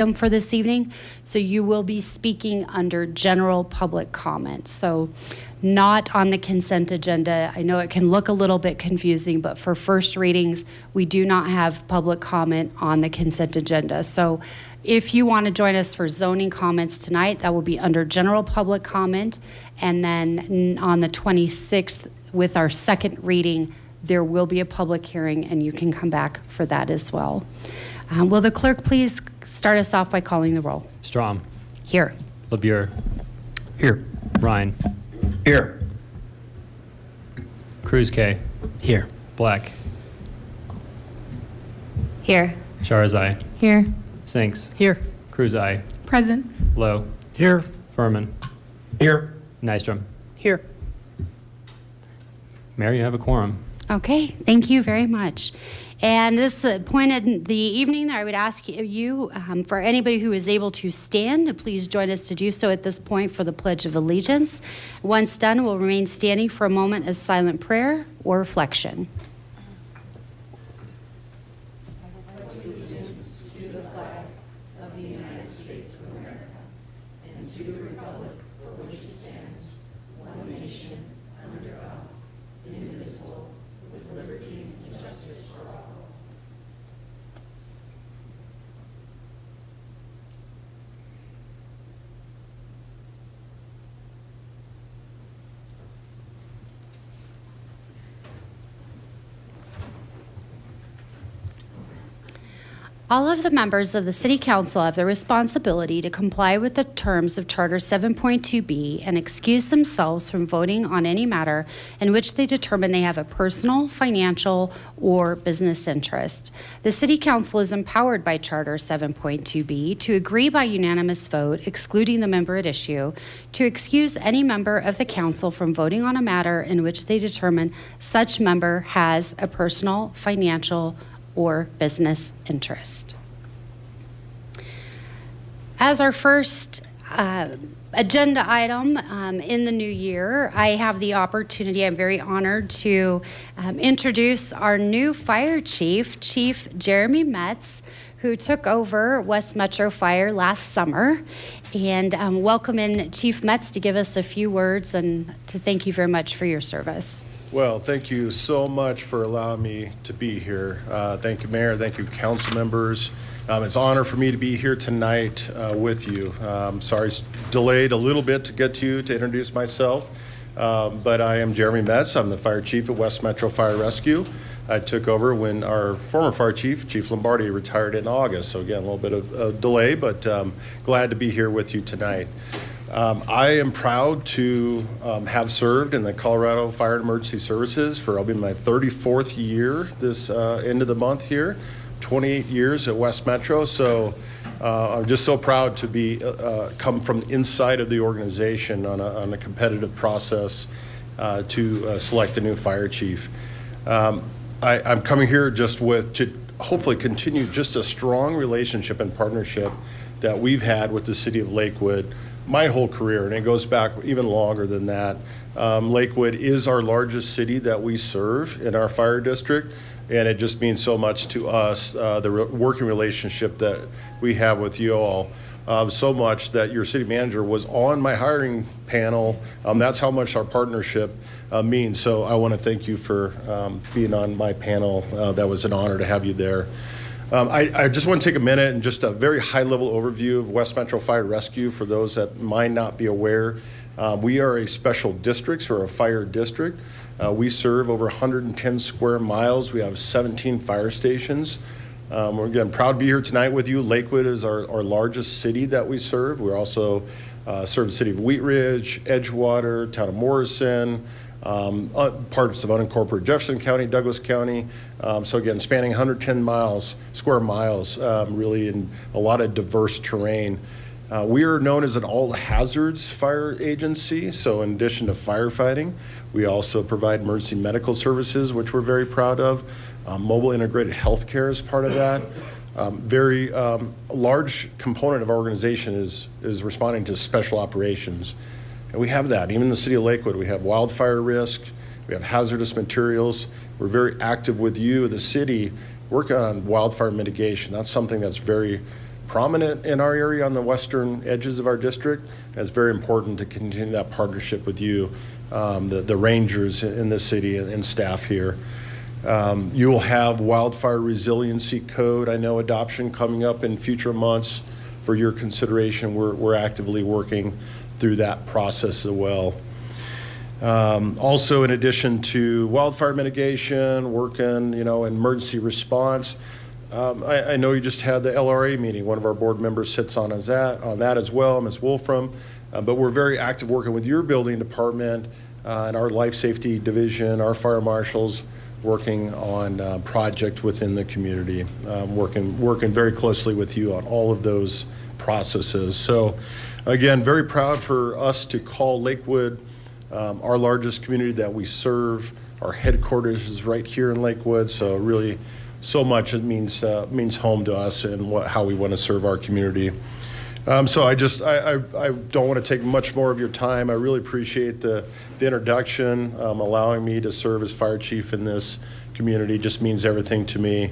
for this evening, so you will be speaking under general public comment, so not on the consent agenda. I know it can look a little bit confusing, but for first readings, we do not have public comment on the consent agenda. So if you want to join us for zoning comments tonight, that will be under general public comment, and then on the 26th with our second reading, there will be a public hearing and you can come back for that as well. Will the clerk please start us off by calling the roll? Strom. Here. LeBure. Here. Ryan. Here. Cruz K. Here. Black. Here. Charazai. Here. Sinks. Here. Cruz I. Present. Lowe. Here. Furman. Here. Nystrom. Here. Mayor, you have a quorum. Okay, thank you very much. And this point in the evening, I would ask you, for anybody who is able to stand, to please join us to do so at this point for the Pledge of Allegiance. Once done, we'll remain standing for a moment as silent prayer or reflection. Allegiance to the flag of the United States of America and to the republic for which it stands, one nation, under God, indivisible, with liberty and justice for all. All of the members of the City Council have the responsibility to comply with the terms of Charter 7.2B and excuse themselves from voting on any matter in which they determine they have a personal, financial, or business interest. The City Council is empowered by Charter 7.2B to agree by unanimous vote, excluding the member at issue, to excuse any member of the council from voting on a matter in which they determine such member has a personal, financial, or business interest. As our first agenda item in the new year, I have the opportunity, I'm very honored to introduce our new fire chief, Chief Jeremy Metz, who took over West Metro Fire last summer. And welcome in Chief Metz to give us a few words and to thank you very much for your service. Well, thank you so much for allowing me to be here. Thank you, Mayor. Thank you, council members. It's an honor for me to be here tonight with you. Sorry it's delayed a little bit to get to you to introduce myself, but I am Jeremy Metz. I'm the fire chief at West Metro Fire Rescue. I took over when our former fire chief, Chief Lombardi, retired in August. So again, a little bit of a delay, but glad to be here with you tonight. I am proud to have served in the Colorado Fire and Emergency Services for, I'll be my 34th year this end of the month here, 28 years at West Metro. So I'm just so proud to be come from inside of the organization on a competitive process to select a new fire chief. I'm coming here just to hopefully continue just a strong relationship and partnership that we've had with the city of Lakewood my whole career, and it goes back even longer than that. Lakewood is our largest city that we serve in our fire district, and it just means so much to us, the working relationship that we have with you all. So much that your city manager was on my hiring panel. That's how much our partnership means. So I want to thank you for being on my panel. That was an honor to have you there. I just want to take a minute and just a very high-level overview of West Metro Fire Rescue for those that might not be aware. We are a special district, or a fire district. We serve over 110 square miles. We have 17 fire stations. We're again proud to be here tonight with you. Lakewood is our largest city that we serve. We also serve the city of Wheat Ridge, Edgewater, town of Morrison, parts of unincorporated Jefferson County, Douglas County. So again, spanning 110 square miles, really in a lot of diverse terrain. We are known as an all hazards fire agency. So in addition to firefighting, we also provide emergency medical services, which we're very proud of. Mobile integrated healthcare is part of that. Very large component of our organization is responding to special operations. And we have that. Even in the city of Lakewood, we have wildfire risk, we have hazardous materials. We're very active with you, the city, working on wildfire mitigation. That's something that's very prominent in our area on the western edges of our district. And it's very important to continue that partnership with you, the rangers in the city and staff here. You will have wildfire resiliency code, I know, adoption coming up in future months for your consideration. We're actively working through that process as well. Also, in addition to wildfire mitigation, working, emergency response, I know you just had the LRA meeting. One of our board members sits on that as well, Ms. Wolfram. But we're very active working with your building department and our life safety division, our fire marshals, working on project within the community, working very closely with you on all of those processes. So again, very proud for us to call Lakewood our largest community that we serve. Our headquarters is right here in Lakewood, so really so much it means home to us and how we want to serve our community. So I don't want to take much more of your time. I really appreciate the introduction, allowing me to serve as fire chief in this community. Just means everything to me.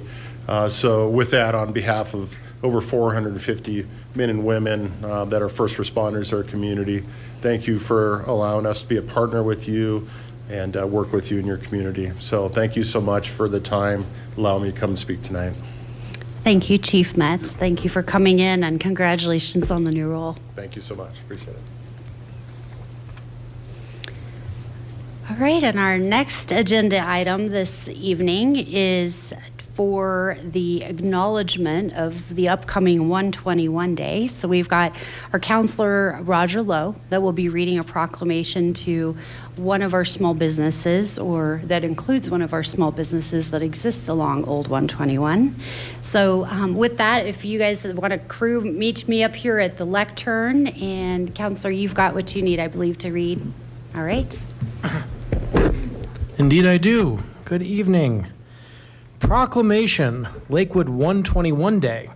So with that, on behalf of over 450 men and women that are first responders to our community, thank you for allowing us to be a partner with you and work with you in your community. So thank you so much for the time, allowing me to come and speak tonight. Thank you, Chief Metz. Thank you for coming in, and congratulations on the new role. Thank you so much. Appreciate it. All right, and our next agenda item this evening is for the acknowledgement of the upcoming 121 Day. So we've got our counselor, Roger Lowe, that will be reading a proclamation to one of our small businesses, or that includes one of our small businesses that exists along Old 121. So with that, if you guys want to meet me up here at the lectern, and Counselor, you've got what you need, I believe, to read. All right. Indeed I do. Good evening. Proclamation, Lakewood 121 Day.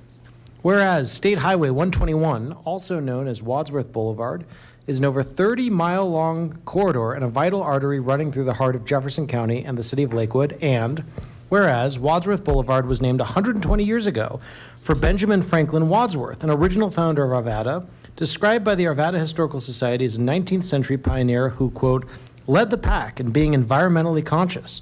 Whereas State Highway 121, also known as Wadsworth Boulevard, is an over 30-mile-long corridor and a vital artery running through the heart of Jefferson County and the city of Lakewood, and whereas Wadsworth Boulevard was named 120 years ago for Benjamin Franklin Wadsworth, an original founder of Arvada, described by the Arvada Historical Society as a 19th century pioneer who, quote, led the pack in being environmentally conscious,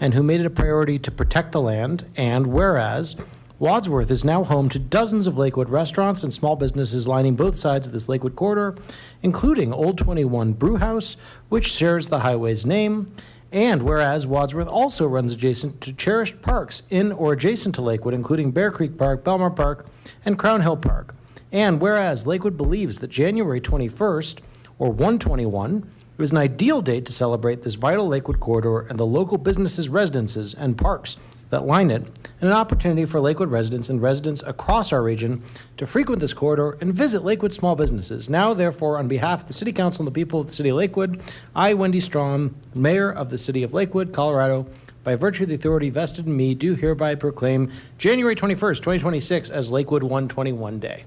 and who made it a priority to protect the land, and whereas Wadsworth is now home to dozens of Lakewood restaurants and small businesses lining both sides of this Lakewood corridor, including Old 21 Brew House, which shares the highway's name, and whereas Wadsworth also runs adjacent to cherished parks in or adjacent to Lakewood, including Bear Creek Park, Belmar Park, and Crown Hill Park, and whereas Lakewood believes that January 21st, or 121, it was an ideal date to celebrate this vital Lakewood corridor and the local businesses, residences, and parks that line it, and an opportunity for Lakewood residents and residents across our region to frequent this corridor and visit Lakewood small businesses. Now, therefore, on behalf of the City Council and the people of the City of Lakewood, I, Wendy Strom, Mayor of the City of Lakewood, Colorado, by virtue of the authority vested in me, do hereby proclaim January 21st, 2026 as Lakewood 121 Day.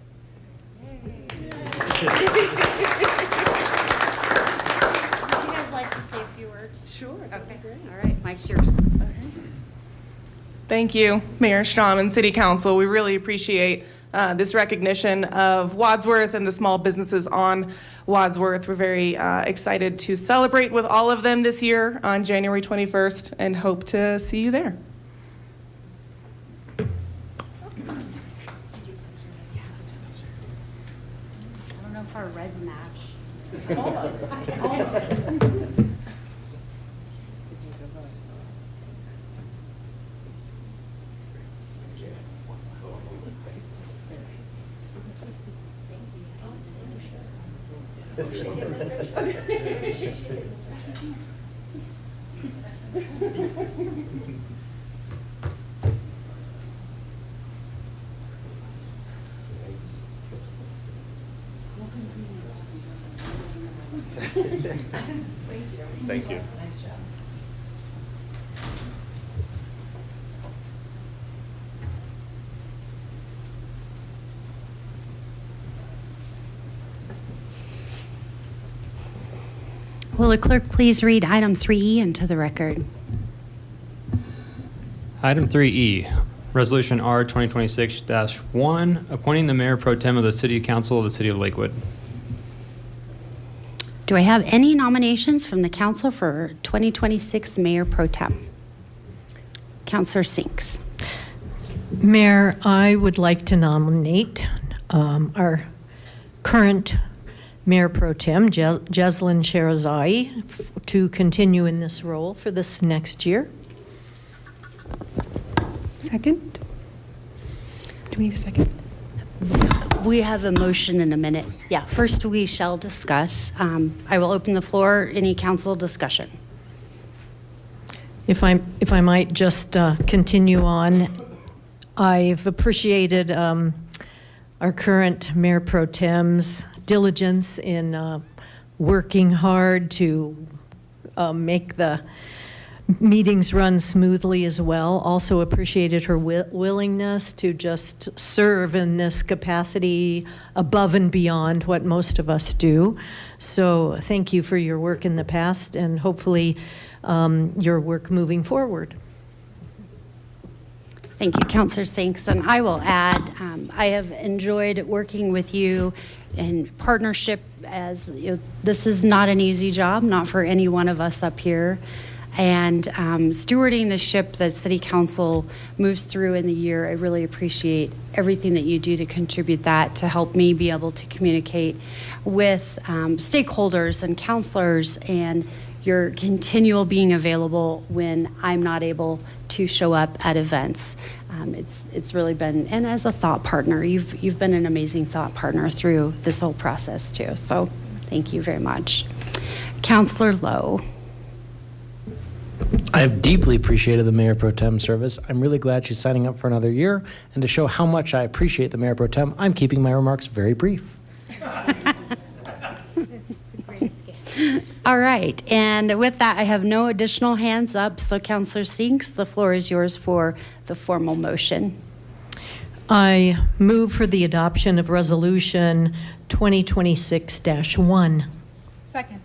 All right, Mike's yours. Thank you, Mayor Strom and City Council. We really appreciate this recognition of Wadsworth and the small businesses on Wadsworth. We're very excited to celebrate with all of them this year on January 21st and hope to see you there. I don't know if our reds match. Almost. Thank you. Nice job. Will the clerk please read item 3E into the record? Item 3E, Resolution R 2026-1, appointing the Mayor Pro Tem of the City Council of the City of Lakewood. Do I have any nominations from the council for 2026 Mayor Pro Tem? Councilor Sinks. Mayor, I would like to nominate our current Mayor Pro Tem, Jeslyn Sherazai, to continue in this role for this next year. Second? Do we need a second? We have a motion in a minute. Yeah, first we shall discuss. I will open the floor. Any council discussion? If I might just continue on, I've appreciated our current Mayor Pro Tem's diligence in working hard to make the meetings run smoothly as well. Also appreciated her willingness to just serve in this capacity above and beyond what most of us do. So thank you for your work in the past and hopefully your work moving forward. Thank you, Councilor Sinks. And I will add, I have enjoyed working with you in partnership as this is not an easy job, not for any one of us up here. And stewarding the ship that City Council moves through in the year, I really appreciate everything that you do to contribute that, to help me be able to communicate with stakeholders and counselors, and your continual being available when I'm not able to show up at events. It's really been, and as a thought partner, you've been an amazing thought partner through this whole process too. So thank you very much. Councilor Lowe. I have deeply appreciated the Mayor Pro Tem service. I'm really glad she's signing up for another year. And to show how much I appreciate the Mayor Pro Tem, I'm keeping my remarks very brief. All right. And with that, I have no additional hands up. So Councilor Sinks, the floor is yours for the formal motion. I move for the adoption of Resolution 2026-1. Second.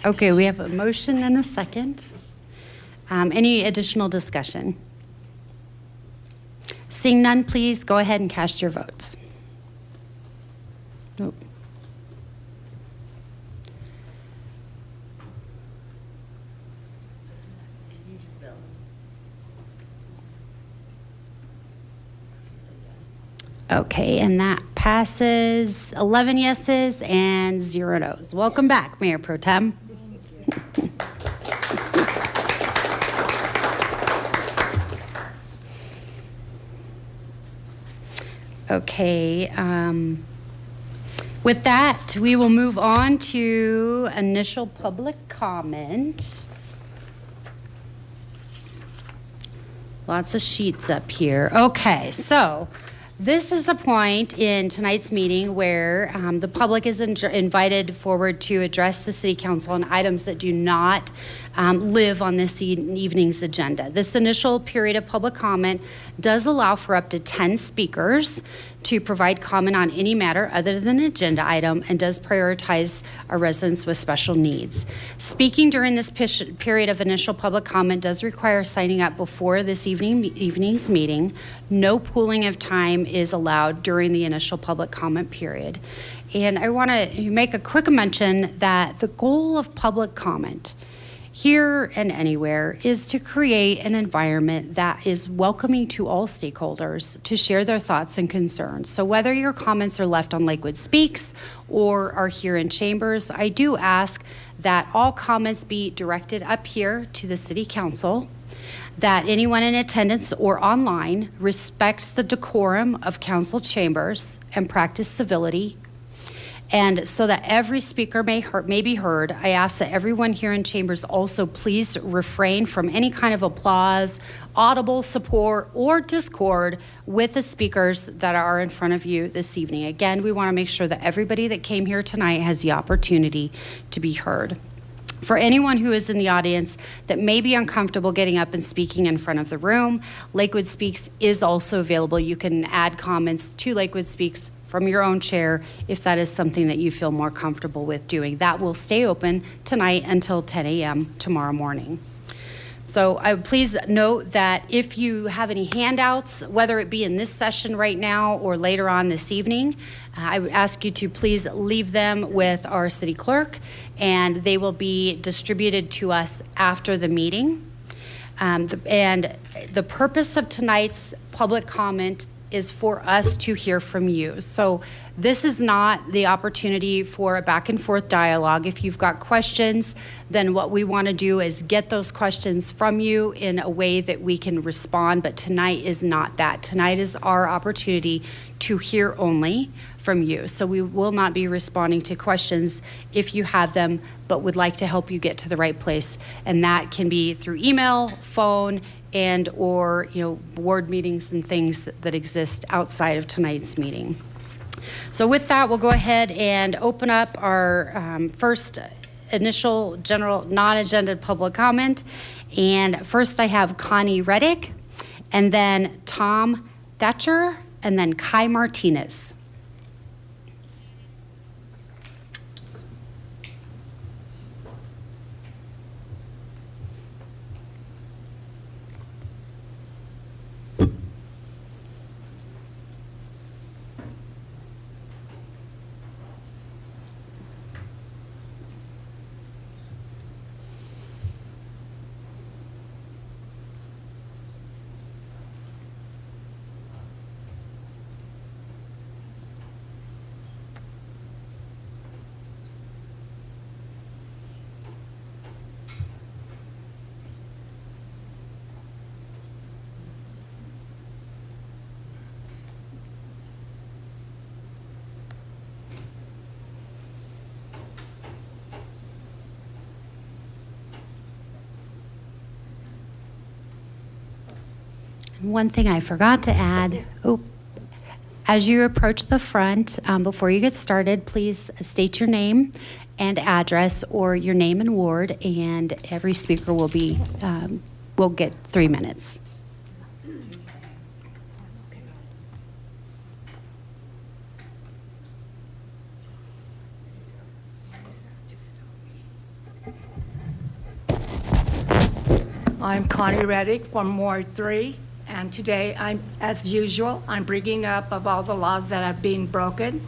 Okay, we have a motion and a second. Any additional discussion? Seeing none, please go ahead and cast your votes. Nope. Okay, and that passes 11 yeses and 0 noes. Welcome back, Mayor Pro Tem. Okay, with that, we will move on to initial public comment. Lots of sheets up here. Okay, so this is the point in tonight's meeting where the public is invited forward to address the City Council on items that do not live on this evening's agenda. This initial period of public comment does allow for up to 10 speakers to provide comment on any matter other than an agenda item, and does prioritize our residents with special needs. Speaking during this period of initial public comment does require signing up before this evening's meeting. No pooling of time is allowed during the initial public comment period. And I want to make a quick mention that the goal of public comment here and anywhere is to create an environment that is welcoming to all stakeholders to share their thoughts and concerns. So whether your comments are left on Lakewood Speaks or are here in chambers, I do ask that all comments be directed up here to the City Council, that anyone in attendance or online respects the decorum of council chambers and practice civility. And so that every speaker may be heard, I ask that everyone here in chambers also please refrain from any kind of applause, audible support, or discord with the speakers that are in front of you this evening. Again, we want to make sure that everybody that came here tonight has the opportunity to be heard. For anyone who is in the audience that may be uncomfortable getting up and speaking in front of the room, Lakewood Speaks is also available. You can add comments to Lakewood Speaks from your own chair if that is something that you feel more comfortable with doing. That will stay open tonight until 10 a.m. tomorrow morning. So please note that if you have any handouts, whether it be in this session right now or later on this evening, I would ask you to please leave them with our city clerk, and they will be distributed to us after the meeting. And the purpose of tonight's public comment is for us to hear from you. So this is not the opportunity for a back and forth dialogue. If you've got questions, then what we want to do is get those questions from you in a way that we can respond, but tonight is not that. Tonight is our opportunity to hear only from you. So we will not be responding to questions if you have them, but would like to help you get to the right place. And that can be through email, phone, and or board meetings and things that exist outside of tonight's meeting. So with that, we'll go ahead and open up our first initial general non-agenda public comment. And first I have Connie Reddick, and then Tom Thatcher, and then Kai Martinez. One thing I forgot to add, as you approach the front, before you get started, please state your name and address, or your name and ward, and every speaker will get 3 minutes. I'm Connie Reddick from Ward 3, and today, as usual, I'm bringing up of all the laws that have been broken.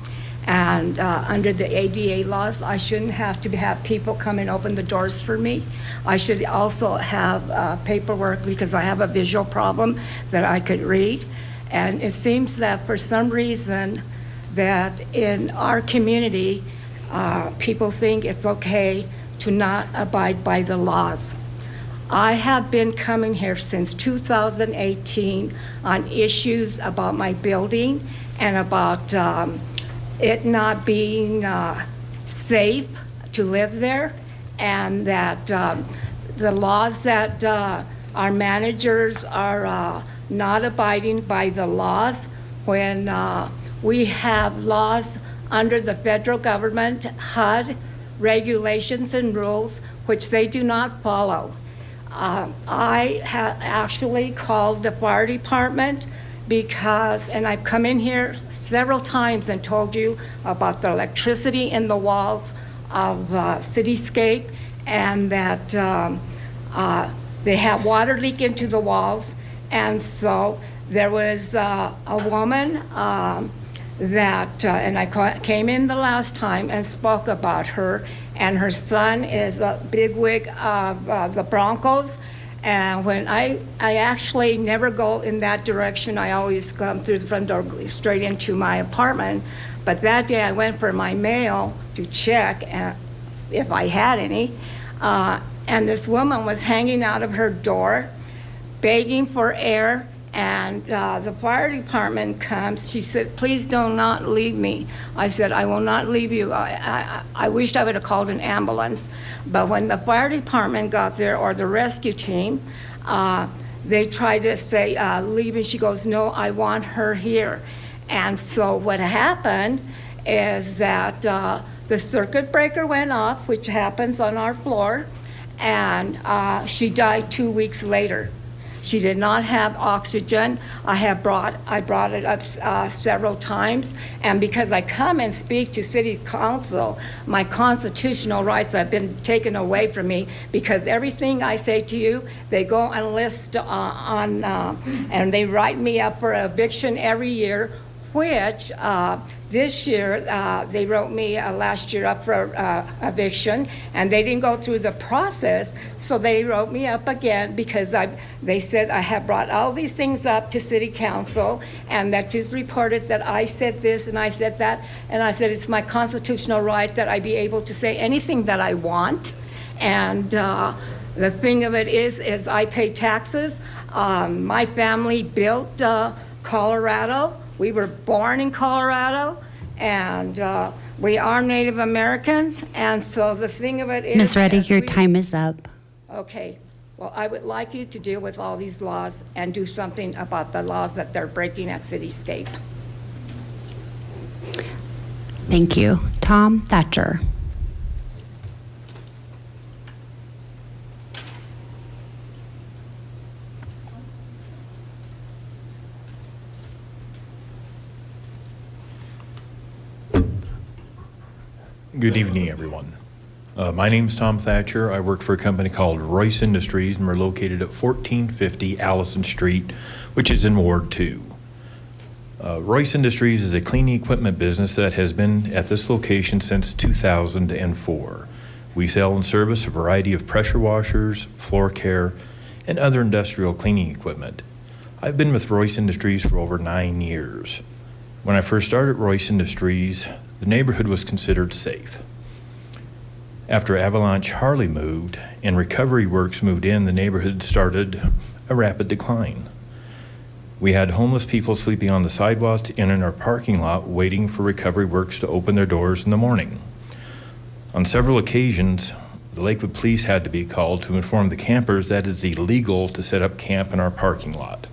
And under the ADA laws, I shouldn't have to have people come and open the doors for me. I should also have paperwork because I have a visual problem that I could read. And it seems that for some reason that in our community, people think it's okay to not abide by the laws. I have been coming here since 2018 on issues about my building and about it not being safe to live there, and that the laws that our managers are not abiding by the laws when we have laws under the federal government, HUD, regulations and rules, which they do not follow. I have actually called the fire department because, and I've come in here several times and told you about the electricity in the walls of Cityscape, and that they have water leak into the walls. And so there was a woman that, and I came in the last time and spoke about her, and her son is a bigwig of the Broncos. And when I actually never go in that direction, I always come through the front door straight into my apartment. But that day I went for my mail to check if I had any. And this woman was hanging out of her door, begging for air. And the fire department comes. She said, "Please do not leave me." I said, "I will not leave you." I wished I would have called an ambulance. But when the fire department got there, or the rescue team, they tried to say, "Leave," and she goes, "No, I want her here." And so what happened is that the circuit breaker went off, which happens on our floor, and she died 2 weeks later. She did not have oxygen. I brought it up several times, and because I come and speak to city council, my constitutional rights have been taken away from me, because everything I say to you, they go and list and they write me up for eviction every year, which this year, they wrote me last year up for eviction, and they didn't go through the process, so they wrote me up again because they said I have brought all these things up to city council, and that you've reported that I said this and I said that, and I said it's my constitutional right that I be able to say anything that I want. And the thing of it is I pay taxes. My family built Colorado. We were born in Colorado, and we are Native Americans, and so the thing of it is... Ms. Reddick, your time is up. Okay. Well, I would like you to deal with all these laws and do something about the laws that they're breaking at Cityscape. Thank you. Tom Thatcher. Good evening, everyone. My name's Tom Thatcher. I work for a company called Royce Industries, and we're located at 1450 Allison Street, which is in Ward 2. Royce Industries is a cleaning equipment business that has been at this location since 2004. We sell and service a variety of pressure washers, floor care, and other industrial cleaning equipment. I've been with Royce Industries for over 9 years. When I first started Royce Industries, the neighborhood was considered safe. After Avalanche Harley moved and Recovery Works moved in, the neighborhood started a rapid decline. We had homeless people sleeping on the sidewalks and in our parking lot waiting for Recovery Works to open their doors in the morning. On several occasions, the Lakewood police had to be called to inform the campers that it's illegal to set up camp in our parking lot.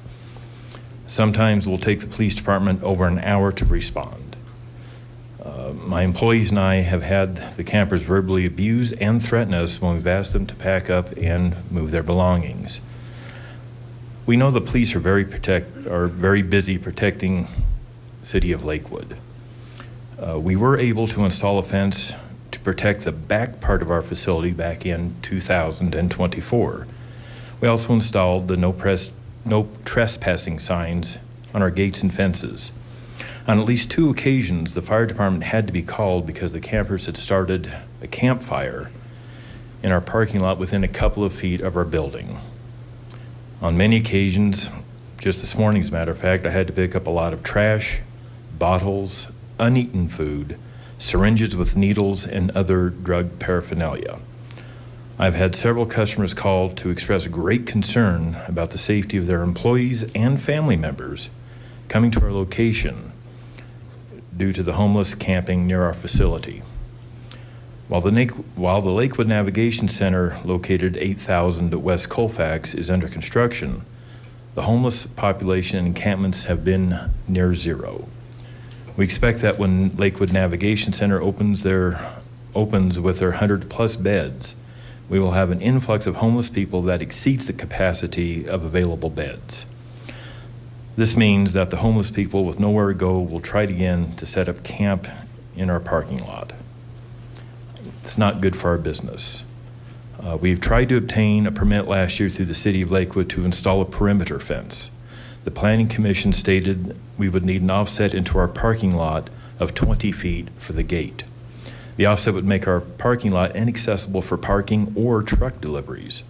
Sometimes we'll take the police department over an hour to respond. My employees and I have had the campers verbally abuse and threaten us when we've asked them to pack up and move their belongings. We know the police are very busy protecting the city of Lakewood. We were able to install a fence to protect the back part of our facility back in 2024. We also installed the no trespassing signs on our gates and fences. On at least 2 occasions, the fire department had to be called because the campers had started a campfire in our parking lot within a couple of feet of our building. On many occasions, just this morning as a matter of fact, I had to pick up a lot of trash, bottles, uneaten food, syringes with needles, and other drug paraphernalia. I've had several customers call to express great concern about the safety of their employees and family members coming to our location due to the homeless camping near our facility. While the Lakewood Navigation Center, located 8,000 West Colfax, is under construction, the homeless population and encampments have been near zero. We expect that when Lakewood Navigation Center opens with their 100+ beds, we will have an influx of homeless people that exceeds the capacity of available beds. This means that the homeless people with nowhere to go will try again to set up camp in our parking lot. It's not good for our business. We've tried to obtain a permit last year through the city of Lakewood to install a perimeter fence. The Planning Commission stated we would need an offset into our parking lot of 20 feet for the gate. The offset would make our parking lot inaccessible for parking or truck deliveries.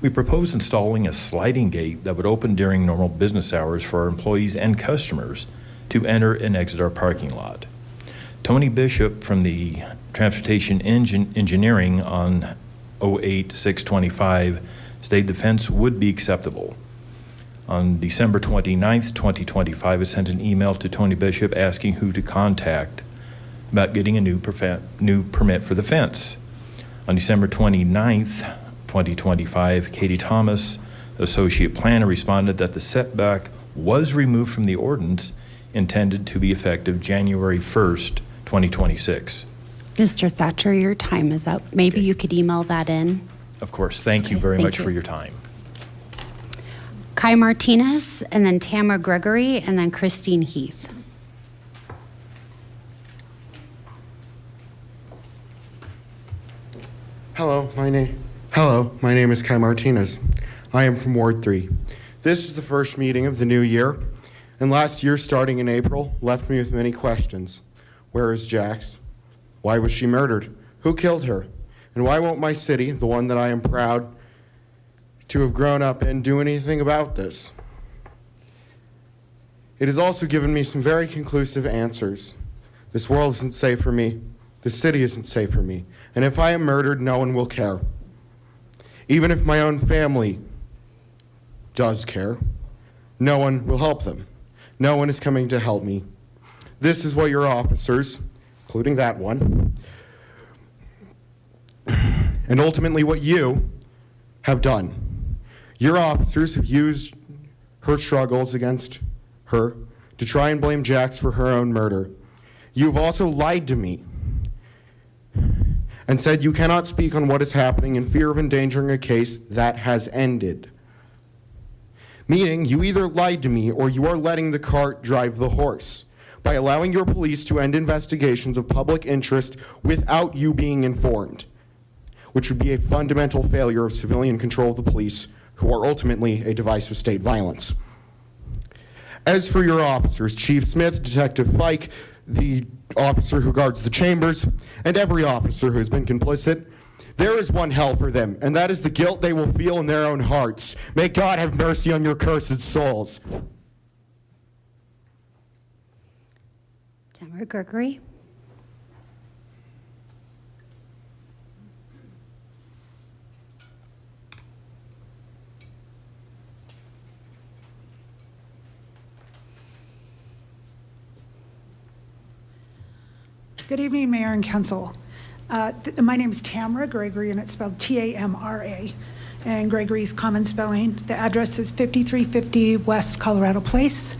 We propose installing a sliding gate that would open during normal business hours for our employees and customers to enter and exit our parking lot. Tony Bishop from the Transportation Engineering on 08/6/25 stated the fence would be acceptable. On December 29th, 2025, I sent an email to Tony Bishop asking who to contact about getting a new permit for the fence. On December 29th, 2025, Katie Thomas, Associate Planner, responded that the setback was removed from the ordinance intended to be effective January 1st, 2026. Mr. Thatcher, your time is up. Maybe you could email that in. Of course. Thank you very much for your time. Kai Martinez, and then Tamara Gregory, and then Christine Heath. Hello, my name is Kai Martinez. I am from Ward 3. This is the first meeting of the new year, and last year, starting in April, left me with many questions. Where is Jax? Why was she murdered? Who killed her? And why won't my city, the one that I am proud to have grown up in, do anything about this? It has also given me some very conclusive answers. This world isn't safe for me. This city isn't safe for me. And if I am murdered, no one will care. Even if my own family does care, no one will help them. No one is coming to help me. This is what your officers, including that one, and ultimately what you have done. Your officers have used her struggles against her to try and blame Jax for her own murder. You've also lied to me and said you cannot speak on what is happening in fear of endangering a case that has ended. Meaning, you either lied to me or you are letting the cart drive the horse by allowing your police to end investigations of public interest without you being informed, which would be a fundamental failure of civilian control of the police, who are ultimately a device of state violence. As for your officers, Chief Smith, Detective Fike, the officer who guards the chambers, and every officer who has been complicit, there is one hell for them, and that is the guilt they will feel in their own hearts. May God have mercy on your cursed souls. Tamara Gregory. Good evening, Mayor and Council. My name is Tamara Gregory, and it's spelled T-A-M-R-A, and Gregory's common spelling. The address is 5350 West Colorado Place,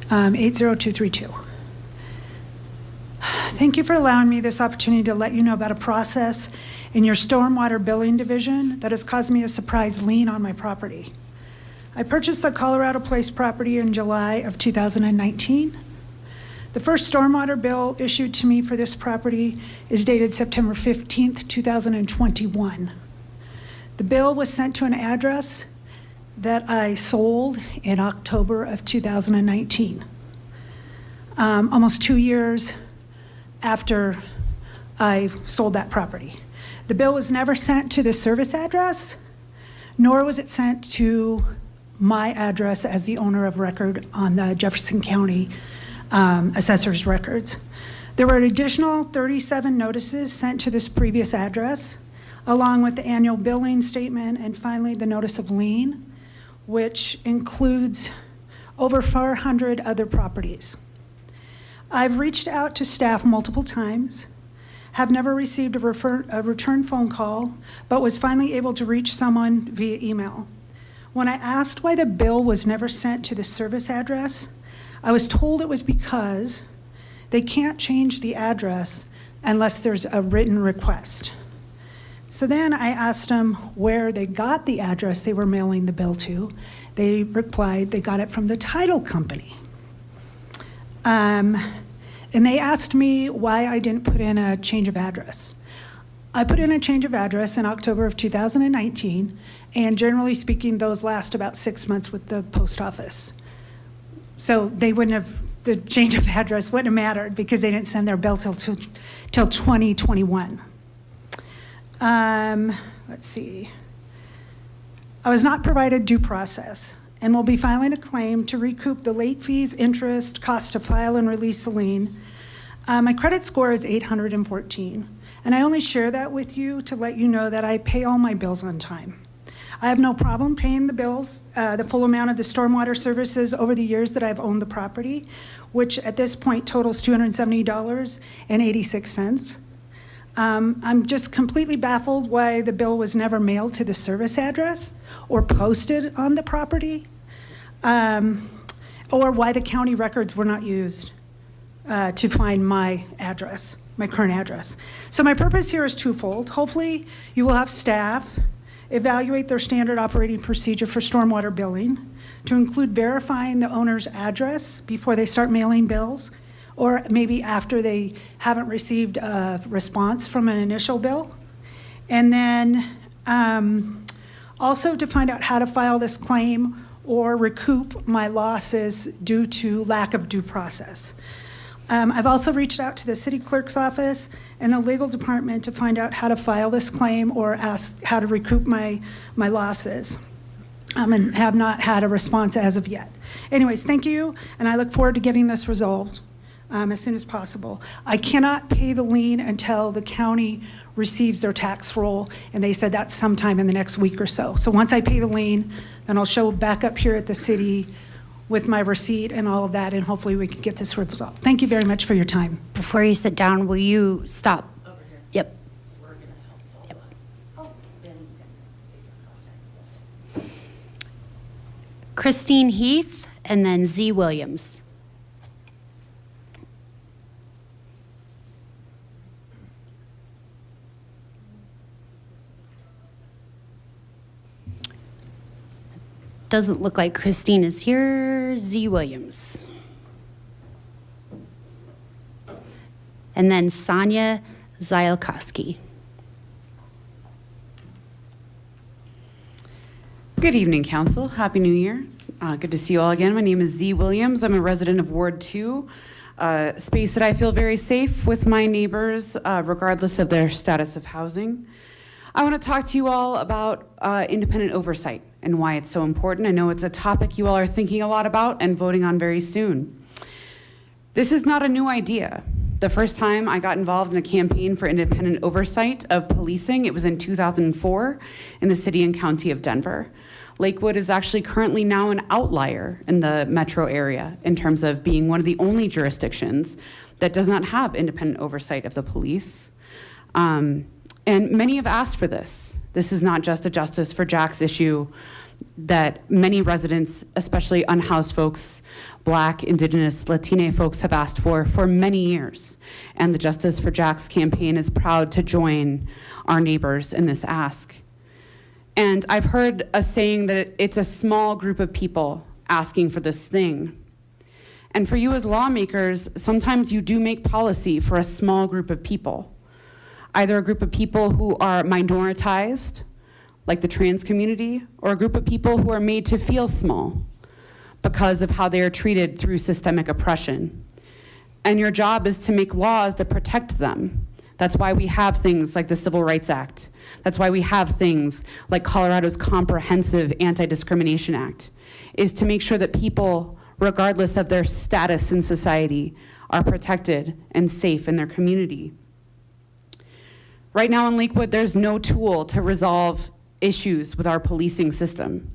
80232. Thank you for allowing me this opportunity to let you know about a process in your stormwater billing division that has caused me a surprise lien on my property. I purchased the Colorado Place property in July of 2019. The first stormwater bill issued to me for this property is dated September 15th, 2021. The bill was sent to an address that I sold in October of 2019, almost 2 years after I sold that property. The bill was never sent to the service address, nor was it sent to my address as the owner of record on the Jefferson County assessor's records. There were an additional 37 notices sent to this previous address, along with the annual billing statement and finally the notice of lien, which includes over 400 other properties. I've reached out to staff multiple times, have never received a return phone call, but was finally able to reach someone via email. When I asked why the bill was never sent to the service address, I was told it was because they can't change the address unless there's a written request. So then I asked them where they got the address they were mailing the bill to. They replied they got it from the title company. And they asked me why I didn't put in a change of address. I put in a change of address in October of 2019, and generally speaking, those last about 6 months with the post office. So they wouldn't have, the change of address wouldn't have mattered because they didn't send their bill till 2021. Let's see. I was not provided due process and will be filing a claim to recoup the late fees, interest, cost to file and release the lien. My credit score is 814, and I only share that with you to let you know that I pay all my bills on time. I have no problem paying the bills, the full amount of the stormwater services over the years that I've owned the property, which at this point totals $270.86. I'm just completely baffled why the bill was never mailed to the service address or posted on the property, or why the county records were not used to find my address, my current address. So my purpose here is twofold. Hopefully you will have staff evaluate their standard operating procedure for stormwater billing to include verifying the owner's address before they start mailing bills, or maybe after they haven't received a response from an initial bill. And then also to find out how to file this claim or recoup my losses due to lack of due process. I've also reached out to the city clerk's office and the legal department to find out how to file this claim or ask how to recoup my losses, and have not had a response as of yet. Anyways, thank you, and I look forward to getting this resolved as soon as possible. I cannot pay the lien until the county receives their tax roll, and they said that's sometime in the next week or so. So once I pay the lien, then I'll show back up here at the city with my receipt and all of that, and hopefully we can get this resolved. Thank you very much for your time. Before you sit down, will you stop? Over here. Yep. Yep. Christine Heath, and then Z. Williams. Doesn't look like Christine is here. Z. Williams. And then Sonia Zielkowski. Good evening, Council. Happy New Year. Good to see you all again. My name is Z. Williams. I'm a resident of Ward 2, a space that I feel very safe with my neighbors, regardless of their status of housing. I want to talk to you all about independent oversight and why it's so important. I know it's a topic you all are thinking a lot about and voting on very soon. This is not a new idea. The first time I got involved in a campaign for independent oversight of policing, it was in 2004 in the city and county of Denver. Lakewood is actually currently now an outlier in the metro area in terms of being one of the only jurisdictions that does not have independent oversight of the police. And many have asked for this. This is not just a Justice for Jax issue that many residents, especially unhoused folks, Black, Indigenous, Latine folks have asked for many years. And the Justice for Jax campaign is proud to join our neighbors in this ask. And I've heard a saying that it's a small group of people asking for this thing. And for you as lawmakers, sometimes you do make policy for a small group of people. Either a group of people who are minoritized, like the trans community, or a group of people who are made to feel small because of how they are treated through systemic oppression. And your job is to make laws that protect them. That's why we have things like the Civil Rights Act. That's why we have things like Colorado's Comprehensive Anti-Discrimination Act, is to make sure that people, regardless of their status in society, are protected and safe in their community. Right now in Lakewood, there's no tool to resolve issues with our policing system,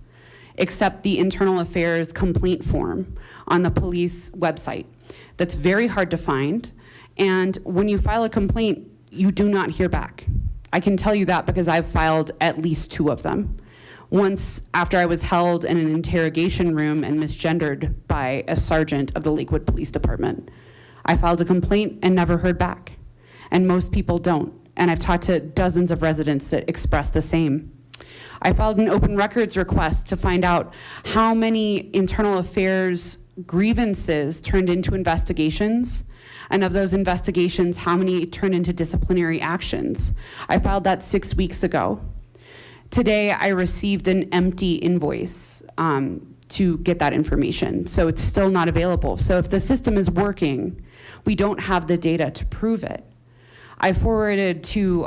except the internal affairs complaint form on the police website. That's very hard to find, and when you file a complaint, you do not hear back. I can tell you that because I've filed at least 2 of them. Once, after I was held in an interrogation room and misgendered by a sergeant of the Lakewood Police Department. I filed a complaint and never heard back, and most people don't. And I've talked to dozens of residents that express the same. I filed an open records request to find out how many internal affairs grievances turned into investigations, and of those investigations, how many turned into disciplinary actions. I filed that 6 weeks ago. Today, I received an empty invoice to get that information, so it's still not available. So if the system is working, we don't have the data to prove it. I forwarded to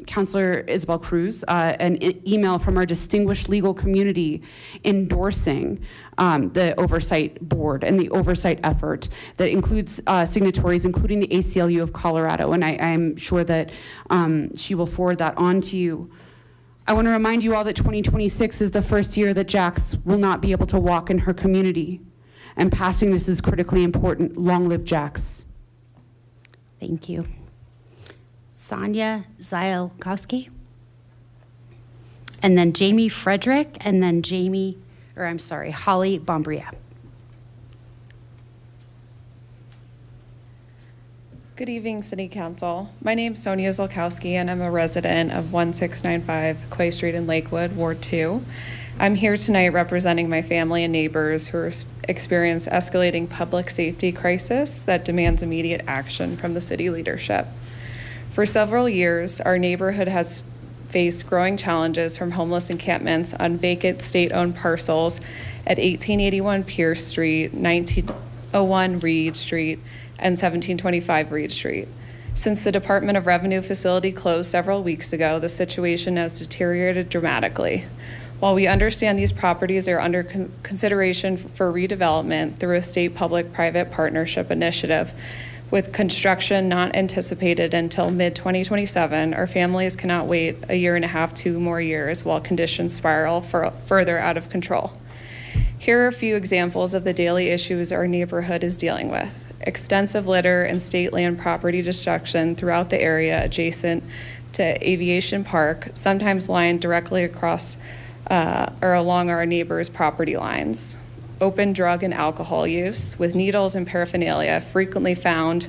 Councilor Isabel Cruz an email from our distinguished legal community endorsing the oversight board and the oversight effort that includes signatories, including the ACLU of Colorado, and I'm sure that she will forward that on to you. I want to remind you all that 2026 is the first year that Jax will not be able to walk in her community, and passing this is critically important. Long live Jax. Thank you. Sonia Zielkowski, and then Jamie Frederick, and then Holly Bombria. Good evening, City Council. My name is Sonia Zielkowski, and I'm a resident of 1695 Quay Street in Lakewood, Ward 2. I'm here tonight representing my family and neighbors who experience escalating public safety crisis that demands immediate action from the city leadership. For several years, our neighborhood has faced growing challenges from homeless encampments on vacant state-owned parcels at 1881 Pierce Street, 1901 Reed Street, and 1725 Reed Street. Since the Department of Revenue facility closed several weeks ago, the situation has deteriorated dramatically. While we understand these properties are under consideration for redevelopment through a state public-private partnership initiative, with construction not anticipated until mid-2027, our families cannot wait a year and a half, 2 more years while conditions spiral further out of control. Here are a few examples of the daily issues our neighborhood is dealing with. Extensive litter and state land property destruction throughout the area adjacent to Aviation Park, sometimes lying directly across or along our neighbors' property lines. Open drug and alcohol use, with needles and paraphernalia frequently found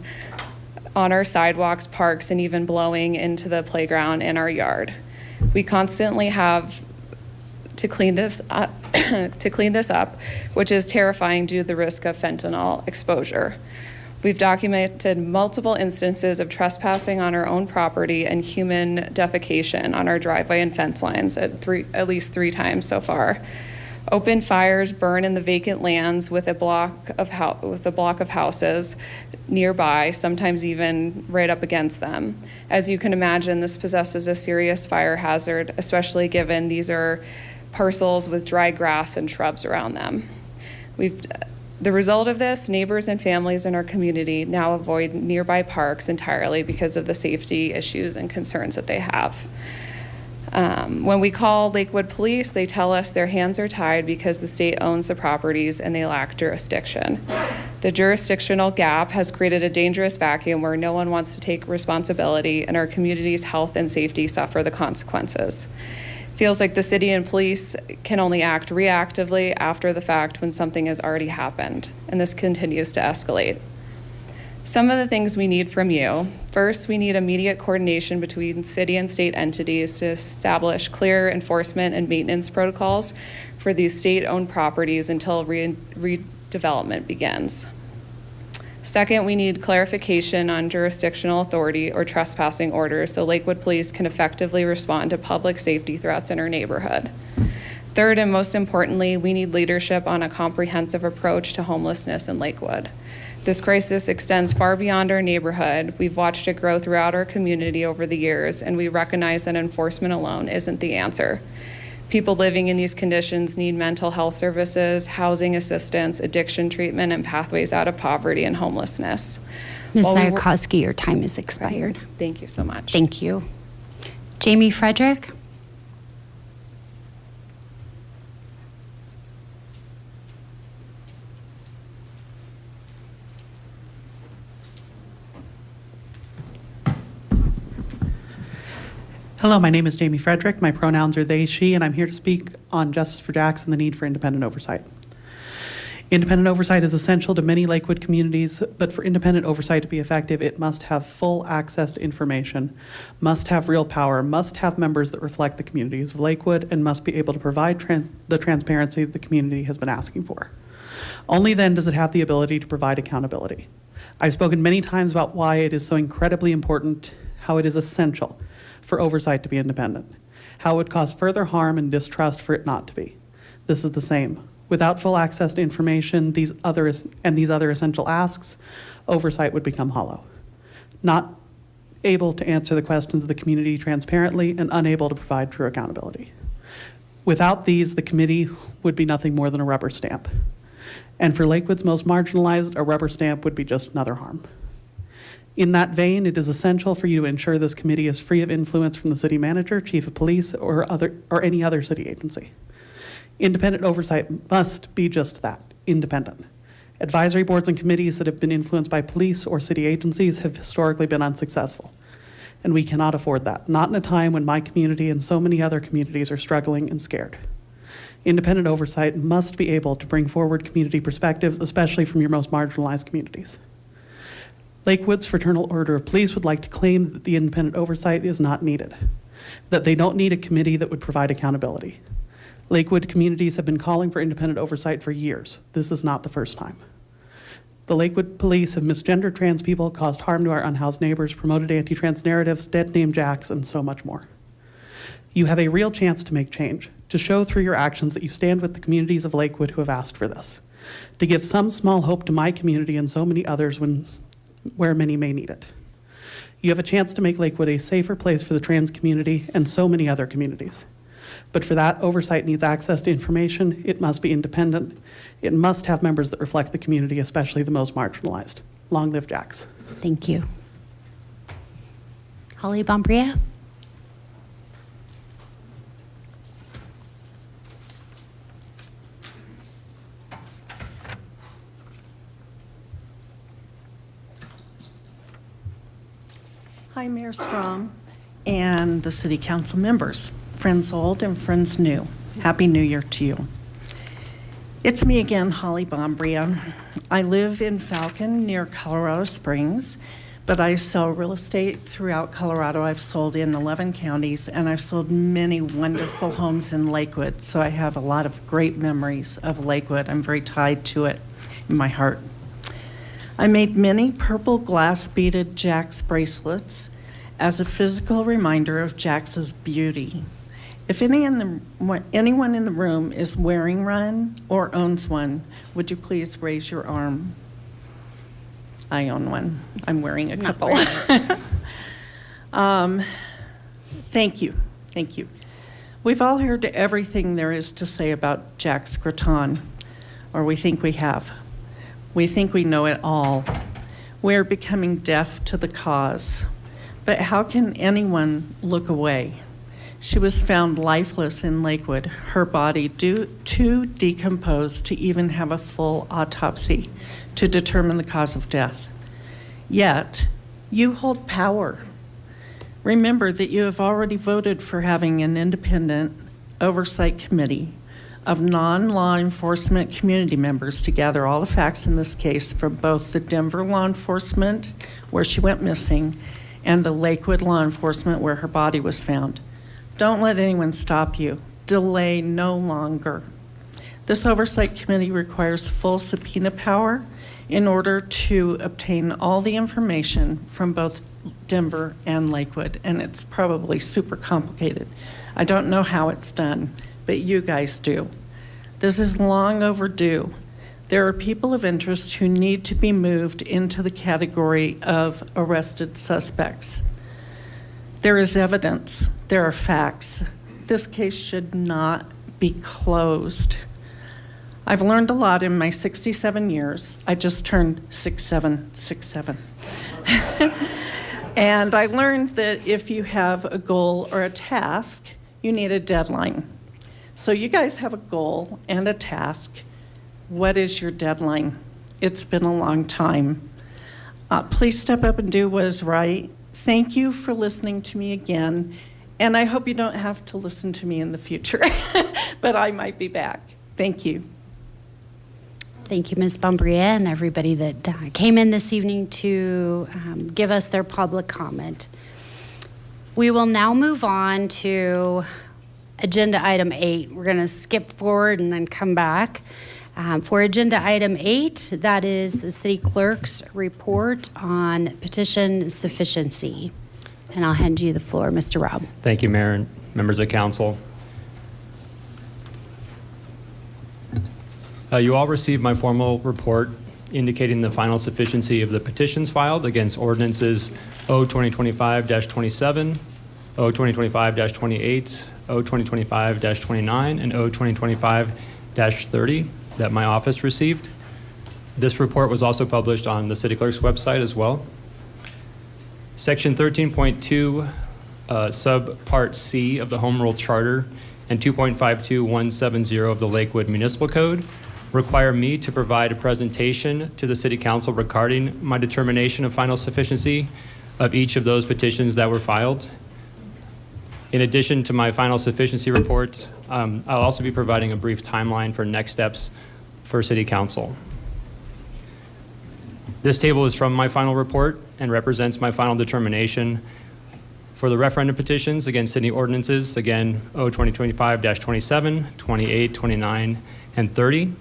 on our sidewalks, parks, and even blowing into the playground in our yard. We constantly have to clean this up, which is terrifying due to the risk of fentanyl exposure. We've documented multiple instances of trespassing on our own property and human defecation on our driveway and fence lines at least 3 times so far. Open fires burn in the vacant lands with a block of houses nearby, sometimes even right up against them. As you can imagine, this possesses a serious fire hazard, especially given these are parcels with dry grass and shrubs around them. The result of this, neighbors and families in our community now avoid nearby parks entirely because of the safety issues and concerns that they have. When we call Lakewood Police, they tell us their hands are tied because the state owns the properties and they lack jurisdiction. The jurisdictional gap has created a dangerous vacuum where no one wants to take responsibility, and our community's health and safety suffer the consequences. Feels like the city and police can only act reactively after the fact when something has already happened, and this continues to escalate. Some of the things we need from you. First, we need immediate coordination between city and state entities to establish clear enforcement and maintenance protocols for these state-owned properties until redevelopment begins. Second, we need clarification on jurisdictional authority or trespassing orders so Lakewood Police can effectively respond to public safety threats in our neighborhood. Third, and most importantly, we need leadership on a comprehensive approach to homelessness in Lakewood. This crisis extends far beyond our neighborhood. We've watched it grow throughout our community over the years, and we recognize that enforcement alone isn't the answer. People living in these conditions need mental health services, housing assistance, addiction treatment, and pathways out of poverty and homelessness. Ms. Zayakowski, your time is expired. Thank you so much. Thank you. Jamie Frederick? Hello, my name is Jamie Frederick. My pronouns are they, she, and I'm here to speak on Justice for Jax and the need for independent oversight. Independent oversight is essential to many Lakewood communities, but for independent oversight to be effective, it must have full access to information, must have real power, must have members that reflect the communities of Lakewood, and must be able to provide the transparency the community has been asking for. Only then does it have the ability to provide accountability. I've spoken many times about why it is so incredibly important, how it is essential for oversight to be independent, how it would cause further harm and distrust for it not to be. This is the same. Without full access to information, these other essential asks, oversight would become hollow. Not able to answer the questions of the community transparently and unable to provide true accountability. Without these, the committee would be nothing more than a rubber stamp. And for Lakewood's most marginalized, a rubber stamp would be just another harm. In that vein, it is essential for you to ensure this committee is free of influence from the city manager, chief of police, or any other city agency. Independent oversight must be just that, independent. Advisory boards and committees that have been influenced by police or city agencies have historically been unsuccessful. And we cannot afford that, not in a time when my community and so many other communities are struggling and scared. Independent oversight must be able to bring forward community perspectives, especially from your most marginalized communities. Lakewood's Fraternal Order of Police would like to claim that the independent oversight is not needed, that they don't need a committee that would provide accountability. Lakewood communities have been calling for independent oversight for years. This is not the first time. The Lakewood police have misgendered trans people, caused harm to our unhoused neighbors, promoted anti-trans narratives, dead-named Jacks, and so much more. You have a real chance to make change, to show through your actions that you stand with the communities of Lakewood who have asked for this, to give some small hope to my community and so many others where many may need it. You have a chance to make Lakewood a safer place for the trans community and so many other communities. But for that, oversight needs access to information. It must be independent. It must have members that reflect the community, especially the most marginalized. Long live Jacks. Thank you. Holly Bombria? Hi, Mayor Strom and the City Council members, friends old and friends new. Happy New Year to you. It's me again, Holly Bombria. I live in Falcon near Colorado Springs, but I sell real estate throughout Colorado. I've sold in 11 counties, and I've sold many wonderful homes in Lakewood, so I have a lot of great memories of Lakewood. I'm very tied to it in my heart. I made many purple glass beaded Jack's bracelets as a physical reminder of Jax's beauty. If anyone in the room is wearing one or owns one, would you please raise your arm? I own one. I'm wearing a couple. Thank you. Thank you. We've all heard everything there is to say about Jack's Graton, or we think we have. We think we know it all. We're becoming deaf to the cause. But how can anyone look away? She was found lifeless in Lakewood, her body too decomposed to even have a full autopsy to determine the cause of death. Yet, you hold power. Remember that you have already voted for having an independent oversight committee of non-law enforcement community members to gather all the facts in this case from both the Denver law enforcement, where she went missing, and the Lakewood law enforcement, where her body was found. Don't let anyone stop you. Delay no longer. This oversight committee requires full subpoena power in order to obtain all the information from both Denver and Lakewood, and it's probably super complicated. I don't know how it's done, but you guys do. This is long overdue. There are people of interest who need to be moved into the category of arrested suspects. There is evidence. There are facts. This case should not be closed. I've learned a lot in my 67 years. I just turned 67. And I learned that if you have a goal or a task, you need a deadline. So you guys have a goal and a task. What is your deadline? It's been a long time. Please step up and do what is right. Thank you for listening to me again. And I hope you don't have to listen to me in the future, but I might be back. Thank you. Thank you, Ms. Bombria, and everybody that came in this evening to give us their public comment. We will now move on to agenda item 8. We're going to skip forward and then come back. For agenda item 8, that is the city clerk's report on petition sufficiency. And I'll hand you the floor, Mr. Robb. Thank you, Mayor and members of council. You all received my formal report indicating the final sufficiency of the petitions filed against ordinances O-2025-27, O-2025-28, O-2025-29, and O-2025-30 that my office received. This report was also published on the city clerk's website as well. Section 13.2, subpart C of the Home Rule Charter and 2.52170 of the Lakewood Municipal Code require me to provide a presentation to the City Council regarding my determination of final sufficiency of each of those petitions that were filed. In addition to my final sufficiency report, I'll also be providing a brief timeline for next steps for City Council. This table is from my final report and represents my final determination For the referendum petitions against city ordinances, again, O 2025-27, 28, 29, and 30,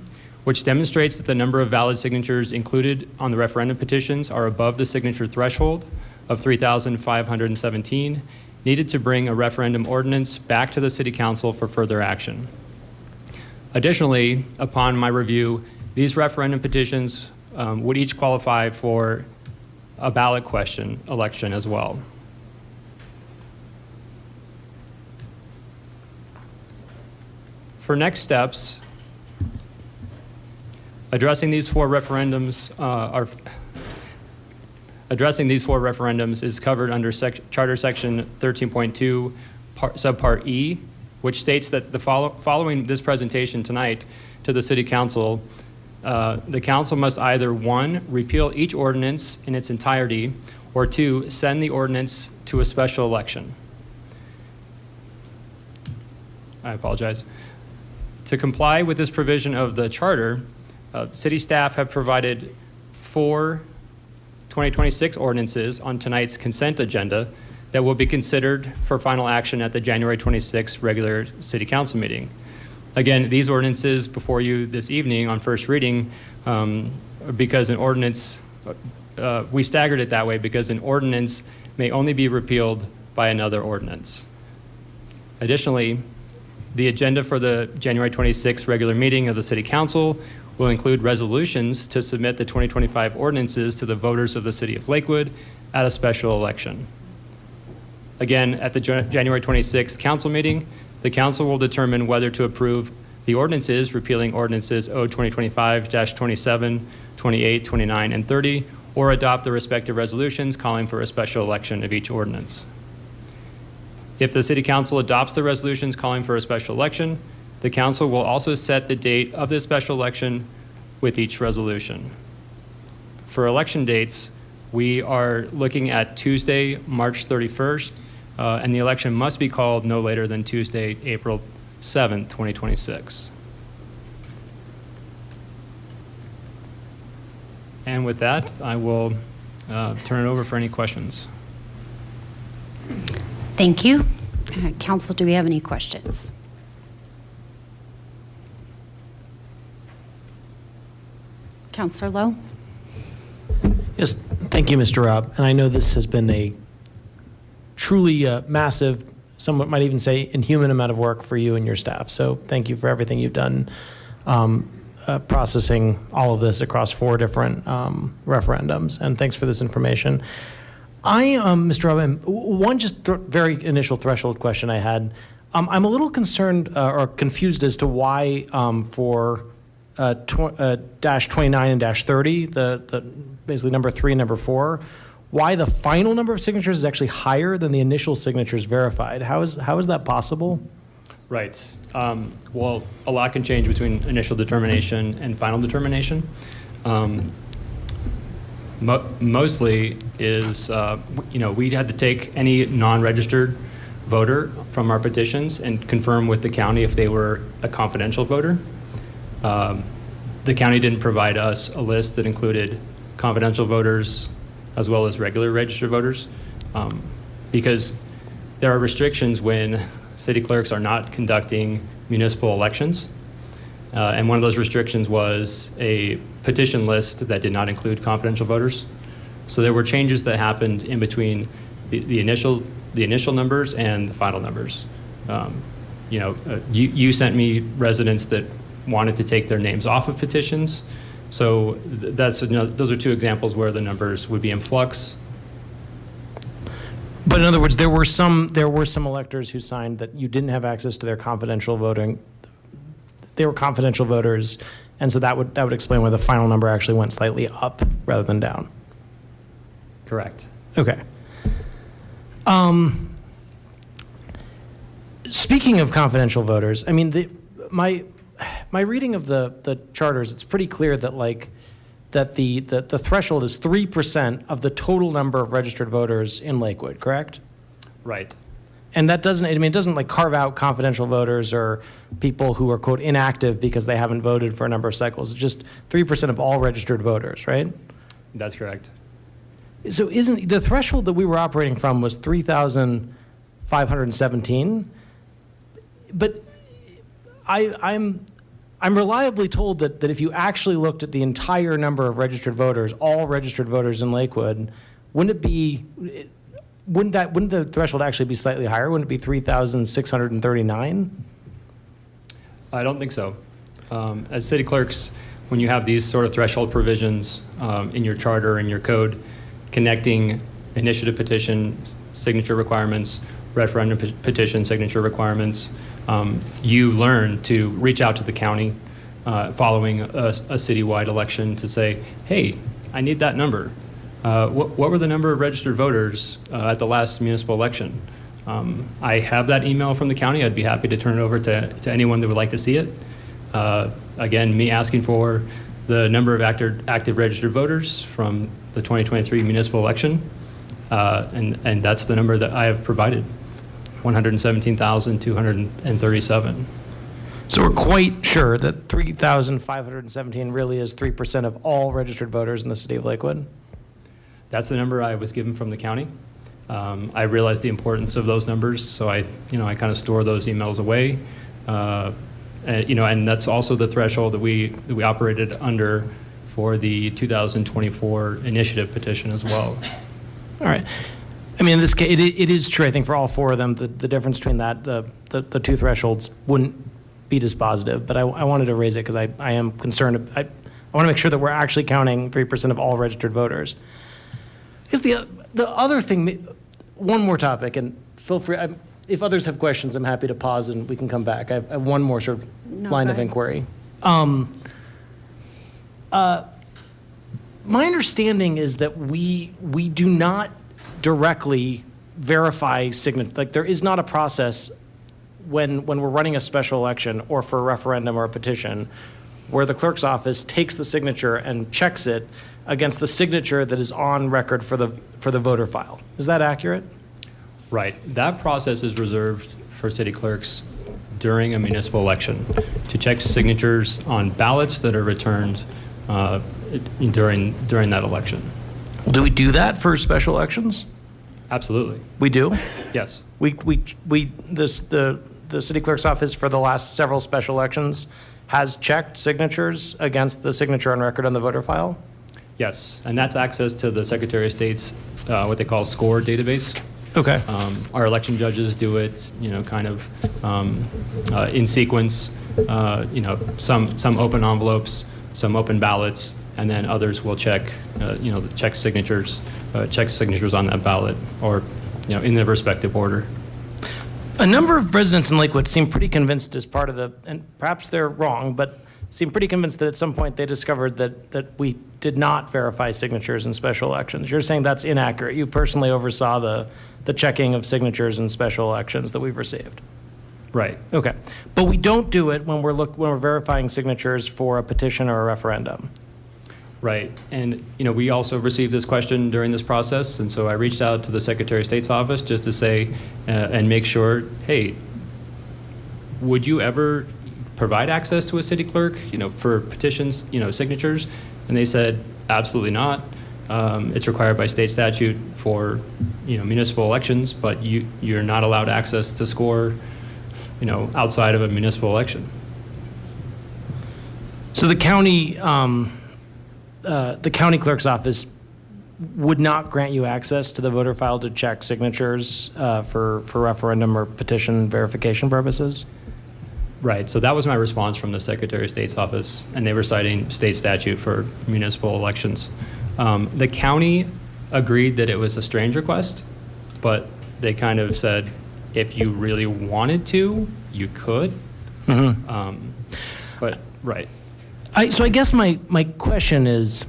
which demonstrates that the number of valid signatures included on the referendum petitions are above the signature threshold of 3,517, needed to bring a referendum ordinance back to the City Council for further action. Additionally, upon my review, these referendum petitions would each qualify for a ballot question election as well. For next steps, addressing these four referendums is covered under Charter Section 13.2, Subpart E, which states that following this presentation tonight to the City Council, the Council must either 1, repeal each ordinance in its entirety, or 2, send the ordinance to a special election. I apologize. To comply with this provision of the Charter, City staff have provided 4 2026 ordinances on tonight's consent agenda that will be considered for final action at the January 26th regular City Council meeting. Again, these ordinances before you this evening on first reading, because an ordinance, we staggered it that way because an ordinance may only be repealed by another ordinance. Additionally, the agenda for the January 26th regular meeting of the City Council will include resolutions to submit the 2025 ordinances to the voters of the City of Lakewood at a special election. Again, at the January 26th council meeting, the council will determine whether to approve the ordinances repealing ordinances O 2025-27, 28, 29, and 30, or adopt the respective resolutions calling for a special election of each ordinance. If the City Council adopts the resolutions calling for a special election, the Council will also set the date of this special election with each resolution. For election dates, we are looking at Tuesday, March 31st, and the election must be called no later than Tuesday, April 7th, 2026. And with that, I will turn it over for any questions. Thank you. Council, do we have any questions? Councilor Lowe? Yes, thank you, Mr. Robb. And I know this has been a truly massive, some might even say inhuman amount of work for you and your staff. So thank you for everything you've done processing all of this across 4 different referendums. And thanks for this information. Mr. Robb, one just very initial threshold question I had. I'm a little concerned or confused as to why for dash 29 and dash 30, the basically number 3 and number 4, why the final number of signatures is actually higher than the initial signatures verified. How is that possible? Right. Well, a lot can change between initial determination and final determination. Mostly is, we had to take any non-registered voter from our petitions and confirm with the county if they were a confidential voter. The county didn't provide us a list that included confidential voters as well as regular registered voters because there are restrictions when city clerks are not conducting municipal elections. And one of those restrictions was a petition list that did not include confidential voters. So there were changes that happened in between the initial numbers and the final numbers. You sent me residents that wanted to take their names off of petitions. So those are 2 examples where the numbers would be in flux. But in other words, there were some electors who signed that you didn't have access to their confidential voting. They were confidential voters, and so that would explain why the final number actually went slightly up rather than down. Correct. Okay. Speaking of confidential voters, I mean, my reading of the charters, it's pretty clear that the threshold is 3% of the total number of registered voters in Lakewood, correct? Right. And that doesn't, it doesn't like carve out confidential voters or people who are, quote, inactive because they haven't voted for a number of cycles. It's just 3% of all registered voters, right? That's correct. So isn't, the threshold that we were operating from was 3,517? But I'm reliably told that if you actually looked at the entire number of registered voters, all registered voters in Lakewood, wouldn't the threshold actually be slightly higher? Wouldn't it be 3,639? I don't think so. As city clerks, when you have these sort of threshold provisions in your charter and your code, connecting initiative petition signature requirements, referendum petition signature requirements, you learn to reach out to the county following a citywide election to say, hey, I need that number. What were the number of registered voters at the last municipal election? I have that email from the county. I'd be happy to turn it over to anyone that would like to see it. Again, me asking for the number of active registered voters from the 2023 municipal election, and that's the number that I have provided, 117,237. So we're quite sure that 3,517 really is 3% of all registered voters in the city of Lakewood? That's the number I was given from the county. I realized the importance of those numbers, so I kind of store those emails away. And that's also the threshold that we operated under for the 2024 initiative petition as well. All right. I mean, in this case, it is true, I think, for all four of them, the difference between that, the two thresholds wouldn't be dispositive, but I wanted to raise it because I am concerned. I want to make sure that we're actually counting 3% of all registered voters. Because the other thing, one more topic, and feel free, if others have questions, I'm happy to pause and we can come back. I have one more sort of line of inquiry. My understanding is that we do not directly verify signature. Like, there is not a process when we're running a special election or for a referendum or a petition where the clerk's office takes the signature and checks it against the signature that is on record for the voter file. Is that accurate? Right. That process is reserved for city clerks during a municipal election to check signatures on ballots that are returned during that election. Do we do that for special elections? Absolutely. We do? Yes. The city clerk's office for the last several special elections has checked signatures against the signature on record on the voter file? Yes, and that's access to the Secretary of State's what they call SCORE database. Okay. Our election judges do it, kind of in sequence. Some open envelopes, some open ballots, and then others will check, check signatures on that ballot, or in their respective order. A number of residents in Lakewood seem pretty convinced as part of and perhaps they're wrong, but seem pretty convinced that at some point they discovered that we did not verify signatures in special elections. You're saying that's inaccurate. You personally oversaw the checking of signatures in special elections that we've received. Right. Okay. But we don't do it when we're verifying signatures for a petition or a referendum. Right. And, we also received this question during this process, and so I reached out to the Secretary of State's office just to say and make sure, hey, would you ever provide access to a city clerk, for petitions, signatures? And they said, absolutely not. It's required by state statute for, municipal elections, but you're not allowed access to SCORE, outside of a municipal election. So the county clerk's office would not grant you access to the voter file to check signatures for referendum or petition verification purposes? Right. So that was my response from the Secretary of State's office, and they were citing state statute for municipal elections. The county agreed that it was a strange request, but they kind of said, if you really wanted to, you could. Mm-hmm. But, right. So I guess my question is,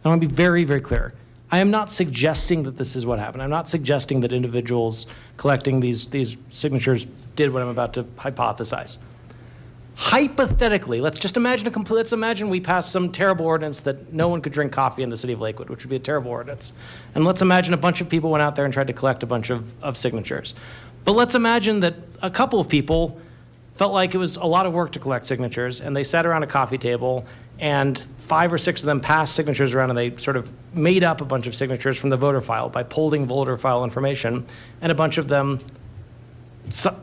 I want to be very, very clear. I am not suggesting that this is what happened. I'm not suggesting that individuals collecting these signatures did what I'm about to hypothesize. Hypothetically, let's imagine we passed some terrible ordinance that no one could drink coffee in the city of Lakewood, which would be a terrible ordinance. And let's imagine a bunch of people went out there and tried to collect a bunch of signatures. But let's imagine that a couple of people felt like it was a lot of work to collect signatures, and they sat around a coffee table and 5 or 6 of them passed signatures around, and they sort of made up a bunch of signatures from the voter file by polling voter file information, and a bunch of them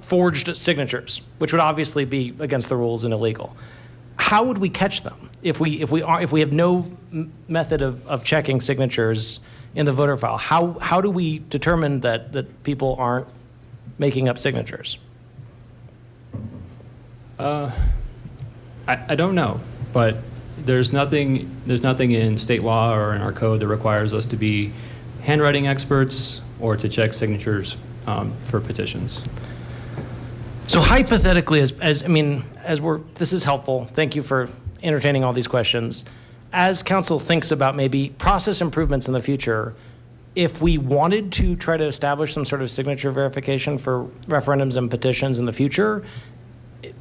forged signatures, which would obviously be against the rules and illegal. How would we catch them if we have no method of checking signatures in the voter file? How do we determine that people aren't making up signatures? I don't know, but there's nothing in state law or in our code that requires us to be handwriting experts or to check signatures for petitions. So hypothetically, this is helpful. Thank you for entertaining all these questions. As council thinks about maybe process improvements in the future, if we wanted to try to establish some sort of signature verification for referendums and petitions in the future,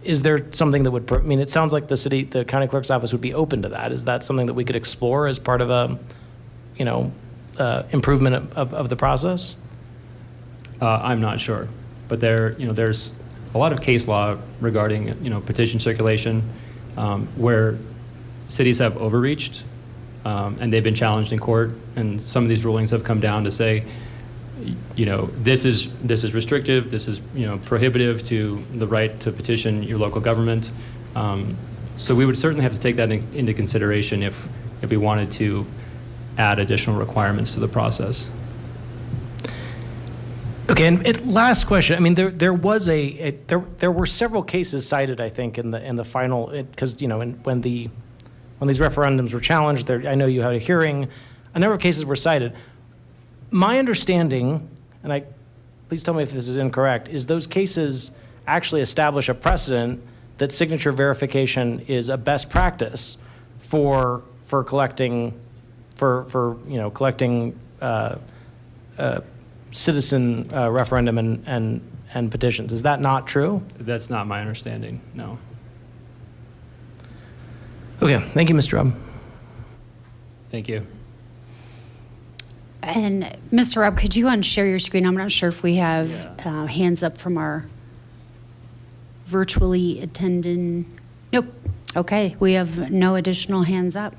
is there something that would, it sounds like the county clerk's office would be open to that. Is that something that we could explore as part of a, improvement of the process? I'm not sure, but there's a lot of case law regarding, petition circulation, where cities have overreached, and they've been challenged in court, and some of these rulings have come down to say, this is restrictive, this is, prohibitive to the right to petition your local government. So we would certainly have to take that into consideration if we wanted to add additional requirements to the process. Okay, and last question. There were several cases cited, I think, in the final, because when these referendums were challenged, I know you had a hearing. A number of cases were cited. My understanding, and please tell me if this is incorrect, is those cases actually establish a precedent that signature verification is a best practice for collecting citizen referendum and petitions. Is that not true? That's not my understanding, no. Okay, thank you, Mr. Robb. Thank you. And Mr. Robb, could you unshare your screen? I'm not sure if we have hands up from our virtually attending. Nope. Okay, we have no additional hands up.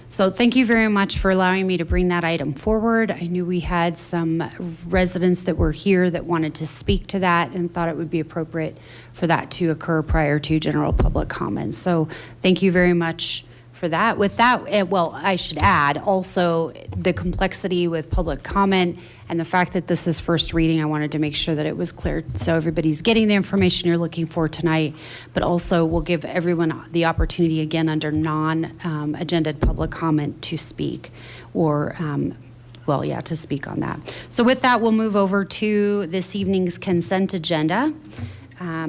So thank you very much for allowing me to bring that item forward. I knew we had some residents that were here that wanted to speak to that and thought it would be appropriate for that to occur prior to general public comments. So thank you very much for that. With that, I should add also the complexity with public comment and the fact that this is first reading. I wanted to make sure that it was clear so everybody's getting the information you're looking for tonight, but also we'll give everyone the opportunity again under non-agended public comment to speak or to speak on that. So with that, we'll move over to this evening's consent agenda.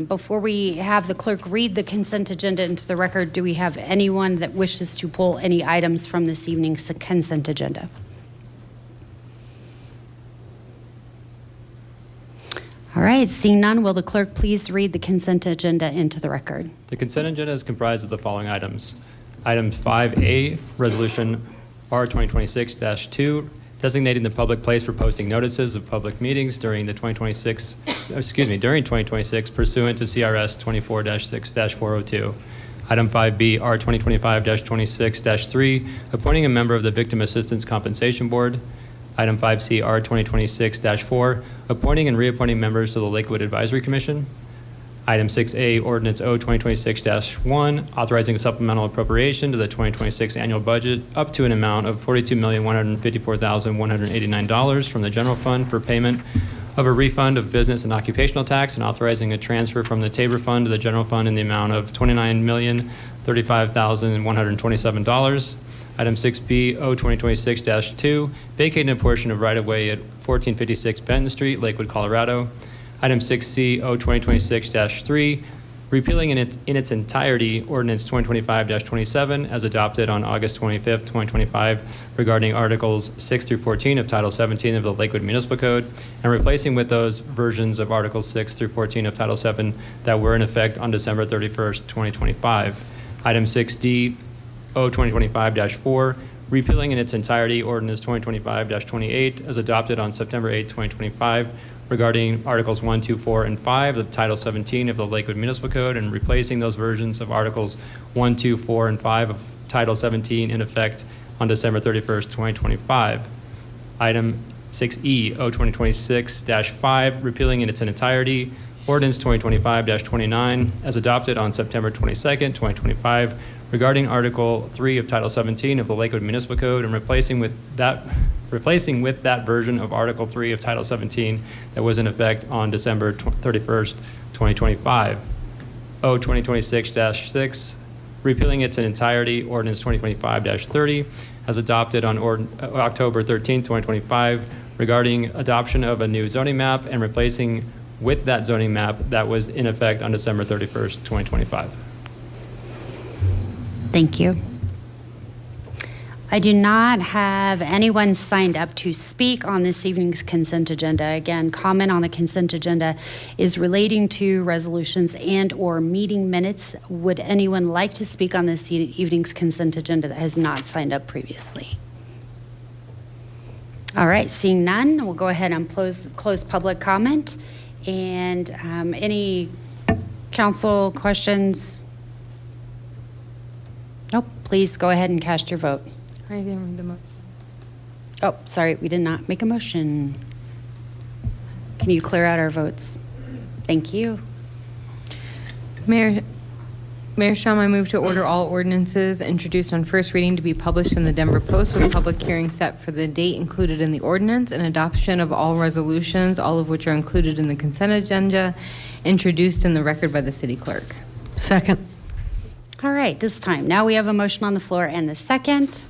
Before we have the clerk read the consent agenda into the record, do we have anyone that wishes to pull any items from this evening's consent agenda? All right, seeing none, will the clerk please read the consent agenda into the record? The consent agenda is comprised of the following items. Item 5A, Resolution R 2026-2, designating the public place for posting notices of public meetings during 2026 pursuant to CRS 24-6-402. Item 5B, R 2025-26-3, appointing a member of the Victim Assistance Compensation Board. Item 5C, R 2026-4, appointing and reappointing members to the Lakewood Advisory Commission. Item 6A, Ordinance O 2026-1, authorizing a supplemental appropriation to the 2026 annual budget up to an amount of $42,154,189 from the general fund for payment of a refund of business and occupational tax and authorizing a transfer from the Tabor fund to the general fund in the amount of $29,035,127. Item 6B, O 2026-2, vacating a portion of right-of-way at 1456 Benton Street, Lakewood, Colorado. Item 6C, O 2026-3, repealing in its entirety Ordinance 2025-27 as adopted on August 25th, 2025 regarding Articles 6 through 14 of Title 17 of the Lakewood Municipal Code and replacing with those versions of Articles 6 through 14 of Title 7 that were in effect on December 31st, 2025. Item 6D, O 2025-4, repealing in its entirety Ordinance 2025-28 as adopted on September 8, 2025 regarding Articles 1, 2, 4, and 5 of Title 17 of the Lakewood Municipal Code and replacing those versions of Articles 1, 2, 4, and 5 of Title 17 in effect on December 31st, 2025. Item 6E, O 2026-5, repealing in its entirety Ordinance 2025-29 as adopted on September 22nd, 2025, regarding Article 3 of Title 17 of the Lakewood Municipal Code and replacing with that version of Article 3 of Title 17 that was in effect on December 31st, 2025. O 2026-6, repealing its entirety Ordinance 2025-30 as adopted on October 13th, 2025, regarding adoption of a new zoning map and replacing with that zoning map that was in effect on December 31st, 2025. Thank you. I do not have anyone signed up to speak on this evening's consent agenda. Again, comment on the consent agenda is relating to resolutions and/or meeting minutes. Would anyone like to speak on this evening's consent agenda that has not signed up previously? All right, seeing none, we'll go ahead and close public comment. And any council questions? Nope, please go ahead and cast your vote. I didn't read the motion. Oh, sorry, we did not make a motion. Can you clear out our votes? Thank you. Mayor Strom, I move to order all ordinances introduced on first reading to be published in the Denver Post with public hearing set for the date included in the ordinance and adoption of all resolutions, all of which are included in the consent agenda, introduced in the record by the city clerk. Second. All right, this time. Now we have a motion on the floor and the second.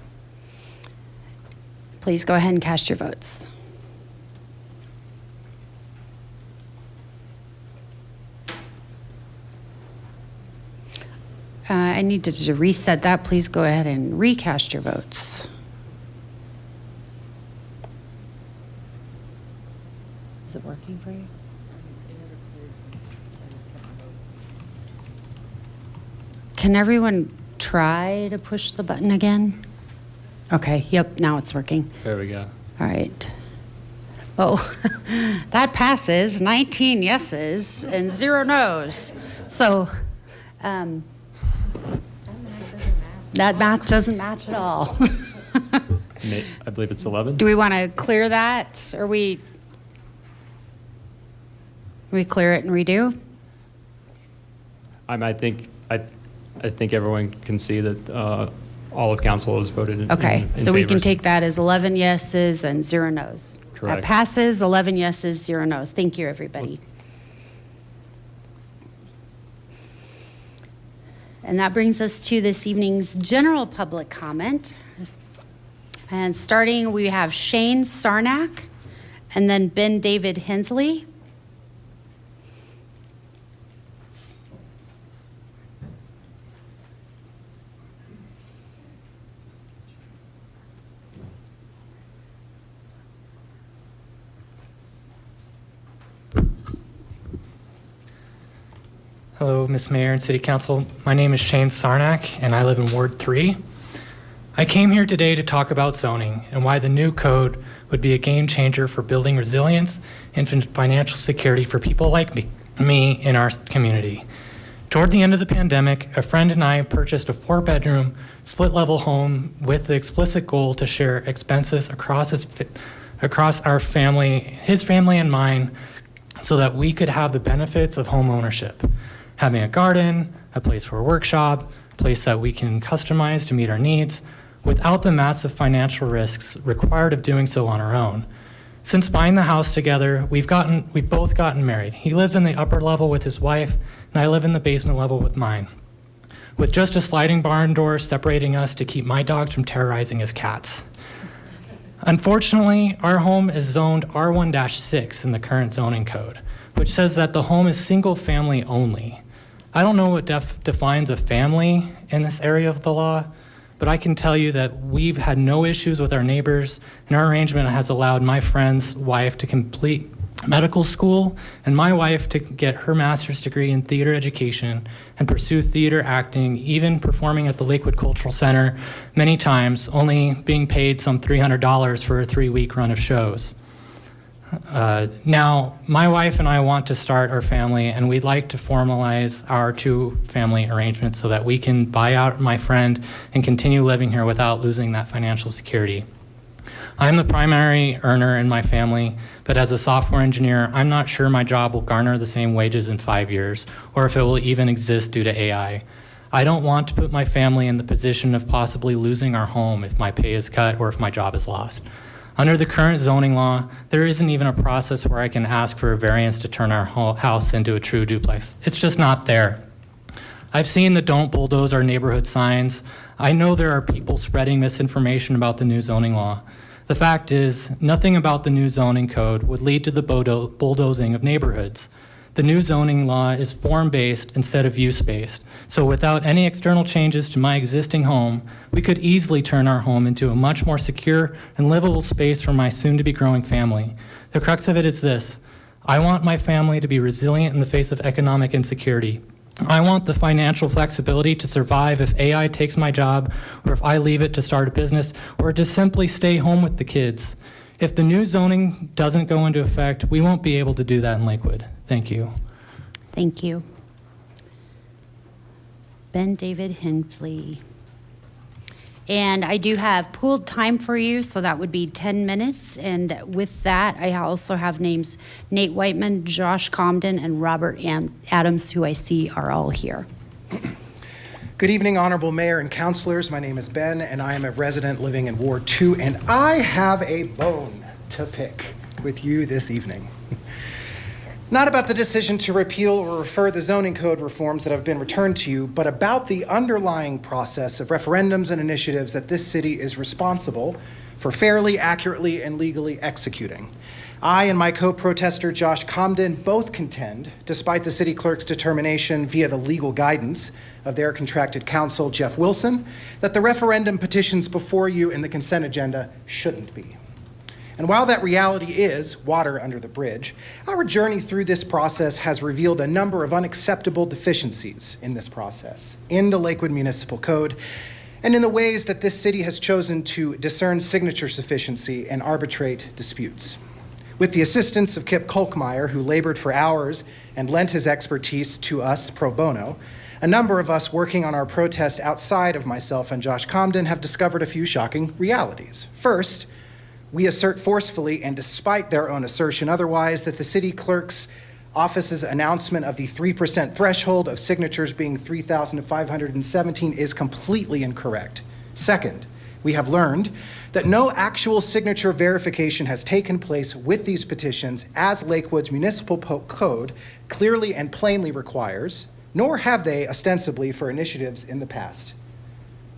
Please go ahead and cast your votes. I need to reset that. Please go ahead and recast your votes. Is it working for you? Can everyone try to push the button again? Okay, yep, now it's working. There we go. All right. Oh, that passes, 19 yeses and 0 noes. So, that math doesn't match at all. I believe it's 11. Do we want to clear that, or we clear it and redo? I think everyone can see that all of council has voted in Okay, in so we can favor. take that as 11 yeses and 0 noes. Correct. That passes, 11 yeses, 0 noes. Thank you, everybody. And that brings us to this evening's general public comment. And starting, we have Shane Sarnak, and then Ben David Hensley. Hello, Ms. Mayor and City Council. My name is Shane Sarnak, and I live in Ward 3. I came here today to talk about zoning and why the new code would be a game changer for building resilience and financial security for people like me in our community. Toward the end of the pandemic, a friend and I purchased a 4-bedroom, split-level home with the explicit goal to share expenses across our family, his family and mine, so that we could have the benefits of home ownership. Having a garden, a place for a workshop, a place that we can customize to meet our needs, without the massive financial risks required of doing so on our own. Since buying the house together, we've both gotten married. He lives in the upper level with his wife, and I live in the basement level with mine, with just a sliding barn door separating us to keep my dogs from terrorizing his cats. Unfortunately, our home is zoned R1-6 in the current zoning code, which says that the home is single family only. I don't know what defines a family in this area of the law, but I can tell you that we've had no issues with our neighbors, and our arrangement has allowed my friend's wife to complete medical school and my wife to get her master's degree in theater education and pursue theater acting, even performing at the Lakewood Cultural Center many times, only being paid some $300 for a 3-week run of shows. Now, my wife and I want to start our family, and we'd like to formalize our two-family arrangement so that we can buy out my friend and continue living here without losing that financial security. I'm the primary earner in my family, but as a software engineer, I'm not sure my job will garner the same wages in 5 years, or if it will even exist due to AI. I don't want to put my family in the position of possibly losing our home if my pay is cut or if my job is lost. Under the current zoning law, there isn't even a process where I can ask for a variance to turn our house into a true duplex. It's just not there. I've seen the "Don't bulldoze our neighborhood" signs. I know there are people spreading misinformation about the new zoning law. The fact is, nothing about the new zoning code would lead to the bulldozing of neighborhoods. The new zoning law is form-based instead of use-based, so without any external changes to my existing home, we could easily turn our home into a much more secure and livable space for my soon-to-be growing family. The crux of it is this: I want my family to be resilient in the face of economic insecurity. I want the financial flexibility to survive if AI takes my job, or if I leave it to start a business, or to simply stay home with the kids. If the new zoning doesn't go into effect, we won't be able to do that in Lakewood. Thank you. Thank you. Ben David Hensley. And I do have pooled time for you, so that would be 10 minutes. And with that, I also have names Nate Whiteman, Josh Comden, and Robert Adams, who I see are all here. Good evening, Honorable Mayor and Councilors. My name is Ben, and I am a resident living in Ward 2, and I have a bone to pick with you this evening. Not about the decision to repeal or refer the zoning code reforms that have been returned to you, but about the underlying process of referendums and initiatives that this city is responsible for fairly, accurately, and legally executing. I and my co-protester Josh Comden both contend, despite the city clerk's determination via the legal guidance of their contracted counsel, Jeff Wilson, that the referendum petitions before you in the consent agenda shouldn't be. And while that reality is water under the bridge, our journey through this process has revealed a number of unacceptable deficiencies in this process, in the Lakewood Municipal Code, and in the ways that this city has chosen to discern signature sufficiency and arbitrate disputes. With the assistance of Kip Kolkmeyer, who labored for hours and lent his expertise to us pro bono, a number of us working on our protest outside of myself and Josh Comden have discovered a few shocking realities. First, we assert forcefully, and despite their own assertion otherwise, that the city clerk's office's announcement of the 3% threshold of signatures being 3,517 is completely incorrect. Second, we have learned that no actual signature verification has taken place with these petitions, as Lakewood's municipal code clearly and plainly requires, nor have they ostensibly for initiatives in the past.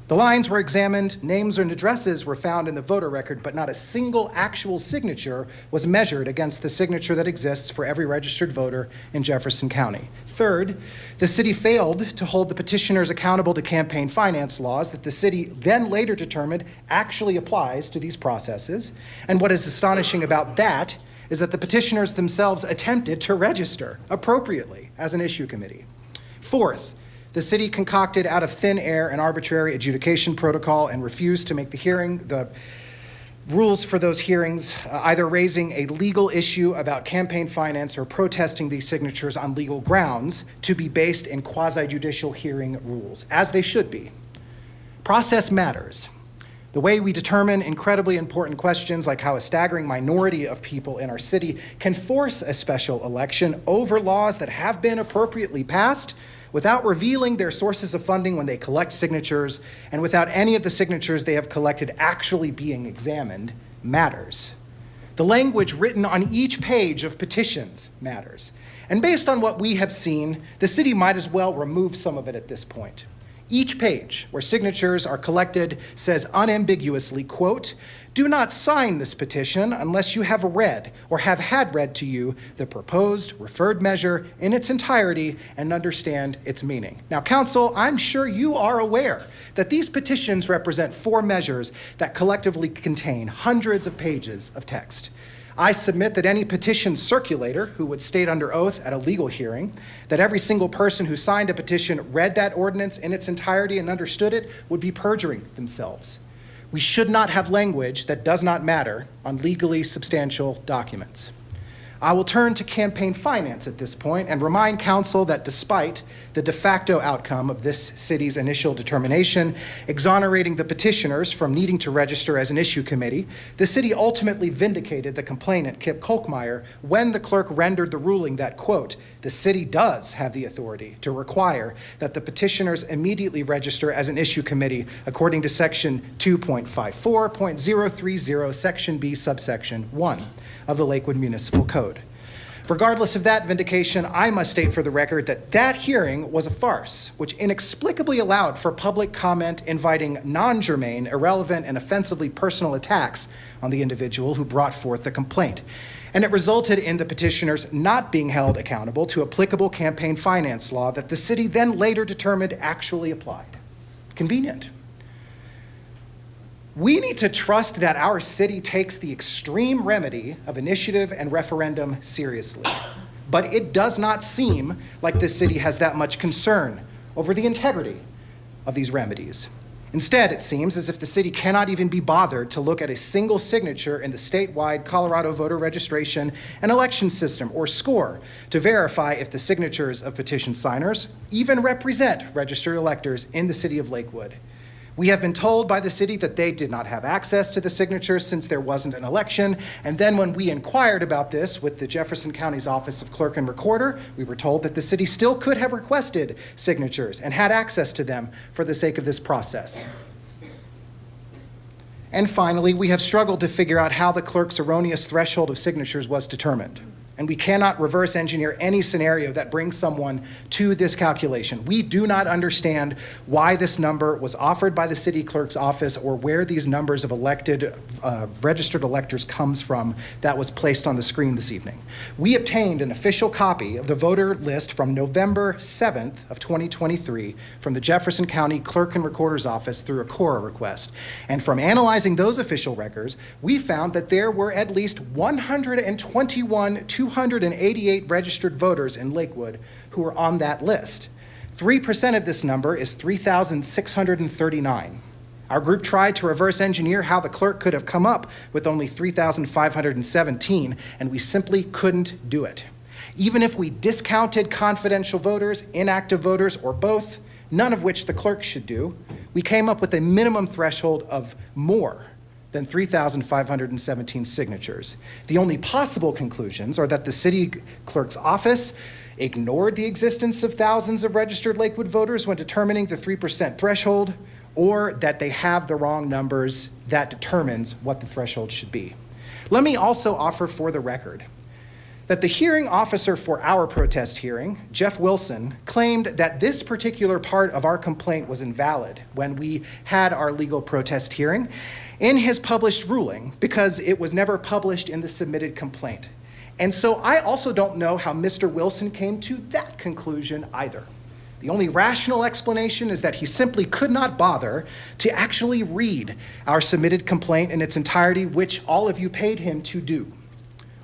The lines were examined, names and addresses were found in the voter record, but not a single actual signature was measured against the signature that exists for every registered voter in Jefferson County. Third, the city failed to hold the petitioners accountable to campaign finance laws that the city then later determined actually applies to these processes. And what is astonishing about that is that the petitioners themselves attempted to register appropriately as an issue committee. Fourth, the city concocted out of thin air an arbitrary adjudication protocol and refused to make the rules for those hearings, either raising a legal issue about campaign finance or protesting these signatures on legal grounds, to be based in quasi-judicial hearing rules, as they should be. Process matters. The way we determine incredibly important questions like how a staggering minority of people in our city can force a special election over laws that have been appropriately passed without revealing their sources of funding when they collect signatures, and without any of the signatures they have collected actually being examined, matters. The language written on each page of petitions matters. And based on what we have seen, the city might as well remove some of it at this point. Each page where signatures are collected says unambiguously, quote, "Do not sign this petition unless you have read or have had read to you the proposed referred measure in its entirety and understand its meaning." Now, Council, I'm sure you are aware that these petitions represent 4 measures that collectively contain hundreds of pages of text. I submit that any petition circulator who would state under oath at a legal hearing that every single person who signed a petition read that ordinance in its entirety and understood it would be perjuring themselves. We should not have language that does not matter on legally substantial documents. I will turn to campaign finance at this point and remind council that despite the de facto outcome of this city's initial determination exonerating the petitioners from needing to register as an issue committee, the city ultimately vindicated the complainant, Kip Kolkmeyer, when the clerk rendered the ruling that, quote, the city does have the authority to require that the petitioners immediately register as an issue committee according to section 2.54.030, section B, subsection 1 of the Lakewood Municipal Code. Regardless of that vindication, I must state for the record that that hearing was a farce, which inexplicably allowed for public comment inviting non-germane, irrelevant, and offensively personal attacks on the individual who brought forth the complaint. And it resulted in the petitioners not being held accountable to applicable campaign finance law that the city then later determined actually applied. Convenient. We need to trust that our city takes the extreme remedy of initiative and referendum seriously. But it does not seem like this city has that much concern over the integrity of these remedies. Instead, it seems as if the city cannot even be bothered to look at a single signature in the statewide Colorado voter registration and election system, or SCORE, to verify if the signatures of petition signers even represent registered electors in the city of Lakewood. We have been told by the city that they did not have access to the signatures since there wasn't an election, and then when we inquired about this with the Jefferson County's Office of Clerk and Recorder, we were told that the city still could have requested signatures and had access to them for the sake of this process. And finally, we have struggled to figure out how the clerk's erroneous threshold of signatures was determined. And we cannot reverse engineer any scenario that brings someone to this calculation. We do not understand why this number was offered by the city clerk's office or where these numbers of elected, registered electors comes from that was placed on the screen this evening. We obtained an official copy of the voter list from November 7th of 2023 from the Jefferson County Clerk and Recorder's Office through a CORA request. And from analyzing those official records, we found that there were at least 288 registered voters in Lakewood who were on that list. 3% of this number is 3,639. Our group tried to reverse engineer how the clerk could have come up with only 3,517, and we simply couldn't do it. Even if we discounted confidential voters, inactive voters, or both, none of which the clerk should do, we came up with a minimum threshold of more than 3,517 signatures. The only possible conclusions are that the city clerk's office ignored the existence of thousands of registered Lakewood voters when determining the 3% threshold, or that they have the wrong numbers that determines what the threshold should be. Let me also offer for the record that the hearing officer for our protest hearing, Jeff Wilson, claimed that this particular part of our complaint was invalid when we had our legal protest hearing in his published ruling because it was never published in the submitted complaint. And so I also don't know how Mr. Wilson came to that conclusion either. The only rational explanation is that he simply could not bother to actually read our submitted complaint in its entirety, which all of you paid him to do,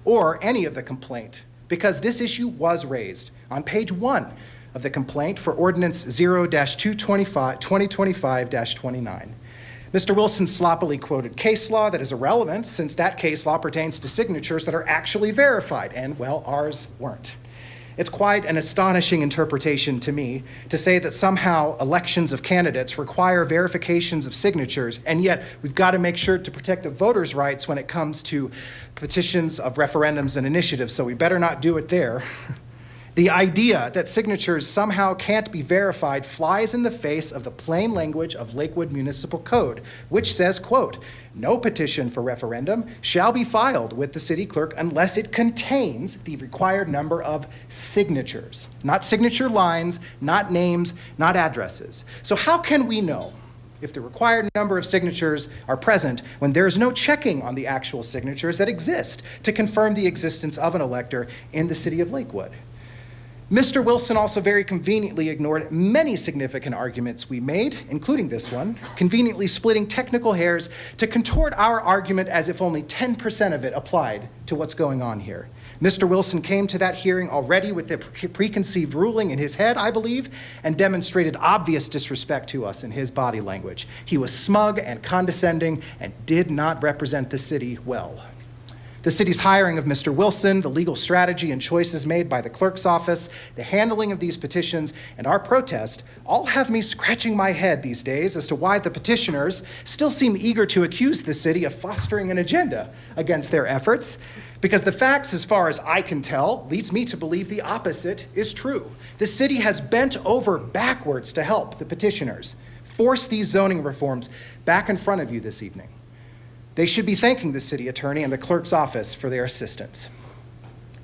or any of the complaint, because this issue was raised on page 1 of the complaint for Ordinance 0-2025-29. Mr. Wilson sloppily quoted case law that is irrelevant since that case law pertains to signatures that are actually verified, and, well, ours weren't. It's quite an astonishing interpretation to me to say that somehow elections of candidates require verifications of signatures, and yet we've got to make sure to protect the voters' rights when it comes to petitions of referendums and initiatives, so we better not do it there. The idea that signatures somehow can't be verified flies in the face of the plain language of Lakewood Municipal Code, which says, quote, no petition for referendum shall be filed with the city clerk unless it contains the required number of signatures. Not signature lines, not names, not addresses. So how can we know if the required number of signatures are present when there is no checking on the actual signatures that exist to confirm the existence of an elector in the city of Lakewood? Mr. Wilson also very conveniently ignored many significant arguments we made, including this one, conveniently splitting technical hairs to contort our argument as if only 10% of it applied to what's going on here. Mr. Wilson came to that hearing already with a preconceived ruling in his head, I believe, and demonstrated obvious disrespect to us in his body language. He was smug and condescending and did not represent the city well. The city's hiring of Mr. Wilson, the legal strategy and choices made by the clerk's office, the handling of these petitions, and our protest all have me scratching my head these days as to why the petitioners still seem eager to accuse the city of fostering an agenda against their efforts, because the facts, as far as I can tell, leads me to believe the opposite is true. The city has bent over backwards to help the petitioners force these zoning reforms back in front of you this evening. They should be thanking the city attorney and the clerk's office for their assistance.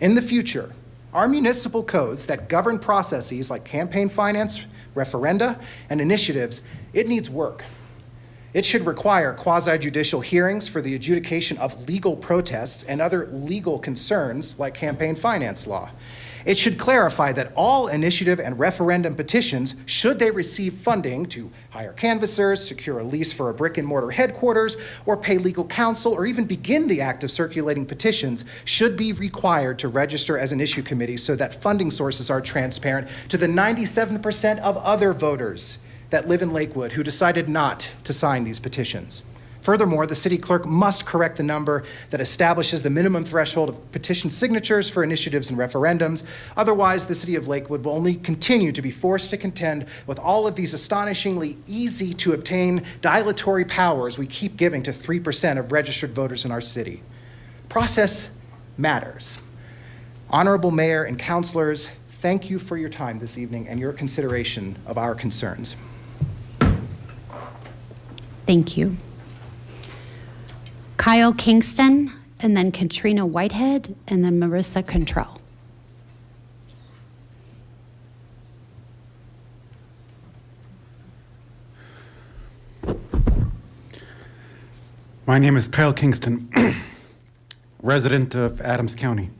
In the future, our municipal codes that govern processes like campaign finance, referenda, and initiatives, it needs work. It should require quasi-judicial hearings for the adjudication of legal protests and other legal concerns like campaign finance law. It should clarify that all initiative and referendum petitions, should they receive funding to hire canvassers, secure a lease for a brick and mortar headquarters, or pay legal counsel, or even begin the act of circulating petitions, should be required to register as an issue committee so that funding sources are transparent to the 97% of other voters that live in Lakewood who decided not to sign these petitions. Furthermore, the city clerk must correct the number that establishes the minimum threshold of petition signatures for initiatives and referendums. Otherwise, the city of Lakewood will only continue to be forced to contend with all of these astonishingly easy to obtain dilatory powers we keep giving to 3% of registered voters in our city. Process matters. Honorable Mayor and councilors, thank you for your time this evening and your consideration of our concerns. Thank you. Kyle Kingston, and then Katrina Whitehead, and then Marissa Contrell. My name is Kyle Kingston, resident of Adams County.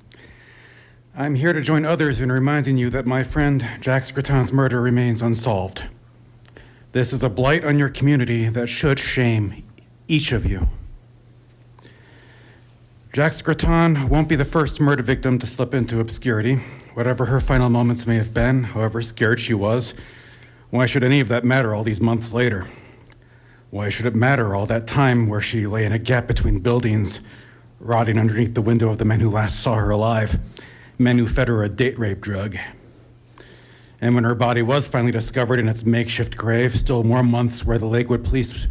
I'm here to join others in reminding you that my friend Jack Scruton's murder remains unsolved. This is a blight on your community that should shame each of you. Jack Scruton won't be the first murder victim to slip into obscurity. Whatever her final moments may have been, however scared she was, why should any of that matter all these months later? Why should it matter all that time where she lay in a gap between buildings, rotting underneath the window of the men who last saw her alive, men who fed her a date rape drug? And when her body was finally discovered in its makeshift grave, still more months where the Lakewood police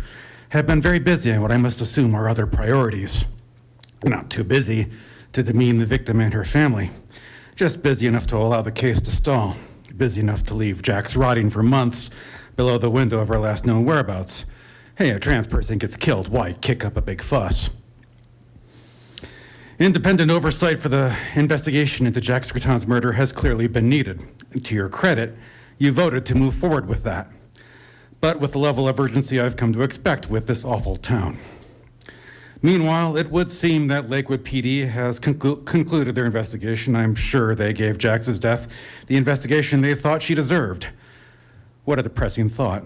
have been very busy in what I must assume are other priorities. Not too busy to demean the victim and her family, just busy enough to allow the case to stall, busy enough to leave Jax rotting for months below the window of her last known whereabouts. Hey, a trans person gets killed, why kick up a big fuss? Independent oversight for the investigation into Jack Scruton's murder has clearly been needed. And to your credit, you voted to move forward with that, but with the level of urgency I've come to expect with this awful town. Meanwhile, it would seem that Lakewood PD has concluded their investigation. I'm sure they gave Jax's death the investigation they thought she deserved. What a depressing thought.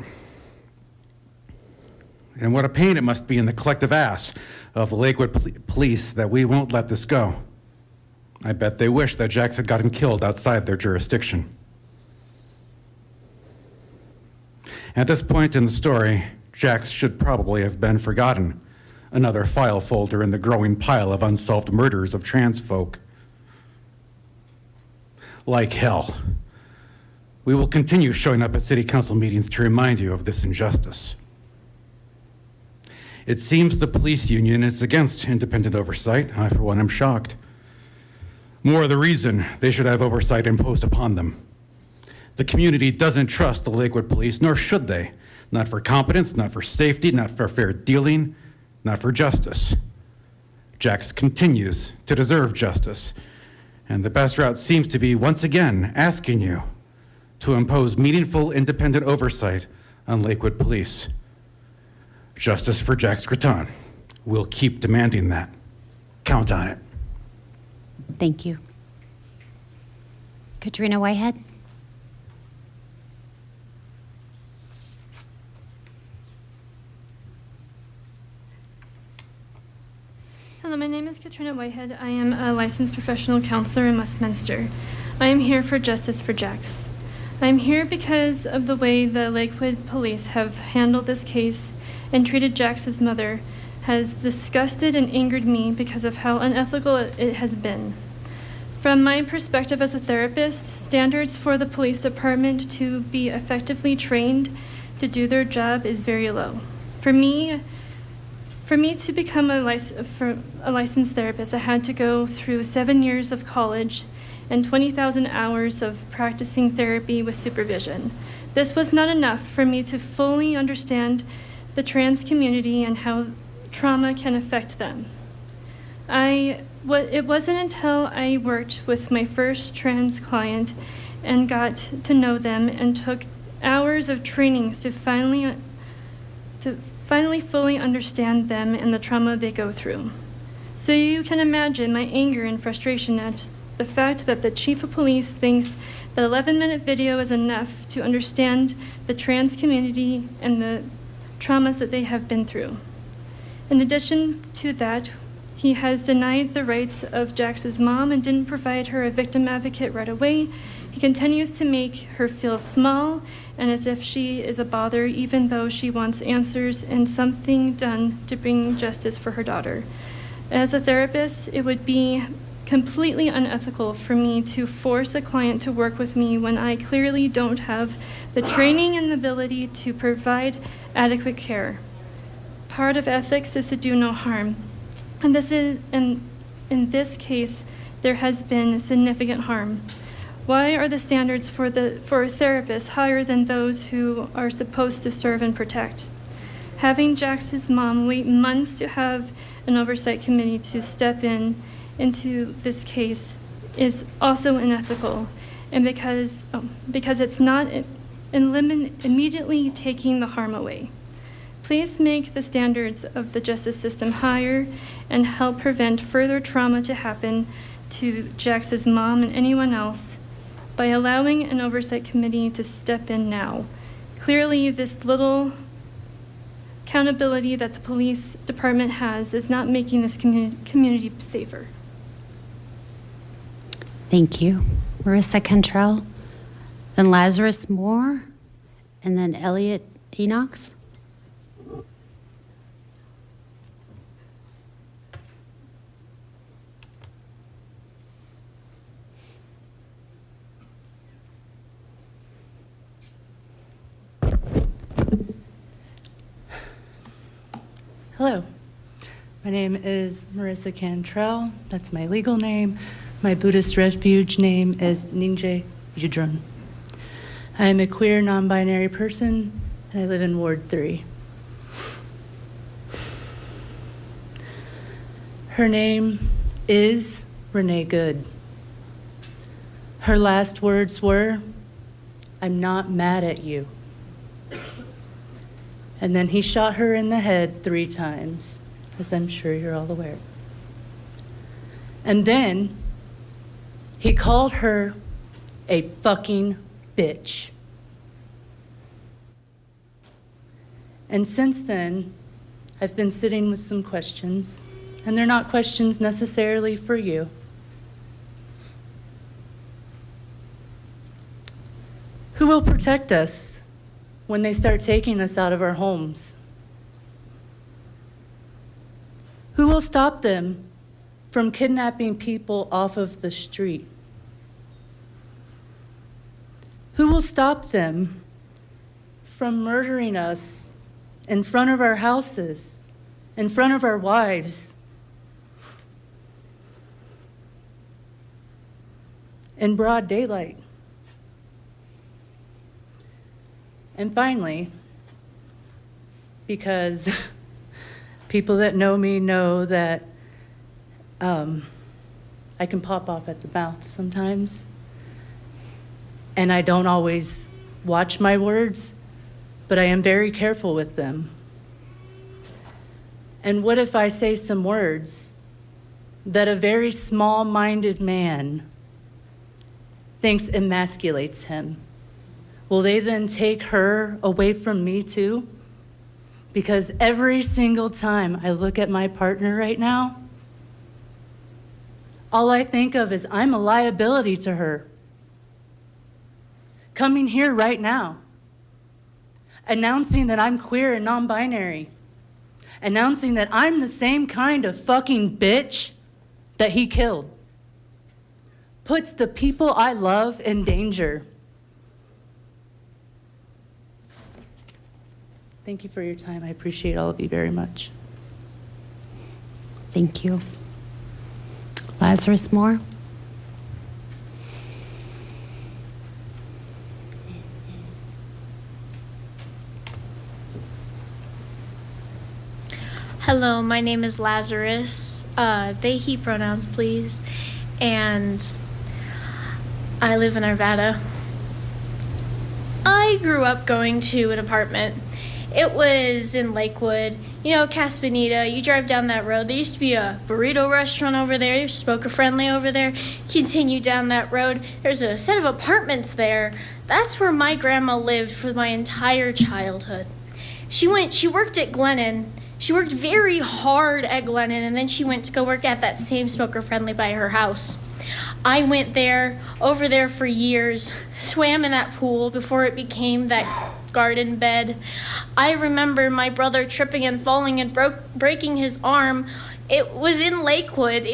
And what a pain it must be in the collective ass of the Lakewood police that we won't let this go. I bet they wish that Jax had gotten killed outside their jurisdiction. At this point in the story, Jax should probably have been forgotten. Another file folder in the growing pile of unsolved murders of trans folk. Like hell. We will continue showing up at city council meetings to remind you of this injustice. It seems the police union is against independent oversight. I, for one, am shocked. More the reason they should have oversight imposed upon them. The community doesn't trust the Lakewood police, nor should they. Not for competence, not for safety, not for fair dealing, not for justice. Jax continues to deserve justice, and the best route seems to be, once again, asking you to impose meaningful independent oversight on Lakewood police. Justice for Jack Scruton. We'll keep demanding that. Count on it. Thank you. Katrina Whitehead. Hello, my name is Katrina Whitehead. I am a licensed professional counselor in Westminster. I am here for justice for Jax. I am here because of the way the Lakewood police have handled this case and treated Jax's mother has disgusted and angered me because of how unethical it has been. From my perspective as a therapist, standards for the police department to be effectively trained to do their job is very low. For me to become a licensed therapist, I had to go through 7 years of college and 20,000 hours of practicing therapy with supervision. This was not enough for me to fully understand the trans community and how trauma can affect them. It wasn't until I worked with my first trans client and got to know them and took hours of trainings to finally fully understand them and the trauma they go through. So you can imagine my anger and frustration at the fact that the chief of police thinks that 11-minute video is enough to understand the trans community and the traumas that they have been through. In addition to that, he has denied the rights of Jax's mom and didn't provide her a victim advocate right away. He continues to make her feel small and as if she is a bother, even though she wants answers and something done to bring justice for her daughter. As a therapist, it would be completely unethical for me to force a client to work with me when I clearly don't have the training and the ability to provide adequate care. Part of ethics is to do no harm. And in this case, there has been significant harm. Why are the standards for therapists higher than those who are supposed to serve and protect? Having Jax's mom wait months to have an oversight committee to step into this case is also unethical, and because it's not immediately taking the harm away. Please make the standards of the justice system higher and help prevent further trauma to happen to Jax's mom and anyone else by allowing an oversight committee to step in now. Clearly, this little accountability that the police department has is not making this community safer. Thank you. Marissa Cantrell, then Lazarus Moore, and then Elliot Enox. Hello, my name is Marissa Cantrell. That's my legal name. My Buddhist refuge name is Ninja Yudrun. I am a queer, non-binary person, and I live in Ward 3. Her name is Renee Good. Her last words were, "I'm not mad at you." And then he shot her in the head 3 times, as I'm sure you're all aware. And then he called her a fucking bitch. And since then, I've been sitting with some questions, and they're not questions necessarily for you. Who will protect us when they start taking us out of our homes? Who will stop them from kidnapping people off of the street? Who will stop them from murdering us in front of our houses, in front of our wives, in broad daylight? And finally, because people that know me know that I can pop off at the mouth sometimes, and I don't always watch my words, but I am very careful with them. And what if I say some words that a very small-minded man thinks emasculates him? Will they then take her away from me too? Because every single time I look at my partner right now, all I think of is I'm a liability to her. Coming here right now, announcing that I'm queer and non-binary, announcing that I'm the same kind of fucking bitch that he killed. Puts the people I love in danger. Thank you for your time. I appreciate all of you very much. Thank you. Lazarus Moore? Hello, my name is Lazarus. They, he pronouns, please. And I live in Arvada. I grew up going to an apartment. It was in Lakewood. You know, Casa Bonita, you drive down that road. There used to be a burrito restaurant over there, smoker friendly over there. Continue down that road. There's a set of apartments there. That's where my grandma lived for my entire childhood. She worked at Glennon. She worked very hard at Glennon, and then she went to go work at that same smoker friendly by her house. I went over there for years, swam in that pool before it became that garden bed. I remember my brother tripping and falling and breaking his arm. It was in Lakewood.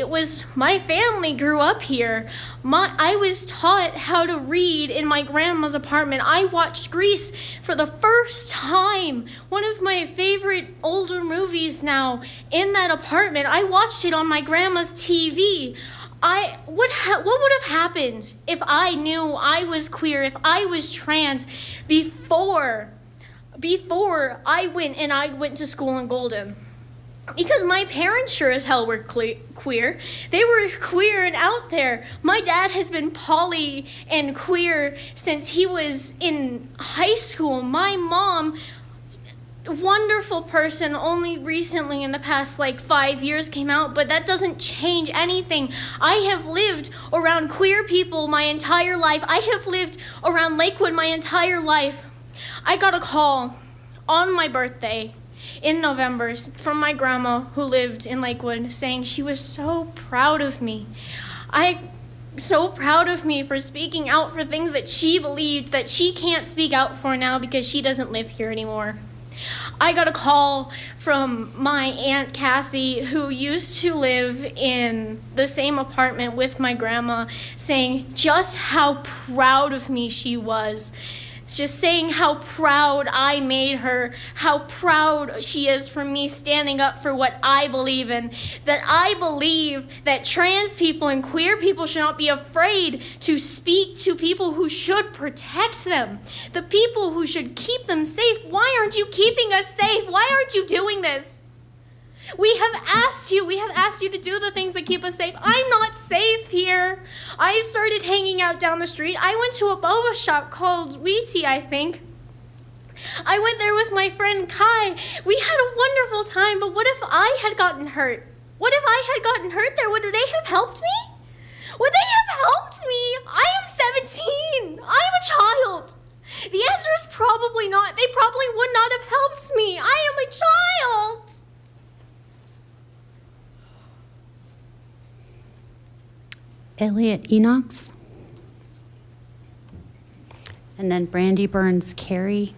My family grew up here. I was taught how to read in my grandma's apartment. I watched Grease for the first time. One of my favorite older movies now in that apartment. I watched it on my grandma's TV. What would have happened if I knew I was queer, if I was trans before I went to school in Golden? Because my parents sure as hell were queer. They were queer and out there. My dad has been poly and queer since he was in high school. My mom, wonderful person, only recently in the past 5 years came out, but that doesn't change anything. I have lived around queer people my entire life. I have lived around Lakewood my entire life. I got a call on my birthday in November from my grandma who lived in Lakewood saying she was so proud of me. So proud of me for speaking out for things that she believed that she can't speak out for now because she doesn't live here anymore. I got a call from my Aunt Cassie, who used to live in the same apartment with my grandma, saying just how proud of me she was. Just saying how proud I made her, how proud she is for me standing up for what I believe in, that I believe that trans people and queer people should not be afraid to speak to people who should protect them, the people who should keep them safe. Why aren't you keeping us safe? Why aren't you doing this? We have asked you to do the things that keep us safe. I'm not safe here. I've started hanging out down the street. I went to a boba shop called Wheatie, I think. I went there with my friend Kai. We had a wonderful time, but what if I had gotten hurt? What if I had gotten hurt there? Would they have helped me? Would they have helped me? I am 17. I'm a child. The answer is probably not. They probably would not have helped me. I am a child. Elliot Enox. And then Brandy Burns Carey.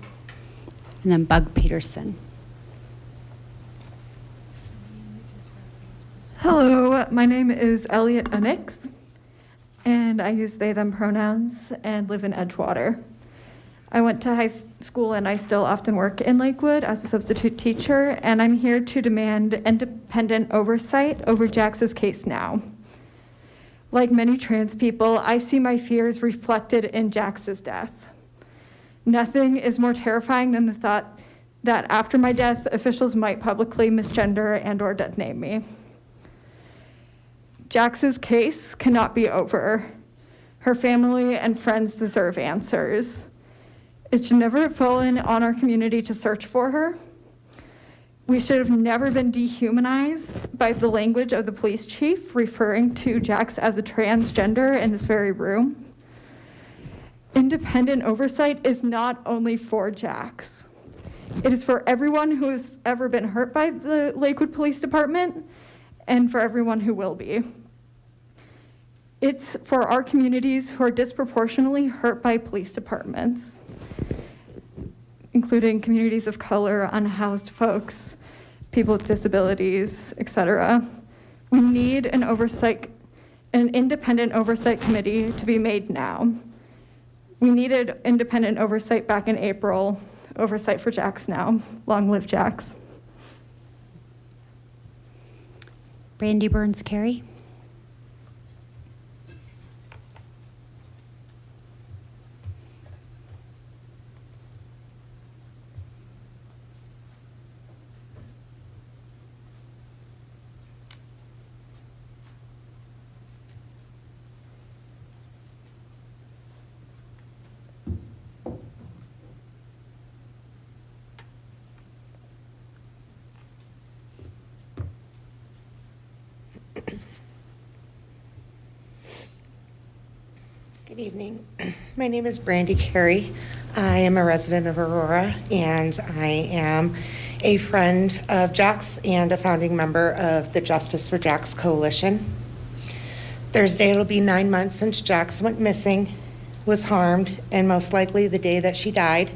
And then Bug Peterson. Hello, my name is Elliot Unix, and I use they, them pronouns and live in Edgewater. I went to high school and I still often work in Lakewood as a substitute teacher, and I'm here to demand independent oversight over Jax's case now. Like many trans people, I see my fears reflected in Jax's death. Nothing is more terrifying than the thought that after my death, officials might publicly misgender and or dead name me. Jax's case cannot be over. Her family and friends deserve answers. It should never have fallen on our community to search for her. We should have never been dehumanized by the language of the police chief referring to Jax as a transgender in this very room. Independent oversight is not only for Jax. It is for everyone who has ever been hurt by the Lakewood Police Department and for everyone who will be. It's for our communities who are disproportionately hurt by police departments, including communities of color, unhoused folks, people with disabilities, etc. We need an independent oversight committee to be made now. We needed independent oversight back in April, oversight for Jax now. Long live Jax. Brandy Burns Carey. Good evening. My name is Brandy Carey. I am a resident of Aurora, and I am a friend of Jax and a founding member of the Justice for Jax Coalition. Thursday, it'll be 9 months since Jax went missing, was harmed, and most likely the day that she died.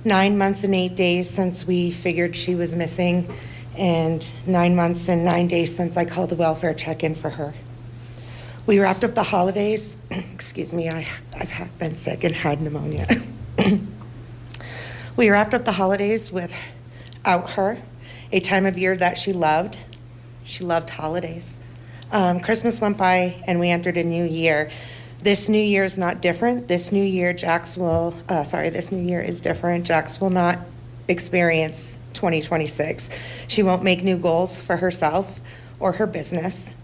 9 months and 8 days since we figured she was missing, and 9 months and 9 days since I called a welfare check-in for her. We wrapped up the holidays. Excuse me, I've been sick and had pneumonia. We wrapped up the holidays without her, a time of year that she loved. She loved holidays. Christmas went by and we entered a new year. This new year is not different. This new year is different. Jax will not experience 2026. She won't make new goals for herself or her business.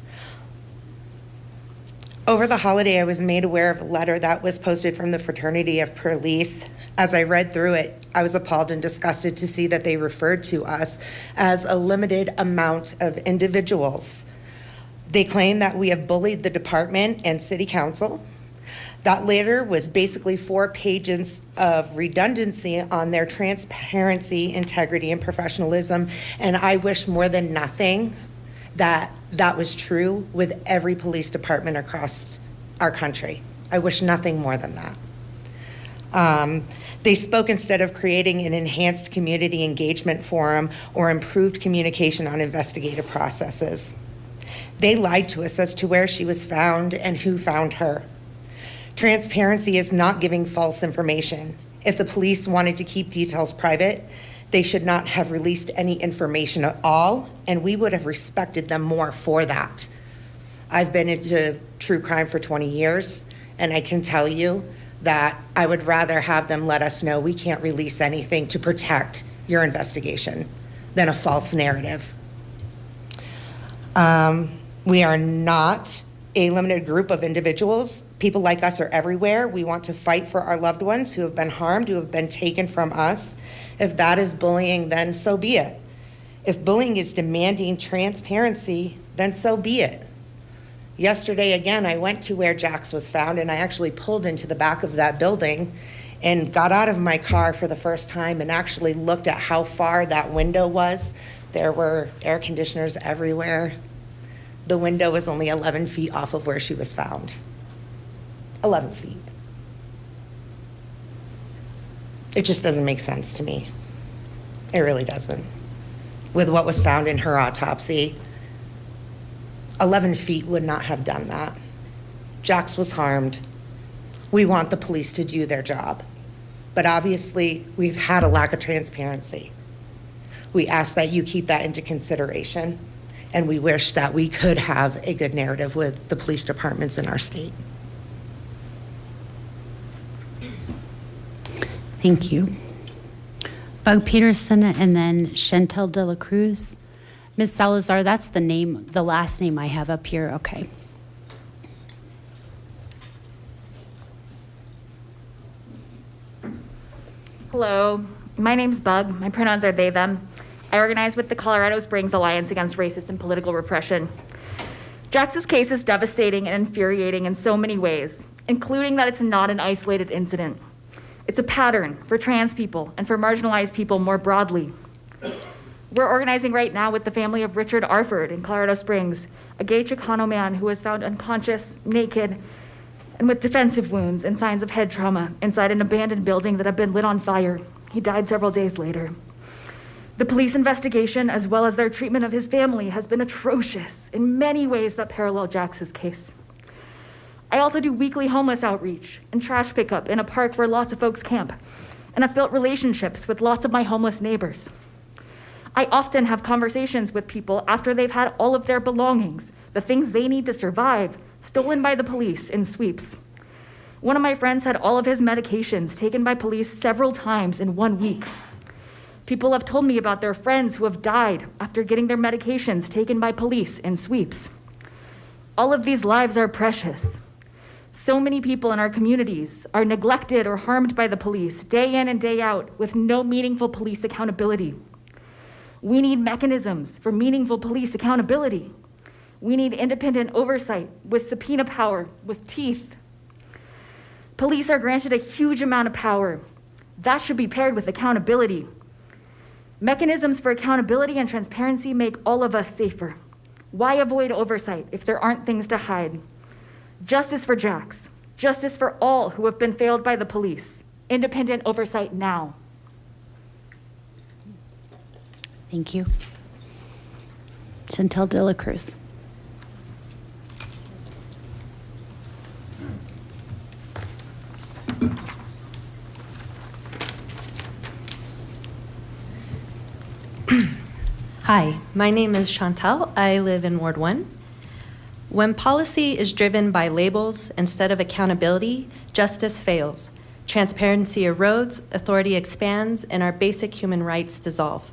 Over the holiday, I was made aware of a letter that was posted from the Fraternity of Police. As I read through it, I was appalled and disgusted to see that they referred to us as a limited amount of individuals. They claim that we have bullied the department and city council. That letter was basically 4 pages of redundancy on their transparency, integrity, and professionalism, and I wish more than nothing that was true with every police department across our country. I wish nothing more than that. They spoke instead of creating an enhanced community engagement forum or improved communication on investigative processes. They lied to us as to where she was found and who found her. Transparency is not giving false information. If the police wanted to keep details private, they should not have released any information at all, and we would have respected them more for that. I've been into true crime for 20 years, and I can tell you that I would rather have them let us know we can't release anything to protect your investigation than a false narrative. We are not a limited group of individuals. People like us are everywhere. We want to fight for our loved ones who have been harmed, who have been taken from us. If that is bullying, then so be it. If bullying is demanding transparency, then so be it. Yesterday, again, I went to where Jax was found, and I actually pulled into the back of that building and got out of my car for the first time and actually looked at how far that window was. There were air conditioners everywhere. The window was only 11 feet off of where she was found. 11 feet. It just doesn't make sense to me. It really doesn't. With what was found in her autopsy, 11 feet would not have done that. Jax was harmed. We want the police to do their job. But obviously, we've had a lack of transparency. We ask that you keep that into consideration, and we wish that we could have a good narrative with the police departments in our state. Thank you. Bug Peterson and then Chantel de la Cruz. Ms. Salazar, that's the name, the last name I have up here. Okay. Hello, my name's Bug. My pronouns are they, them. I organize with the Colorado Springs Alliance Against Racist and Political Repression. Jax's case is devastating and infuriating in so many ways, including that it's not an isolated incident. It's a pattern for trans people and for marginalized people more broadly. We're organizing right now with the family of Richard Arford in Colorado Springs, a gay Chicano man who was found unconscious, naked, and with defensive wounds and signs of head trauma inside an abandoned building that had been lit on fire. He died several days later. The police investigation, as well as their treatment of his family, has been atrocious in many ways that parallel Jax's case. I also do weekly homeless outreach and trash pickup in a park where lots of folks camp, and I've built relationships with lots of my homeless neighbors. I often have conversations with people after they've had all of their belongings, the things they need to survive, stolen by the police in sweeps. One of my friends had all of his medications taken by police several times in 1 week. People have told me about their friends who have died after getting their medications taken by police in sweeps. All of these lives are precious. So many people in our communities are neglected or harmed by the police day in and day out with no meaningful police accountability. We need mechanisms for meaningful police accountability. We need independent oversight with subpoena power, with teeth. Police are granted a huge amount of power. That should be paired with accountability. Mechanisms for accountability and transparency make all of us safer. Why avoid oversight if there aren't things to hide? Justice for Jax. Justice for all who have been failed by the police. Independent oversight now. Thank you. Chantel de la Cruz. Hi, my name is Chantal. I live in Ward 1. When policy is driven by labels instead of accountability, justice fails. Transparency erodes, authority expands, and our basic human rights dissolve.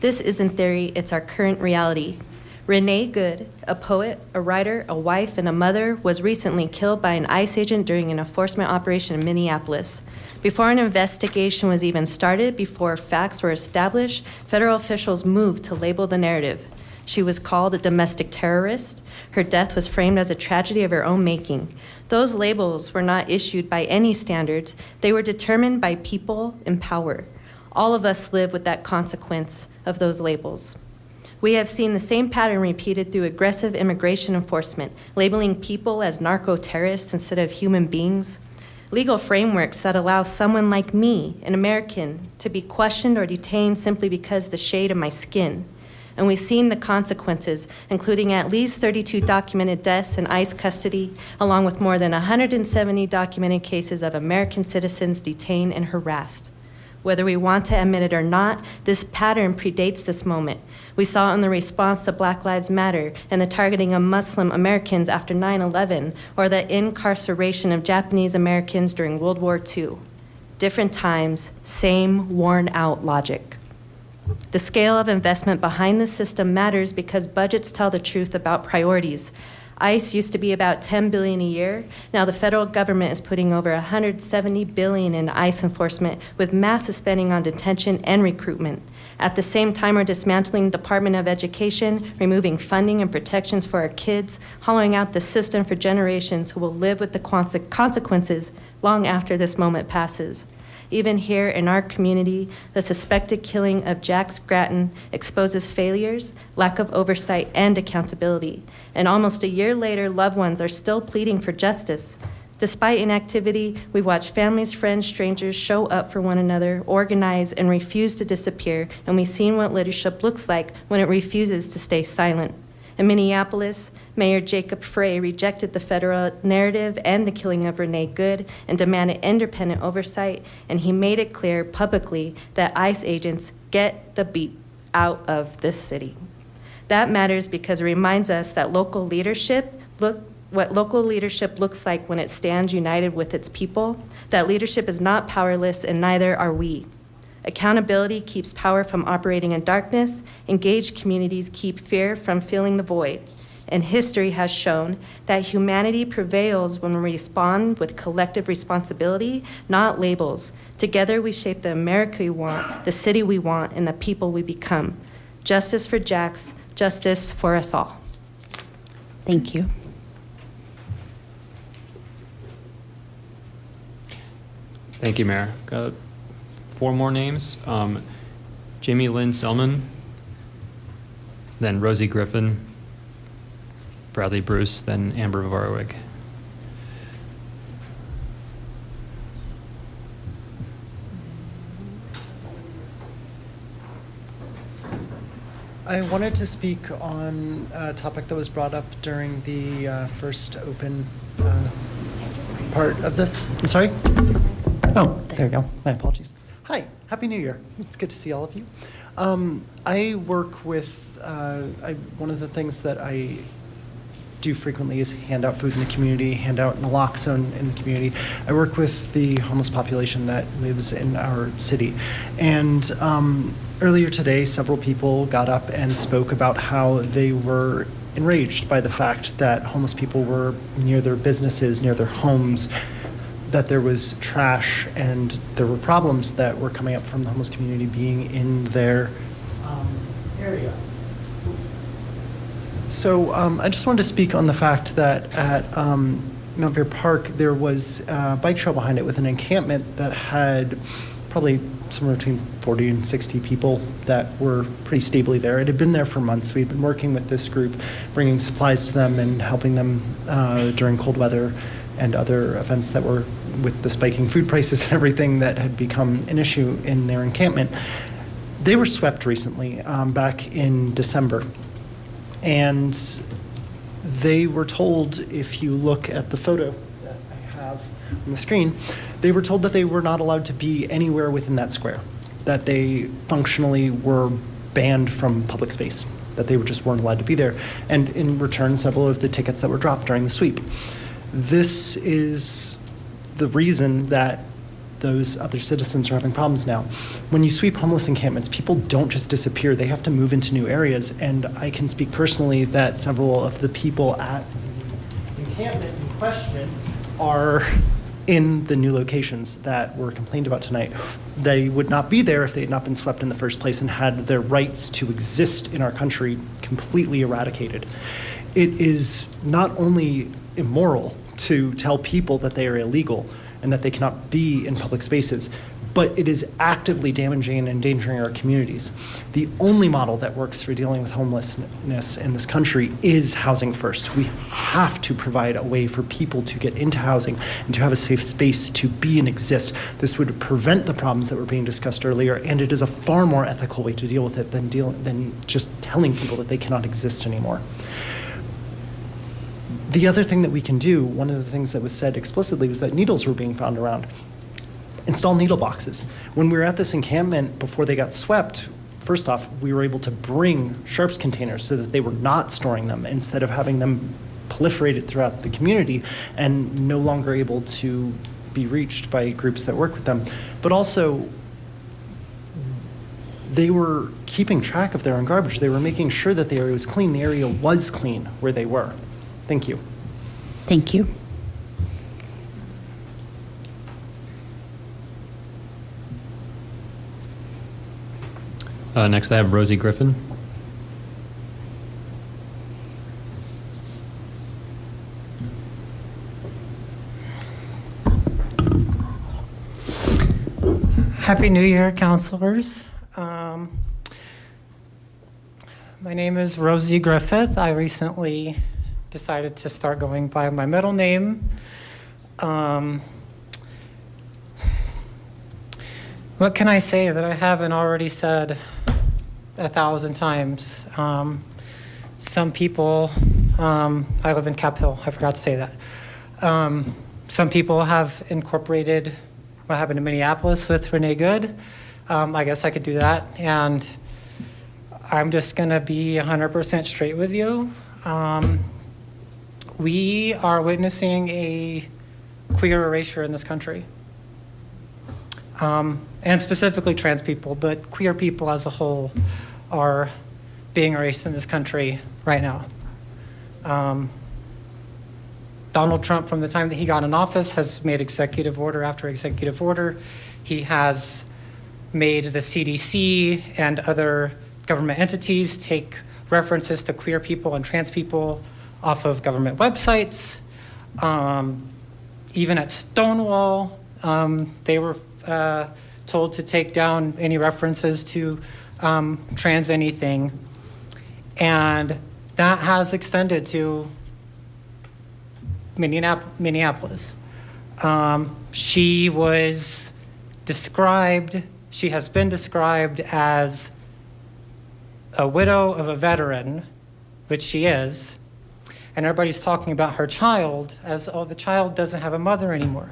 This isn't theory, it's our current reality. Renee Good, a poet, a writer, a wife, and a mother, was recently killed by an ICE agent during an enforcement operation in Minneapolis. Before an investigation was even started, before facts were established, federal officials moved to label the narrative. She was called a domestic terrorist. Her death was framed as a tragedy of her own making. Those labels were not issued by any standards. They were determined by people in power. All of us live with that consequence of those labels. We have seen the same pattern repeated through aggressive immigration enforcement, labeling people as narco-terrorists instead of human beings. Legal frameworks that allow someone like me, an American, to be questioned or detained simply because of the shade of my skin. And we've seen the consequences, including at least 32 documented deaths in ICE custody, along with more than 170 documented cases of American citizens detained and harassed. Whether we want to admit it or not, this pattern predates this moment. We saw it in the response to Black Lives Matter and the targeting of Muslim Americans after 9/11, or the incarceration of Japanese Americans during World War II. Different times, same worn-out logic. The scale of investment behind the system matters because budgets tell the truth about priorities. ICE used to be about $10 billion a year. Now the federal government is putting over $170 billion in ICE enforcement with massive spending on detention and recruitment. At the same time, we're dismantling the Department of Education, removing funding and protections for our kids, hollowing out the system for generations who will live with the consequences long after this moment passes. Even here in our community, the suspected killing of Jax Gratton exposes failures, lack of oversight, and accountability. And almost a year later, loved ones are still pleading for justice. Despite inactivity, we watch families, friends, strangers show up for one another, organize, and refuse to disappear, and we've seen what leadership looks like when it refuses to stay silent. In Minneapolis, Mayor Jacob Frey rejected the federal narrative and the killing of Renee Good and demanded independent oversight, and he made it clear publicly that ICE agents get the beat out of this city. That matters because it reminds us that what local leadership looks like when it stands united with its people, that leadership is not powerless and neither are we. Accountability keeps power from operating in darkness. Engaged communities keep fear from filling the void. And history has shown that humanity prevails when we respond with collective responsibility, not labels. Together we shape the America we want, the city we want, and the people we become. Justice for Jax, justice for us all. Thank you. Thank you, Mayor. Got 4 more names. Jamie Lynn Selman, then Rosie Griffin, Bradley Bruce, then Amber Varwig. I wanted to speak on a topic that was brought up during the first open part of this. I'm sorry? Oh, there we go. My apologies. Hi, Happy New Year. It's good to see all of you. I work with, one of the things that I do frequently is hand out food in the community, hand out naloxone in the community. I work with the homeless population that lives in our city. And earlier today, several people got up and spoke about how they were enraged by the fact that homeless people were near their businesses, near their homes, that there was trash, and there were problems that were coming up from the homeless community being in their area. So I just wanted to speak on the fact that at Mount Vere Park, there was a bike trail behind it with an encampment that had probably somewhere between 40 and 60 people that were pretty stably there. It had been there for months. We'd been working with this group, bringing supplies to them and helping them during cold weather and other events that were with the spiking food prices and everything that had become an issue in their encampment. They were swept recently, back in December. And they were told, if you look at the photo that I have on the screen, they were told that they were not allowed to be anywhere within that square, that they functionally were banned from public space, that they just weren't allowed to be there. And in return, several of the tickets that were dropped during the sweep. This is the reason that those other citizens are having problems now. When you sweep homeless encampments, people don't just disappear. They have to move into new areas. And I can speak personally that several of the people at the encampment in question are in the new locations that were complained about tonight. They would not be there if they had not been swept in the first place and had their rights to exist in our country completely eradicated. It is not only immoral to tell people that they are illegal and that they cannot be in public spaces, but it is actively damaging and endangering our communities. The only model that works for dealing with homelessness in this country is housing first. We have to provide a way for people to get into housing and to have a safe space to be and exist. This would prevent the problems that were being discussed earlier, and it is a far more ethical way to deal with it than just telling people that they cannot exist anymore. The other thing that we can do, one of the things that was said explicitly, was that needles were being found around. Install needle boxes. When we were at this encampment before they got swept, first off, we were able to bring sharps containers so that they were not storing them instead of having them proliferated throughout the community and no longer able to be reached by groups that work with them. But also, they were keeping track of their own garbage. They were making sure that the area was clean. The area was clean where they were. Thank you. Thank you. Next, I have Rosie Griffin. Happy New Year, counselors. My name is Rosie Griffith. I recently decided to start going by my middle name. What can I say that I haven't already said 1,000 times? Some people, I live in Cap Hill, I forgot to say that. Some people have incorporated what happened in Minneapolis with Renee Good. I guess I could do that. And I'm just gonna be 100% straight with you. We are witnessing a queer erasure in this country. And specifically trans people, but queer people as a whole are being erased in this country right now. Donald Trump, from the time that he got in office, has made executive order after executive order. He has made the CDC and other government entities take references to queer people and trans people off of government websites. Even at Stonewall, they were told to take down any references to trans anything. And that has extended to Minneapolis. She has been described as a widow of a veteran, which she is, and everybody's talking about her child as, oh, the child doesn't have a mother anymore.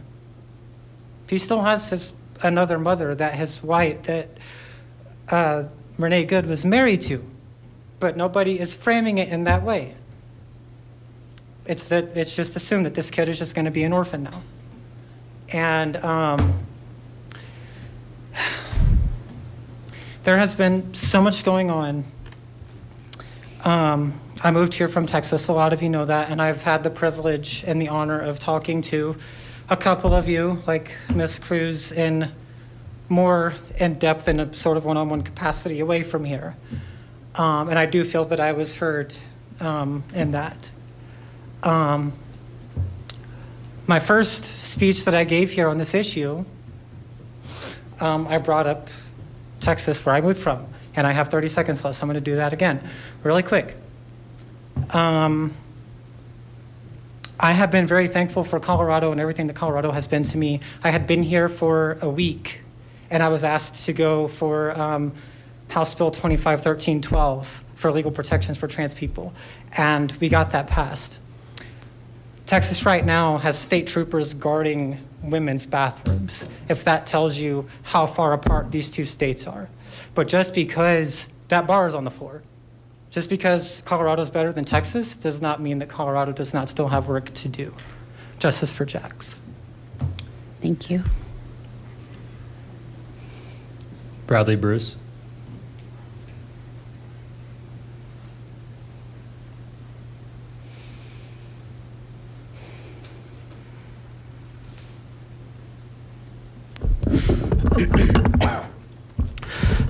He still has another mother that his wife, that Renee Good was married to, but nobody is framing it in that way. It's just assumed that this kid is just going to be an orphan now. And there has been so much going on. I moved here from Texas, a lot of you know that, and I've had the privilege and the honor of talking to a couple of you, like Ms. Cruz, in more in depth in a sort of one-on-one capacity away from here. And I do feel that I was heard in that. My first speech that I gave here on this issue, I brought up Texas, where I moved from, and I have 30 seconds left, so I'm going to do that again really quick. I have been very thankful for Colorado and everything that Colorado has been to me. I had been here for a week, and I was asked to go for House Bill 251312 for legal protections for trans people, and we got that passed. Texas right now has state troopers guarding women's bathrooms, if that tells you how far apart these two states are. But just because that bar is on the floor, just because Colorado is better than Texas does not mean that Colorado does not still have work to do. Justice for Jax. Thank you. Bradley Bruce.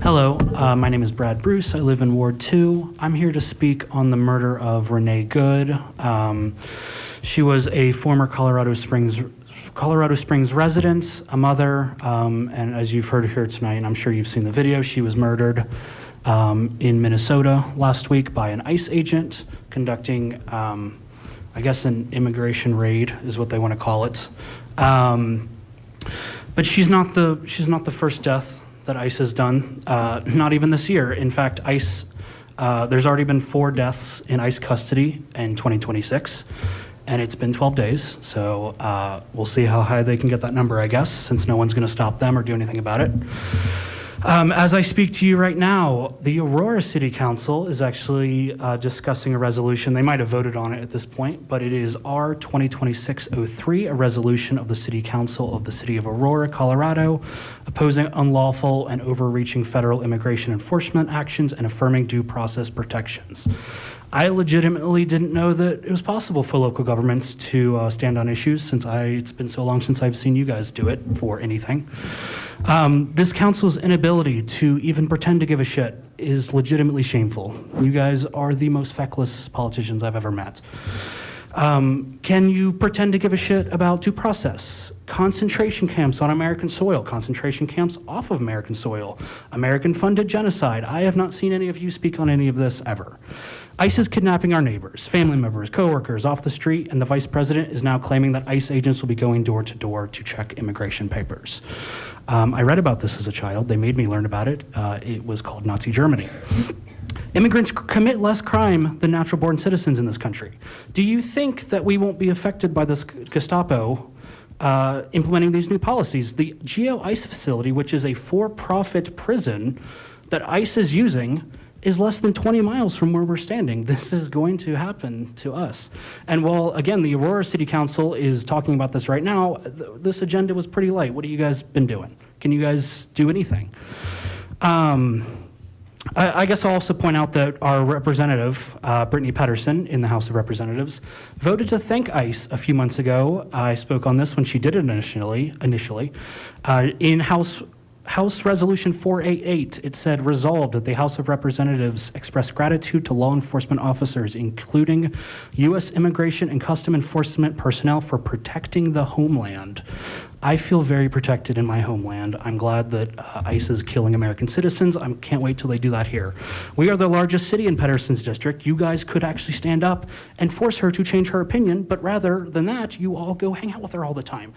Hello, my name is Brad Bruce. I live in Ward 2. I'm here to speak on the murder of Renee Good. She was a former Colorado Springs resident, a mother, and as you've heard here tonight, and I'm sure you've seen the video, she was murdered in Minnesota last week by an ICE agent conducting, I guess, an immigration raid is what they want to call it. But she's not the first death that ICE has done, not even this year. In fact, ICE, there's already been 4 deaths in ICE custody in 2026, and it's been 12 days. So we'll see how high they can get that number, I guess, since no one's gonna stop them or do anything about it. As I speak to you right now, the Aurora City Council is actually discussing a resolution. They might have voted on it at this point, but it is R 2026-03, a resolution of the City Council of the City of Aurora, Colorado, opposing unlawful and overreaching federal immigration enforcement actions and affirming due process protections. I legitimately didn't know that it was possible for local governments to stand on issues since it's been so long since I've seen you guys do it for anything. This council's inability to even pretend to give a shit is legitimately shameful. You guys are the most feckless politicians I've ever met. Can you pretend to give a shit about due process? Concentration camps on American soil, concentration camps off of American soil, American-funded genocide. I have not seen any of you speak on any of this ever. ICE is kidnapping our neighbors, family members, coworkers off the street, and the vice president is now claiming that ICE agents will be going door to door to check immigration papers. I read about this as a child. They made me learn about it. It was called Nazi Germany. Immigrants commit less crime than natural-born citizens in this country. Do you think that we won't be affected by this Gestapo implementing these new policies? The Geo ICE facility, which is a for-profit prison that ICE is using, is less than 20 miles from where we're standing. This is going to happen to us. And while, again, the Aurora City Council is talking about this right now, this agenda was pretty light. What have you guys been doing? Can you guys do anything? I guess I'll also point out that our representative, Brittany Pedersen, in the House of Representatives, voted to thank ICE a few months ago. I spoke on this when she did it initially. In House Resolution 488, it said, resolved that the House of Representatives express gratitude to law enforcement officers, including U.S. Immigration and Custom Enforcement personnel, for protecting the homeland. I feel very protected in my homeland. I'm glad that ICE is killing American citizens. I can't wait till they do that here. We are the largest city in Pedersen's district. You guys could actually stand up and force her to change her opinion, but rather than that, you all go hang out with her all the time.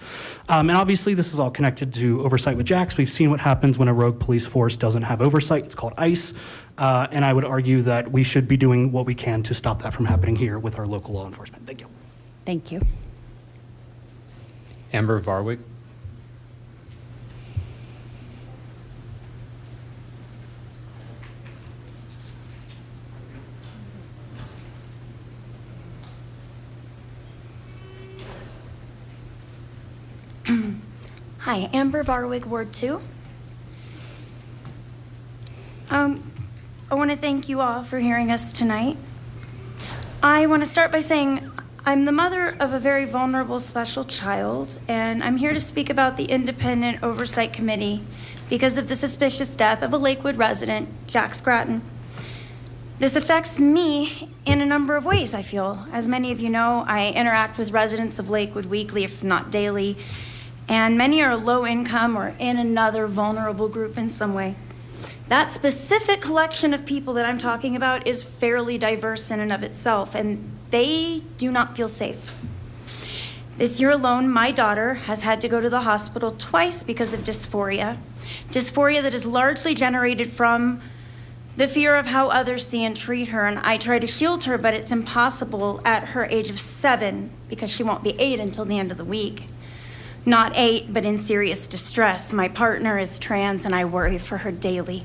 And obviously, this is all connected to oversight with Jax. We've seen what happens when a rogue police force doesn't have oversight. It's called ICE. And I would argue that we should be doing what we can to stop that from happening here with our local law enforcement. Thank you. Thank you. Amber Varwig. Hi, Amber Varwig, Ward 2. I want to thank you all for hearing us tonight. I want to start by saying I'm the mother of a very vulnerable special child, and I'm here to speak about the Independent Oversight Committee because of the suspicious death of a Lakewood resident, Jax Grattan. This affects me in a number of ways, I feel. As many of you know, I interact with residents of Lakewood weekly, if not daily, and many are low income or in another vulnerable group in some way. That specific collection of people that I'm talking about is fairly diverse in and of itself, and they do not feel safe. This year alone, my daughter has had to go to the hospital twice because of dysphoria that is largely generated from the fear of how others see and treat her. And I try to shield her, but it's impossible at her age of 7 because she won't be 8 until the end of the week. Not 8, but in serious distress. My partner is trans, and I worry for her daily,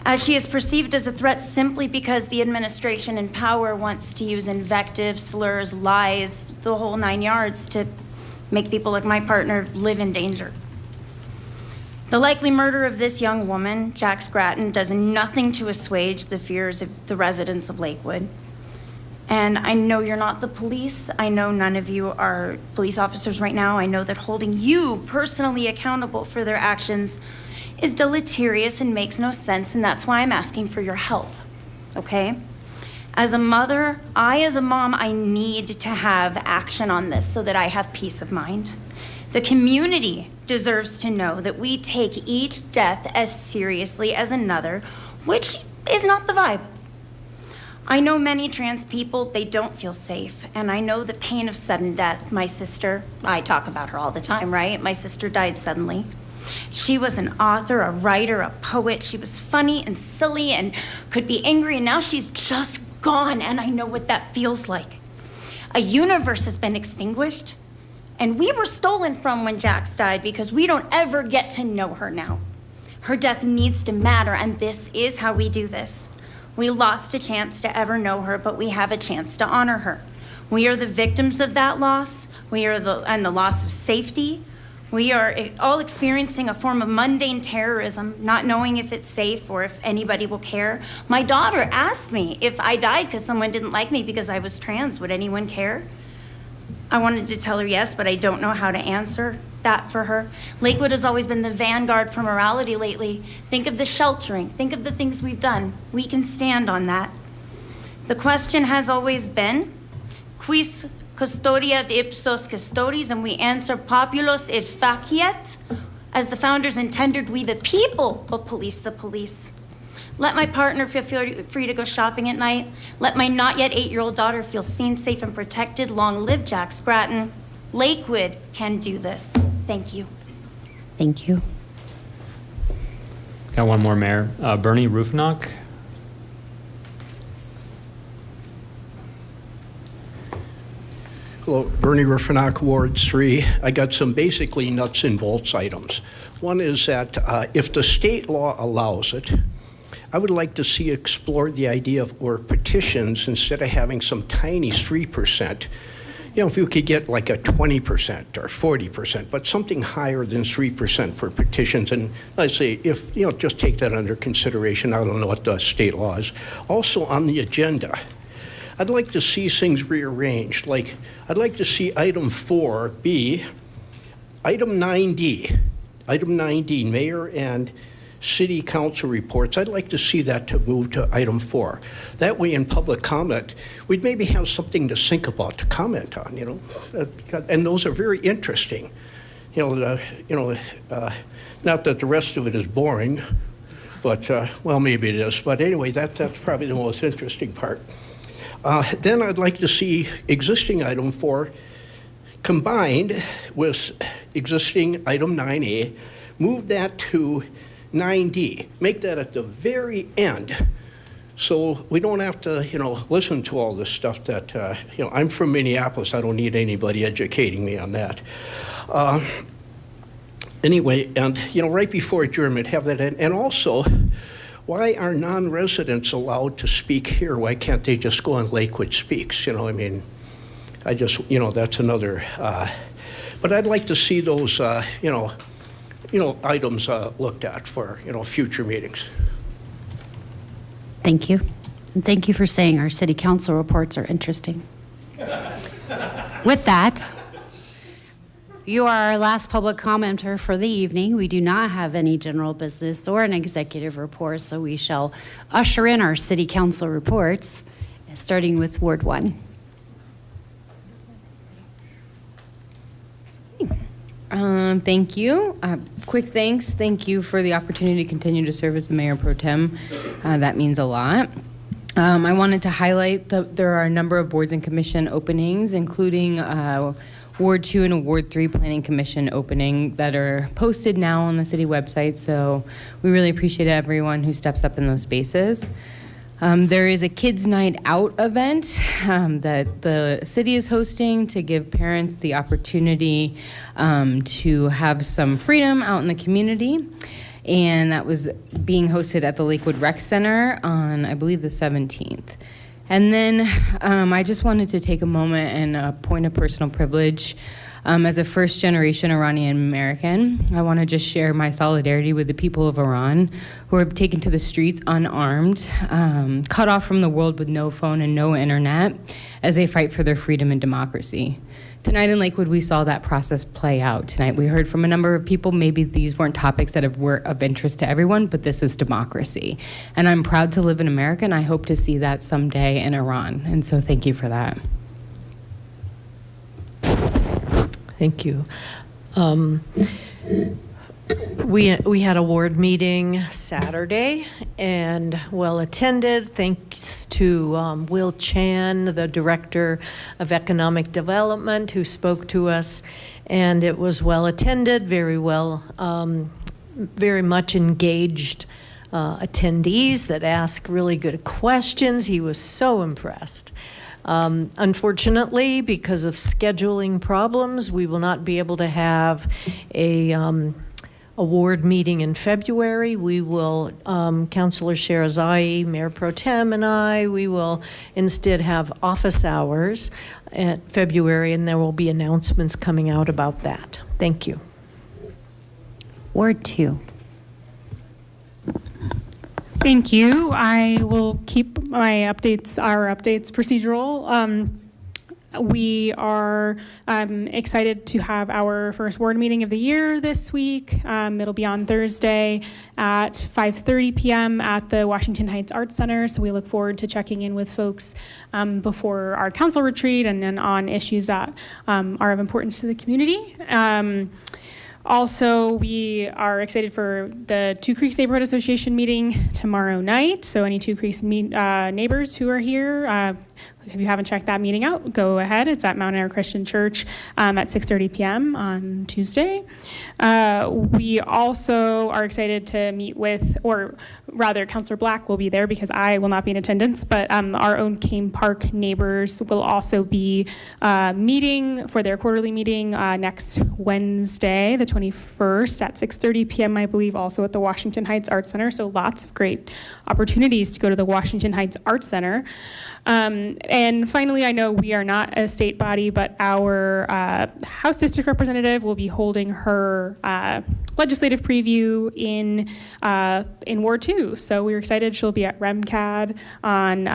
as she is perceived as a threat simply because the administration in power wants to use invective, slurs, lies, the whole 9 yards to make people like my partner live in danger. The likely murder of this young woman, Jax Grattan, does nothing to assuage the fears of the residents of Lakewood. And I know you're not the police. I know none of you are police officers right now. I know that holding you personally accountable for their actions is deleterious and makes no sense, and that's why I'm asking for your help, okay? As a mother, as a mom, I need to have action on this so that I have peace of mind. The community deserves to know that we take each death as seriously as another, which is not the vibe. I know many trans people, they don't feel safe, and I know the pain of sudden death. My sister, I talk about her all the time, right? My sister died suddenly. She was an author, a writer, a poet. She was funny and silly and could be angry, and now she's just gone, and I know what that feels like. A universe has been extinguished, and we were stolen from when Jax died because we don't ever get to know her now. Her death needs to matter, and this is how we do this. We lost a chance to ever know her, but we have a chance to honor her. We are the victims of that loss. And the loss of safety. We are all experiencing a form of mundane terrorism, not knowing if it's safe or if anybody will care. My daughter asked me if I died because someone didn't like me because I was trans, would anyone care? I wanted to tell her yes, but I don't know how to answer that for her. Lakewood has always been the vanguard for morality lately. Think of the sheltering, think of the things we've done. We can stand on that. The question has always been, quis custodiat ipsos custodes, and we answer populos et faciet. As the founders intended, we the people will police the police. Let my partner feel free to go shopping at night. Let my not yet 8-year-old daughter feel seen, safe, and protected. Long live Jax Grattan. Lakewood can do this. Thank you. Thank you. Got one more, Mayor. Bernie Rufnock. Hello, Bernie Rufnock, Ward 3. I got some basically nuts and bolts items. One is that if the state law allows it, I would like to see explored the idea of where petitions, instead of having some tiny 3%, if you could get like a 20% or 40%, but something higher than 3% for petitions. And let's say if, just take that under consideration. I don't know what the state law is. Also on the agenda, I'd like to see things rearranged. Like, I'd like to see item 4 be item 9D. Item 9D, mayor and city council reports. I'd like to see that to move to item 4. That way in public comment, we'd maybe have something to think about, to comment on, And those are very interesting. not that the rest of it is boring, but, well, maybe it is. But anyway, that's probably the most interesting part. Then I'd like to see existing item 4 combined with existing item 9A, move that to 9D, make that at the very end, so we don't have to, listen to all this stuff that, I'm from Minneapolis. I don't need anybody educating me on that. Anyway, and, right before adjournment, have that in. And also, why are non-residents allowed to speak here? Why can't they just go on Lakewood Speaks? I just, that's another, but I'd like to see those, items looked at for, future meetings. Thank you. And thank you for saying our city council reports are interesting. With that, you are our last public commenter for the evening. We do not have any general business or an executive report, so we shall usher in our city council reports, starting with Ward 1. Thank you. Quick thanks. Thank you for the opportunity to continue to serve as the Mayor Pro Tem. That means a lot. I wanted to highlight that there are a number of boards and commission openings, including Ward 2 and a Ward 3 Planning Commission opening that are posted now on the city website. So we really appreciate everyone who steps up in those spaces. There is a Kids Night Out event that the city is hosting to give parents the opportunity to have some freedom out in the community. And that was being hosted at the Lakewood Rec Center on, I believe, the 17th. And then I just wanted to take a moment and a point of personal privilege. As a first-generation Iranian American, I want to just share my solidarity with the people of Iran who are taken to the streets unarmed, cut off from the world with no phone and no internet as they fight for their freedom and democracy. Tonight in Lakewood, we saw that process play out. Tonight we heard from a number of people, maybe these weren't topics that were of interest to everyone, but this is democracy. And I'm proud to live in America, and I hope to see that someday in Iran. And so thank you for that. Thank you. We had a ward meeting Saturday and well attended, thanks to Will Chan, the Director of Economic Development, who spoke to us, and it was well attended, very much engaged attendees that asked really good questions. He was so impressed. Unfortunately, because of scheduling problems, we will not be able to have a ward meeting in February. We will, Councilor Sherazai, Mayor Pro Tem, and I, we will instead have office hours at February, and there will be announcements coming out about that. Thank you. Ward 2. Thank you. I will keep our updates procedural. We are excited to have our first ward meeting of the year this week. It'll be on Thursday at 5:30 p.m. at the Washington Heights Arts Center. So we look forward to checking in with folks before our council retreat and then on issues that are of importance to the community. Also, we are excited for the Two Creeks Neighborhood Association meeting tomorrow night. So any Two Creeks neighbors who are here, if you haven't checked that meeting out, go ahead. It's at Mount Air Christian Church at 6:30 p.m. on Tuesday. We also are excited to meet with, or rather, Councilor Black will be there because I will not be in attendance, but our own Kane Park neighbors will also be meeting for their quarterly meeting next Wednesday, the 21st at 6:30 p.m., I believe, also at the Washington Heights Arts Center. So lots of great opportunities to go to the Washington Heights Arts Center. And finally, I know we are not a state body, but our House District Representative will be holding her legislative preview in Ward 2. So we're excited. She'll be at REMCAD on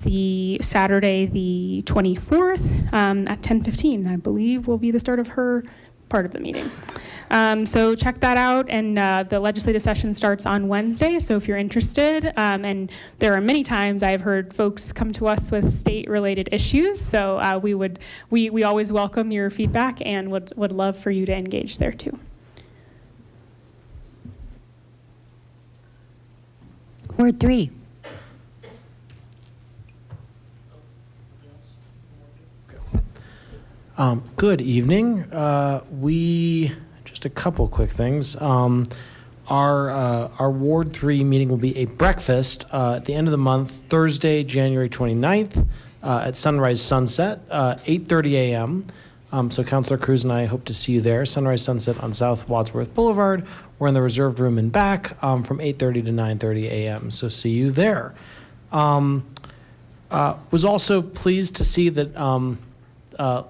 the Saturday, the 24th at 10:15, I believe, will be the start of her part of the meeting. So check that out. And the legislative session starts on Wednesday. So if you're interested, and there are many times I've heard folks come to us with state-related issues. So we always welcome your feedback and would love for you to engage there too. Ward 3. Good evening. Just a couple quick things. Our Ward 3 meeting will be a breakfast at the end of the month, Thursday, January 29th, at Sunrise Sunset, 8:30 a.m. So Councilor Cruz and I hope to see you there. Sunrise Sunset on South Wadsworth Boulevard. We're in the reserved room and back from 8:30 to 9:30 a.m. So see you there. Was also pleased to see that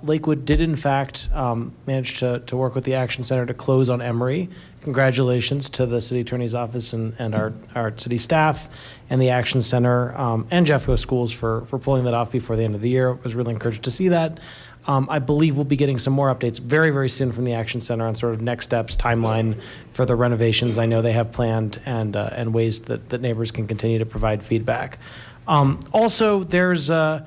Lakewood did in fact manage to work with the Action Center to close on Emory. Congratulations to the City Attorney's Office and our city staff and the Action Center and Jeffco Schools for pulling that off before the end of the year. I was really encouraged to see that. I believe we'll be getting some more updates very, very soon from the Action Center on sort of next steps, timeline for the renovations I know they have planned and ways that neighbors can continue to provide feedback. Also, there's the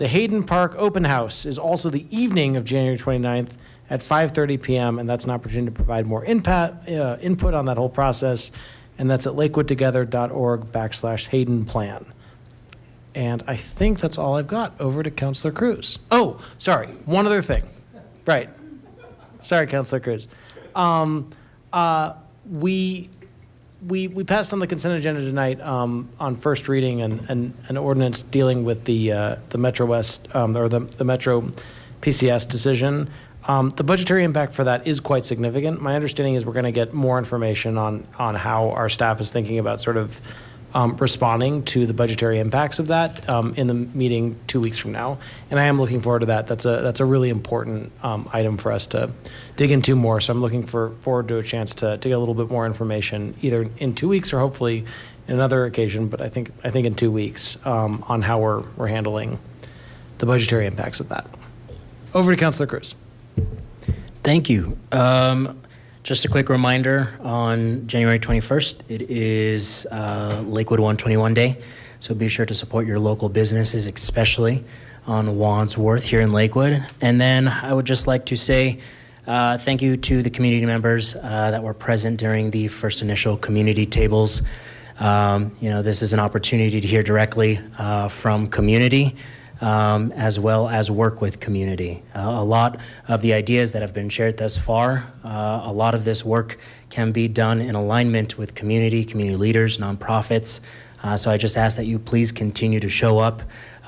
Hayden Park Open House is also the evening of January 29th at 5:30 p.m., and that's an opportunity to provide more input on that whole process, and that's at lakewoodtogether.org/Hayden Plan. And I think that's all I've got. Over to Councilor Cruz. Oh, sorry, one other thing. Right. Sorry, Councilor Cruz. We passed on the consent agenda tonight on first reading and an ordinance dealing with the Metro West or the Metro PCS decision. The budgetary impact for that is quite significant. My understanding is we're going to get more information on how our staff is thinking about sort of responding to the budgetary impacts of that in the meeting 2 weeks from now, and I am looking forward to that. That's a really important item for us to dig into more. So I'm looking forward to a chance to get a little bit more information either in 2 weeks or hopefully in another occasion. But I think in 2 weeks on how we're handling the budgetary impacts of that. Over to Councilor Cruz. Thank you. Just a quick reminder, on January 21st, it is Lakewood 121 Day, so be sure to support your local businesses, especially on Wadsworth here in Lakewood. And then I would just like to say thank you to the community members that were present during the first initial community tables. This is an opportunity to hear directly from community, as well as work with community. A lot of the ideas that have been shared thus far, a lot of this work can be done in alignment with community leaders, nonprofits. So I just ask that you please continue to show up,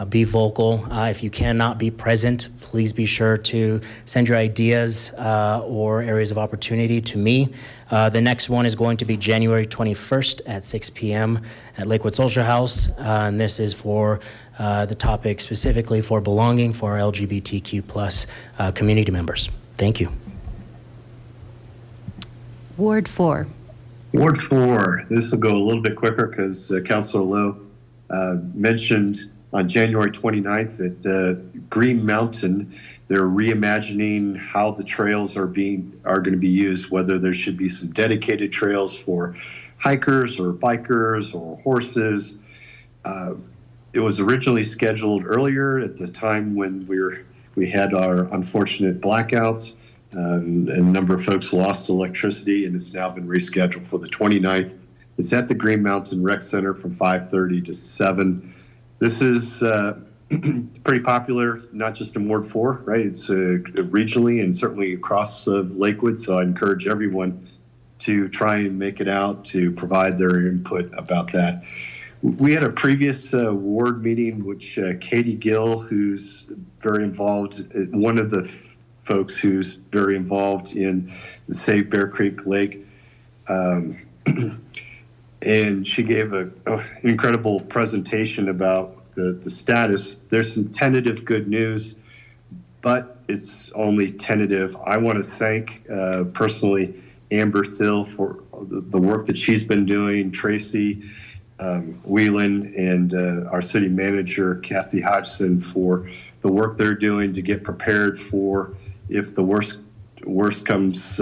be vocal. If you cannot be present, please be sure to send your ideas or areas of opportunity to me. The next one is going to be January 21st at 6 p.m. at Lakewood Social House. And this is for the topic specifically for belonging for our LGBTQ plus community members. Thank you. Ward 4. Ward 4, this will go a little bit quicker because Councilor Lowe mentioned on January 29th at Green Mountain, they're reimagining how the trails are going to be used, whether there should be some dedicated trails for hikers or bikers or horses. It was originally scheduled earlier at the time when we had our unfortunate blackouts. And a number of folks lost electricity, and it's now been rescheduled for the 29th. It's at the Green Mountain Rec Center from 5:30 to 7. This is pretty popular, not just in Ward 4, right? It's regionally and certainly across Lakewood. So I encourage everyone to try and make it out to provide their input about that. We had a previous ward meeting, which Katie Gill, who's very involved, one of the folks who's very involved in the Save Bear Creek Lake. And she gave an incredible presentation about the status. There's some tentative good news, but it's only tentative. I want to thank personally Amber Thill for the work that she's been doing, Tracy Whelan, and our city manager, Kathy Hodgson, for the work they're doing to get prepared for if the worst comes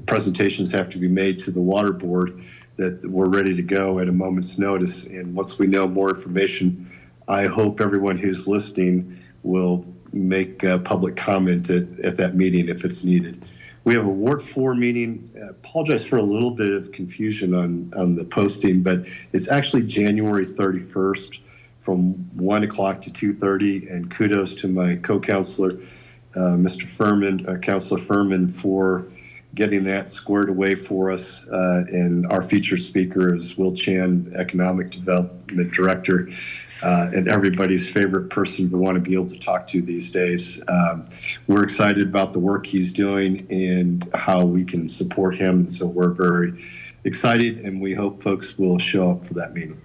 presentations have to be made to the water board, that we're ready to go at a moment's notice. And once we know more information, I hope everyone who's listening will make public comment at that meeting if it's needed. We have a Ward 4 meeting. Apologize for a little bit of confusion on the posting, but it's actually January 31st from 1 o'clock to 2:30. And kudos to my co-counselor, Mr. Furman, Councilor Furman, for getting that squared away for us. And our featured speaker is Will Chan, Economic Development Director, and everybody's favorite person we want to be able to talk to these days. We're excited about the work he's doing and how we can support him. And so we're very excited, and we hope folks will show up for that meeting.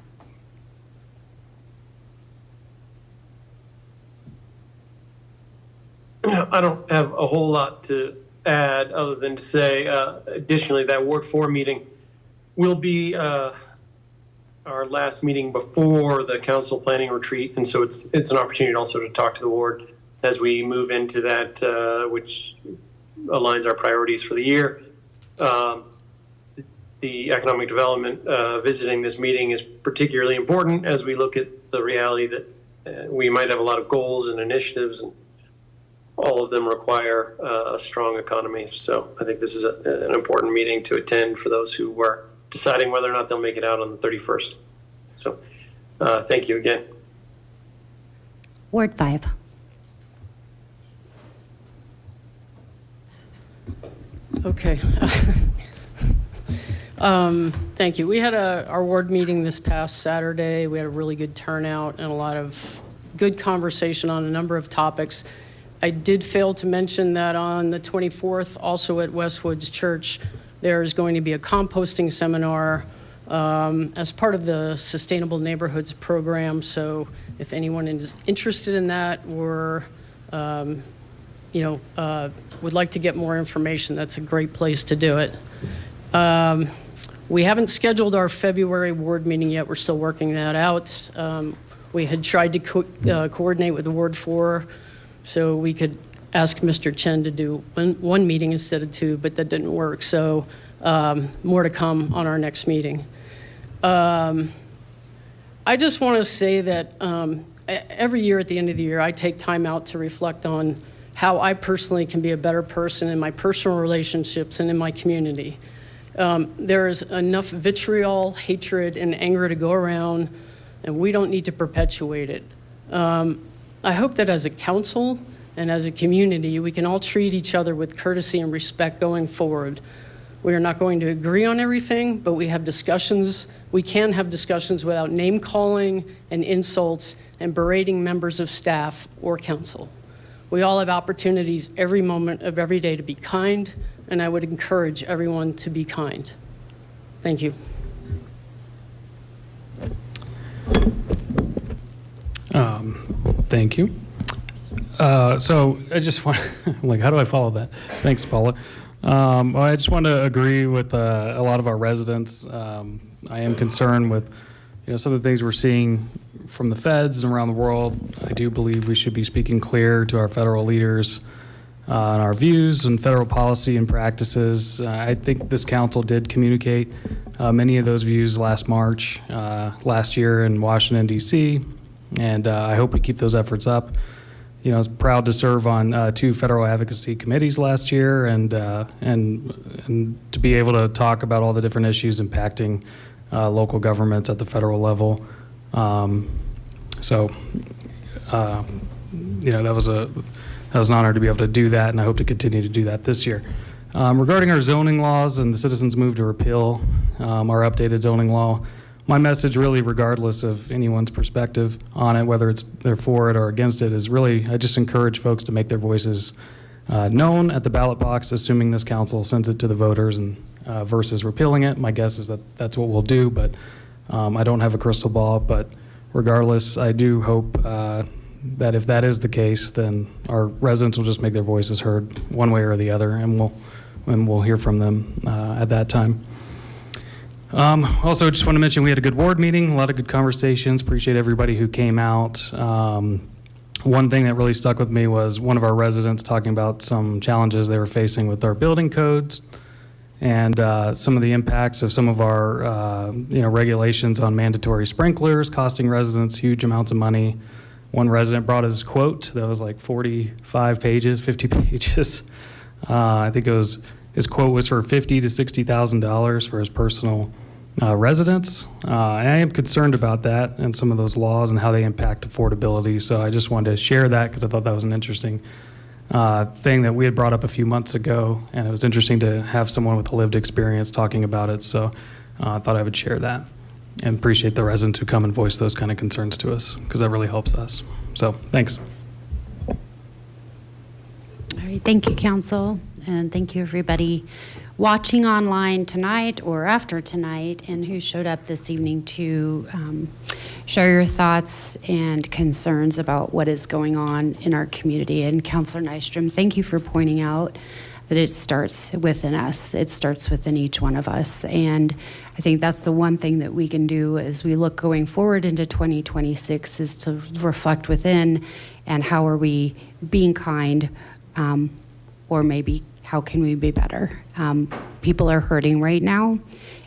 I don't have a whole lot to add other than to say, additionally, that Ward 4 meeting will be our last meeting before the council planning retreat. And so it's an opportunity also to talk to the ward as we move into that, which aligns our priorities for the year. The economic development visiting this meeting is particularly important as we look at the reality that we might have a lot of goals and initiatives, and all of them require a strong economy. So I think this is an important meeting to attend for those who were deciding whether or not they'll make it out on the 31st. So thank you again. Ward 5. Okay. Thank you. We had our ward meeting this past Saturday. We had a really good turnout and a lot of good conversation on a number of topics. I did fail to mention that on the 24th, also at Westwood's Church, there's going to be a composting seminar as part of the Sustainable Neighborhoods program. So if anyone is interested in that or, would like to get more information, that's a great place to do it. We haven't scheduled our February ward meeting yet. We're still working that out. We had tried to coordinate with Ward 4 so we could ask Mr. Chen to do one meeting instead of two, but that didn't work. So more to come on our next meeting. I just want to say that every year at the end of the year, I take time out to reflect on how I personally can be a better person in my personal relationships and in my community. There is enough vitriol, hatred, and anger to go around, and we don't need to perpetuate it. I hope that as a council and as a community, we can all treat each other with courtesy and respect going forward. We are not going to agree on everything, but we have discussions. We can have discussions without name calling and insults and berating members of staff or council. We all have opportunities every moment of every day to be kind, and I would encourage everyone to be kind. Thank you. Thank you. So I just want, like, how do I follow that? Thanks, Paula. Well, I just want to agree with a lot of our residents. I am concerned with, some of the things we're seeing from the feds and around the world. I do believe we should be speaking clear to our federal leaders on our views and federal policy and practices. I think this council did communicate many of those views last March, last year in Washington, D.C., and I hope we keep those efforts up. I was proud to serve on 2 federal advocacy committees last year, and to be able to talk about all the different issues impacting local governments at the federal level. That was an honor to be able to do that, and I hope to continue to do that this year. Regarding our zoning laws and the citizens' move to repeal our updated zoning law, my message really, regardless of anyone's perspective on it, whether they're for it or against it, is really, I just encourage folks to make their voices known at the ballot box, assuming this council sends it to the voters and versus repealing it. My guess is that that's what we'll do, but I don't have a crystal ball. But regardless, I do hope that if that is the case, then our residents will just make their voices heard one way or the other, and we'll hear from them at that time. Also, just want to mention we had a good ward meeting, a lot of good conversations. Appreciate everybody who came out. one thing that really stuck with me was one of our residents talking about some challenges they were facing with our building codes and some of the impacts of some of our regulations on mandatory sprinklers costing residents huge amounts of money. One resident brought his quote that was like 45 pages, 50 pages. I think his quote was for $50,000 to $60,000 for his personal residence. I am concerned about that and some of those laws and how they impact affordability. So I just wanted to share that because I thought that was an interesting thing that we had brought up a few months ago, and it was interesting to have someone with a lived experience talking about it. So I thought I would share that and appreciate the residents who come and voice those kind of concerns to us because that really helps us. So thanks. All right, thank you, Council, and thank you, everybody watching online tonight or after tonight and who showed up this evening to share your thoughts and concerns about what is going on in our community. And Councilor Nystrom, thank you for pointing out that it starts within us. It starts within each one of us. And I think that's the one thing that we can do as we look going forward into 2026 is to reflect within and how are we being kind or maybe how can we be better? People are hurting right now.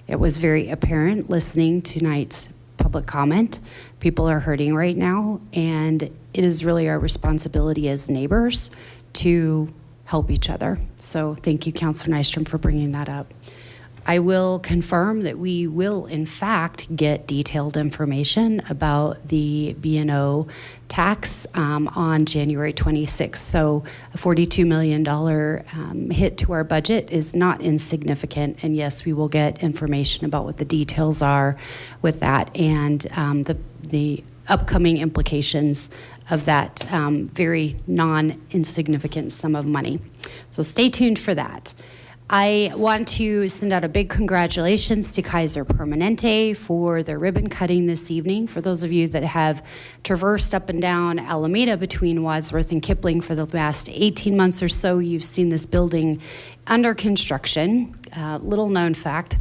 It was very apparent listening to tonight's public comment. People are hurting right now, and it is really our responsibility as neighbors to help each other. So thank you, Councilor Nystrom, for bringing that up. I will confirm that we will, in fact, get detailed information about the B&O tax on January 26th. So a $42 million hit to our budget is not insignificant. And yes, we will get information about what the details are with that and the upcoming implications of that very non-insignificant sum of money. So stay tuned for that. I want to send out a big congratulations to Kaiser Permanente for their ribbon cutting this evening. For those of you that have traversed up and down Alameda between Wadsworth and Kipling for the last 18 months or so, you've seen this building under construction. Little known fact,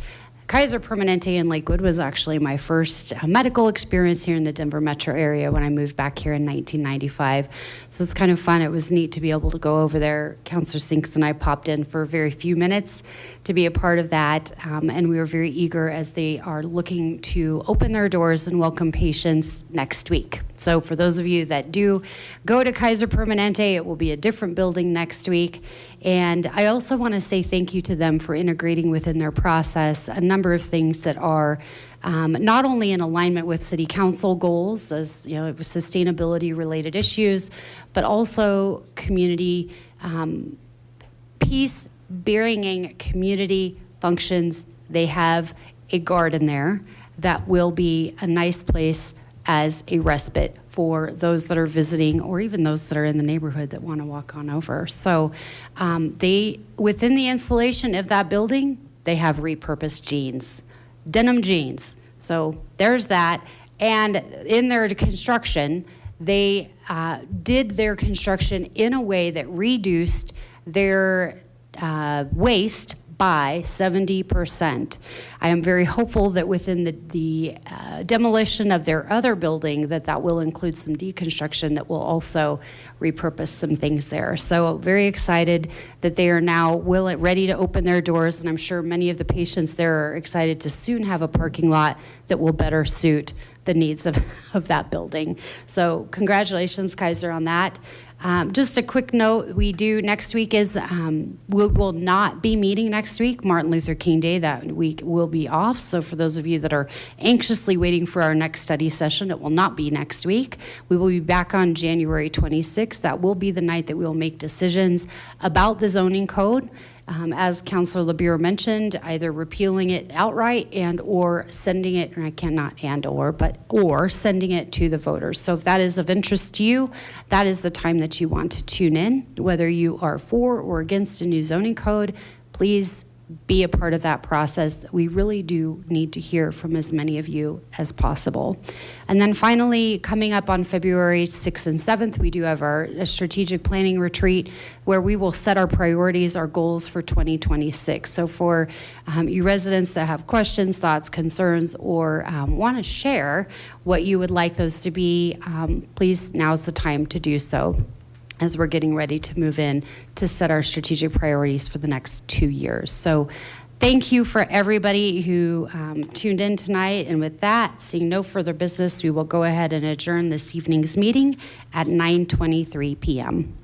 Kaiser Permanente in Lakewood was actually my first medical experience here in the Denver metro area when I moved back here in 1995. So it's kind of fun. It was neat to be able to go over there. Councilor Sinks and I popped in for a very few minutes to be a part of that. And we were very eager as they are looking to open their doors and welcome patients next week. So for those of you that do go to Kaiser Permanente, it will be a different building next week. And I also want to say thank you to them for integrating within their process a number of things that are not only in alignment with City Council goals, as you know, sustainability related issues, but also community peace, bringing community functions. They have a garden there that will be a nice place as a respite for those that are visiting or even those that are in the neighborhood that want to walk on over. So they, within the installation of that building, they have repurposed jeans, denim jeans. So there's that. And in their construction, they did their construction in a way that reduced their waste by 70%. I am very hopeful that within the demolition of their other building that will include some deconstruction that will also repurpose some things there. So very excited that they are now ready to open their doors, and I'm sure many of the patients there are excited to soon have a parking lot that will better suit the needs of that building. So congratulations, Kaiser, on that. Just a quick note, next week is, we will not be meeting next week. Martin Luther King Day, that week will be off. So for those of you that are anxiously waiting for our next study session, it will not be next week. We will be back on January 26th. That will be the night that we will make decisions about the zoning code. As Councilor LeBure mentioned, either repealing it outright or sending it, or sending it to the voters. So if that is of interest to you, that is the time that you want to tune in. Whether you are for or against a new zoning code, please be a part of that process. We really do need to hear from as many of you as possible. And then finally, coming up on February 6th and 7th, we do have a strategic planning retreat where we will set our priorities, our goals for 2026. So for you residents that have questions, thoughts, concerns, or want to share what you would like those to be, please, now's the time to do so, as we're getting ready to move in to set our strategic priorities for the next 2 years. So thank you for everybody who tuned in tonight. And with that, seeing no further business, we will go ahead and adjourn this evening's meeting at 9:23 p.m.